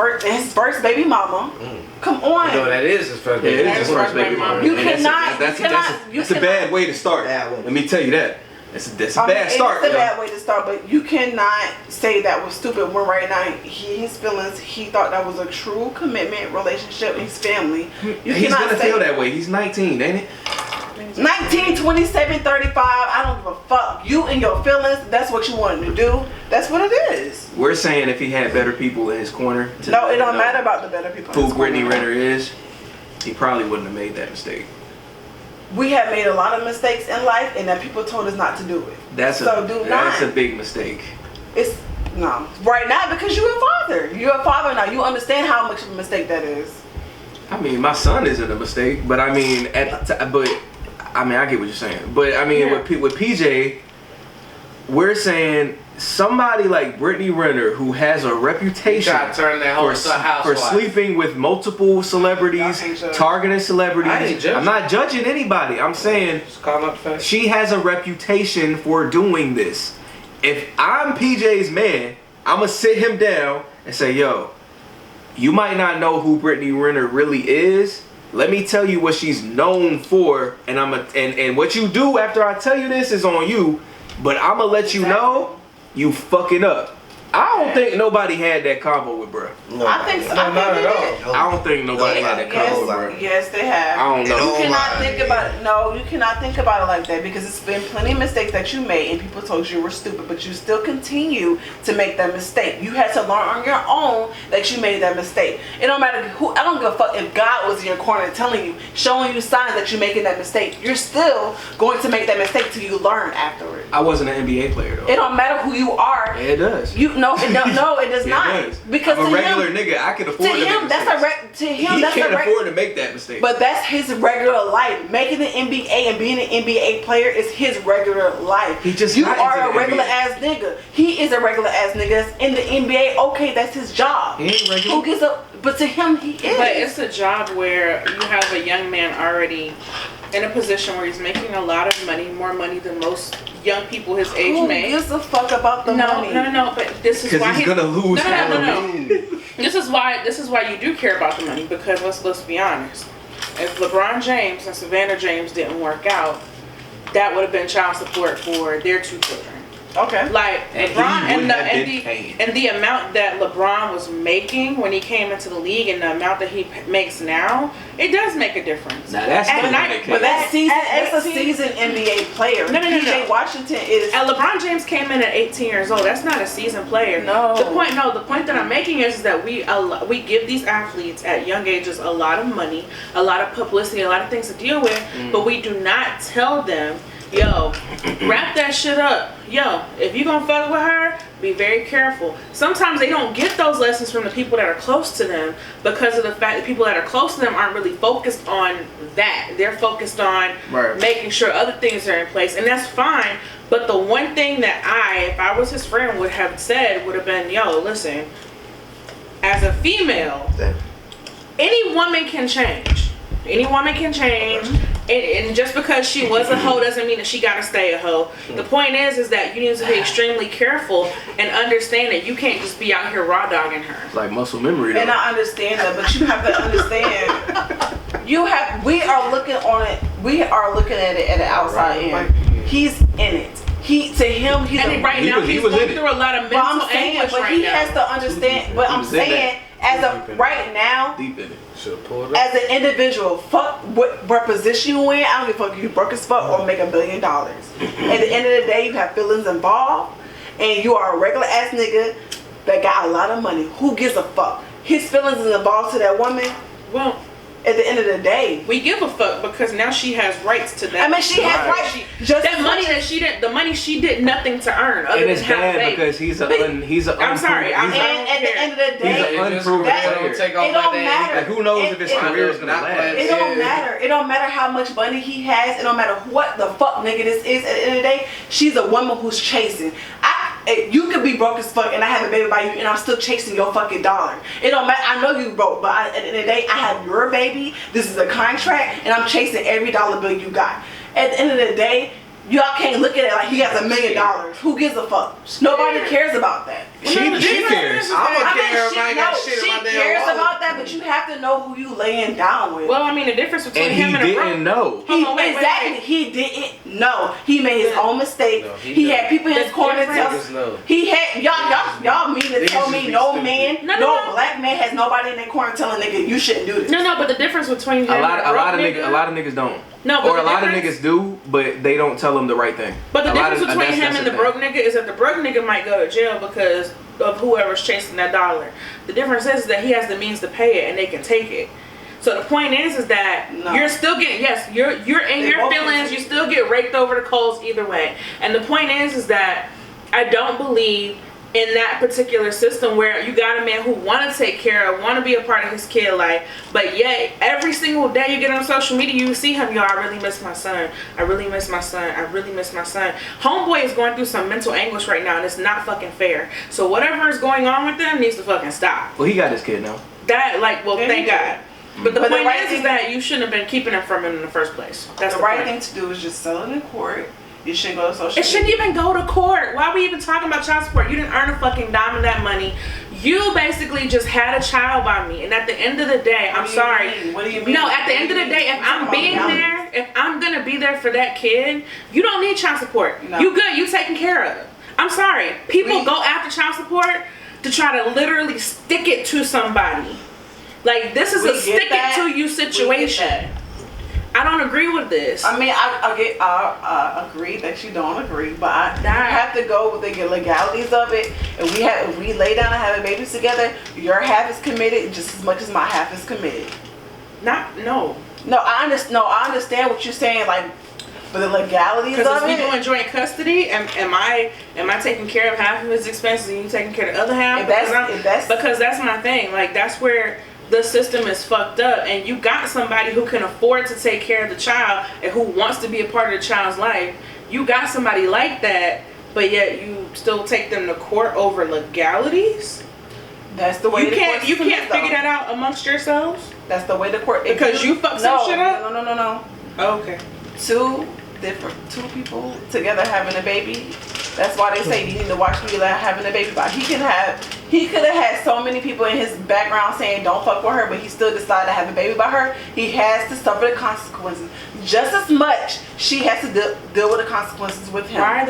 first baby mama. Come on. No, that is his first baby. Yeah, it is his first baby mama. You And cannot. That's a bad way to start. Let me tell you that. That's a bad start. It's a bad way to start, but you cannot say that was stupid when right now his feelings, he thought that was a true commitment relationship in his family. He's gonna feel that way. He's 19, ain't it? 19, 27, 35, I don't give a fuck. You and your feelings, that's what you wanted to do. That's what it is. We're saying if he had better people in his corner. No, it don't matter about the better people. Who Brittany Renner is, he probably wouldn't have made that mistake. We have made a lot of mistakes in life, and that people told us not to do it. That's a big mistake. It's no right now, because you're a father. You're a father now. You understand how much of a mistake that is. I mean, my son isn't a mistake, but I mean, I get what you're saying. But I mean, with PJ, we're saying somebody like Brittany Renner, who has a reputation for sleeping with multiple celebrities, targeting celebrities. I'm not judging anybody. I'm saying she has a reputation for doing this. If I'm PJ's man, I'm gonna sit him down and say, yo, you might not know who Brittany Renner really is. Let me tell you what she's known for, and and what you do after I tell you this is on you. But I'm gonna let you know you fucking up. I don't think nobody had that convo with bruh. No, I think so. Not at all. I don't think nobody had that convo with bruh. Yes, they have. I don't know. You cannot think about it. No, you cannot think about it like that, because it's been plenty of mistakes that you made and people told you were stupid, but you still continue to make that mistake. You had to learn on your own that you made that mistake. It don't matter who. I don't give a fuck if God was in your corner telling you, showing you signs that you're making that mistake. You're still going to make that mistake till you learn after it. I wasn't an NBA player though. It don't matter who you are. Yeah, it does. No, it does it not. Does. Because I'm a regular nigga. I can afford to make mistakes. He can't afford to make that mistake. But that's his regular life. Making the NBA and being an NBA player is his regular life. You are a regular ass nigga. He is a regular ass nigga in the NBA. Okay, that's his job. He ain't regular. Who gets up? But to him, he is. But it's a job where you have a young man already in a position where he's making a lot of money, more money than most young people his age make. Who gives a fuck about the money? No. But this is why he's gonna lose. No. This is why you do care about the money, because let's be honest. If LeBron James and Savannah James didn't work out, that would have been child support for their 2 children. Okay. Like LeBron and the amount that LeBron was making when he came into the league and the amount that he makes now, it does make a difference. Now that's but that season, it's a seasoned NBA player. No. PJ Washington is. And LeBron James came in at 18 years old. That's not a seasoned player. No. The point that I'm making is that we give these athletes at young ages a lot of money, a lot of publicity, a lot of things to deal with, but we do not tell them, yo, wrap that shit up. Yo, if you gonna fuck with her, be very careful. Sometimes they don't get those lessons from the people that are close to them, because of the fact that people that are close to them aren't really focused on that. They're focused on making sure other things are in place, and that's fine. But the one thing that if I was his friend, would have said would have been, yo, listen, as a female, any woman can change. Any woman can change. And just because she was a hoe doesn't mean that she gotta stay a hoe. The point is that you need to be extremely careful and understand that you can't just be out here raw dogging her. It's like muscle memory though. And I understand that, but you have to understand. We are looking at it at the outside end. He's in it. He's now he's going through a lot of mental anguish but he has to understand. But I'm saying, as of right now, deep in it. As an individual, fuck what position you in. I don't give a fuck if you broke as fuck or make $1 billion. At the end of the day, you have feelings involved, and you are a regular ass nigga that got a lot of money. Who gives a fuck? His feelings is involved to that woman. Well, at the end of the day, we give a fuck because now she has rights to that. I mean, she has rights. That money that she did, the money she did nothing to earn. Other and it's bad because he's a. I'm sorry. At the end of the day, it don't matter. Like, who knows if his career is gonna last? It don't matter. It don't matter how much money he has. It don't matter what the fuck nigga this is. At the end of the day, she's a woman who's chasing. You could be broke as fuck and I have a baby by you and I'm still chasing your fucking dollar. It don't matter. I know you broke, but at the end of the day, I have your baby. This is a contract and I'm chasing every dollar bill you got. At the end of the day, y'all can't look at it like he has $1 million. Who gives a fuck? Nobody cares about that. She cares. I'ma care if I ain't got shit in she my damn cares wallet. about that, but you have to know who you laying down with. Well, I mean, the difference between And him he and a broke. didn't know. Exactly. He didn't know. He made his own mistake. No, he he had people in his corner Niggas tell know. he had y'all mean to Niggas tell just me be no stupid. man, No, no black man has nobody in their corner telling a nigga you shouldn't do this. No, but the difference between him A lot and of niggas don't. No, but Or the a lot of difference- niggas do, but they don't tell them the right thing. But the A lot difference of- between him that's and the thing. broke nigga is that the broke nigga might go to jail because of whoever's chasing that dollar. The difference is that he has the means to pay it and they can take it. So the point is that No. you're still getting, yes, you're in They your both feelings, get you still get raked over the coals either way. And the point is that I don't believe in that particular system where you got a man who want to take care of, want to be a part of his kid life, but yet every single day you get on social media, you see him, yo, I really miss my son. I really miss my son. I really miss my son. Homeboy is going through some mental anguish right now, and it's not fucking fair. So whatever is going on with them needs to fucking stop. Well, he got his kid now. That, like, well, Yeah, thank he did. God. But the But the point right is thing- that you shouldn't have been keeping him from him in the first place. That's The the right point. thing to do is just settle it in court. You shouldn't go to social It shouldn't even go to court. Why are we even talking about child support? You didn't earn a fucking dime of that money. You basically just had a child by me. And at the end of the day, I'm sorry. What do you mean? No, at the end of the day, if I'm being there, if I'm gonna be there for that kid, you don't need child support. No. You good, you taken care of. I'm sorry. People go after child support to try to literally stick it to somebody. Like, this is We a get stick that. it to you We get situation. that. I don't agree with this. I mean, I agree that you don't agree, but you have to go with the legalities of it. If we lay down and have a baby together, your half is committed just as much as my half is committed. No. No, I understand what you're saying, like, but the legalities Because of if we it. doing joint custody, am I taking care of half of his expenses and you taking care of the other half? Because that's my thing. Like, that's where the system is fucked up, and you got somebody who can afford to take care of the child and who wants to be a part of the child's life. You got somebody like that, but yet you still take them to court over legalities. That's the way You can't figure that out amongst yourselves That's the way the court. because you fuck some shit up. No. Oh, okay. Two people together having a baby. That's why they say you need to watch who you're having a baby by. He could have had so many people in his background saying don't fuck with her, but he still decided to have a baby by her. He has to suffer the consequences just as much. She has to deal with the consequences with him. Why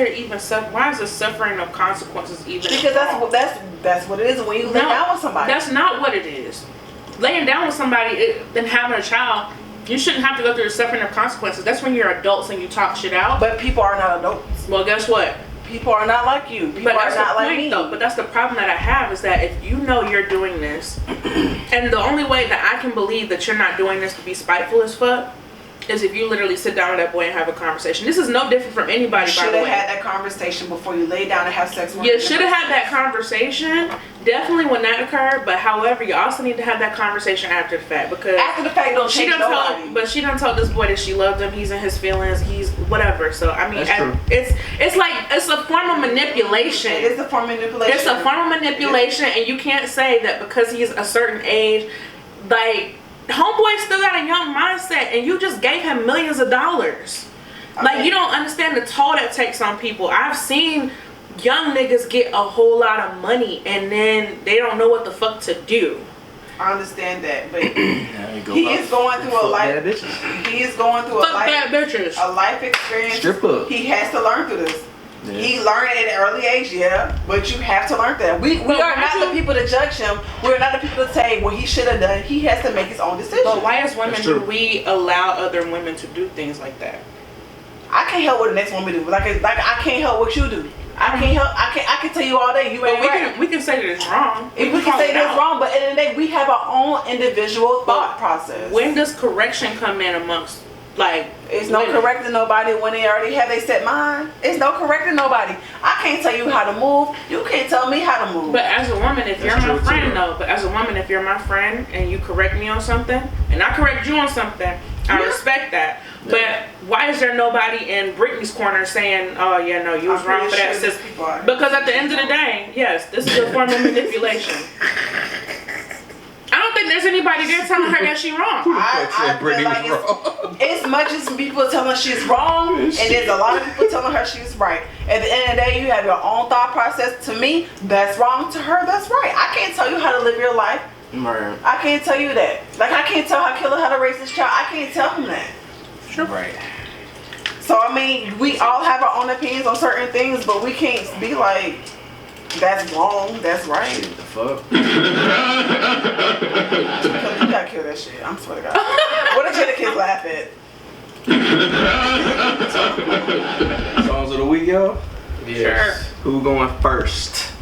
is the suffering of consequences even? Because that's what it is when you lay down with somebody. That's not what it is. Laying down with somebody and having a child, you shouldn't have to go through the suffering of consequences. That's when you're adults and you talk shit out. But people are not adults. Well, guess what? People are not like you. People But are that's not the like point, me. though. But that's the problem that I have is that if you know you're doing this, and the only way that I can believe that you're not doing this to be spiteful as fuck is if you literally sit down with that boy and have a conversation. This is no different from anybody, by the Should way. have had that conversation before you lay down and have sex with You should have had that conversation definitely when that occurred, but however, you also need to have that conversation after the fact because after the fact don't change nobody. she done told this boy that she loved him. He's in his feelings. He's whatever. So I mean, That's true. it's like it's a form of manipulation. It is a form of manipulation. It's a form of manipulation, and you can't say that because he's a certain age, like homeboy still got a young mindset, and you just gave him millions of dollars. Like, you don't understand the toll that takes on people. I've seen young niggas get a whole lot of money and then they don't know what the fuck to do. I understand that, but He is going through a life. He is going through Fuck bad bitches. a life experience. Strip up. He has to learn through this. Yeah. He learned at an early age, but you have to learn that. We are not the people to judge him. We're not the people to say what he should have done. He has to make his own decision. But why as women That's do true. we allow other women to do things like that? I can't help what the next woman do. Like I can't help what you do. I can't help. I can tell you all day you ain't right. We can say that it's wrong. If we can say that's wrong, but at the end of the day, we have our own individual thought process. When does correction come in amongst, like, It's no women? correcting nobody when they already have they set mind. It's no correcting nobody. I can't tell you how to move. You can't tell me how to move. But as a woman, if That's you're my true, friend, too. though, but as a woman, if you're my friend and you correct me on something, and I correct you on something, I respect that. Yeah. But why is there nobody in Brittany's corner saying, oh, yeah, no, you was I'm wrong pretty for that, sure sis? there's people out here. Because at the end of the day, yes, this is a form of manipulation. I don't think there's anybody there telling her that she wrong. I feel like it's much as people telling her she's wrong, and there's a lot of people telling her she's right. At the end of the day, you have your own thought process. To me, that's wrong. To her, that's right. I can't tell you how to live your life. Right. I can't tell you that. Like, I can't tell Killer how to raise his child. I can't tell him that. Sure. Right. So, I mean, we all have our own opinions on certain things, but we can't be like, that's wrong, that's right. Shit, the fuck? You gotta kill that shit. I'm swear to God. What did the kids laugh at? Songs of the week, y'all? Yes. Sure. Who going first?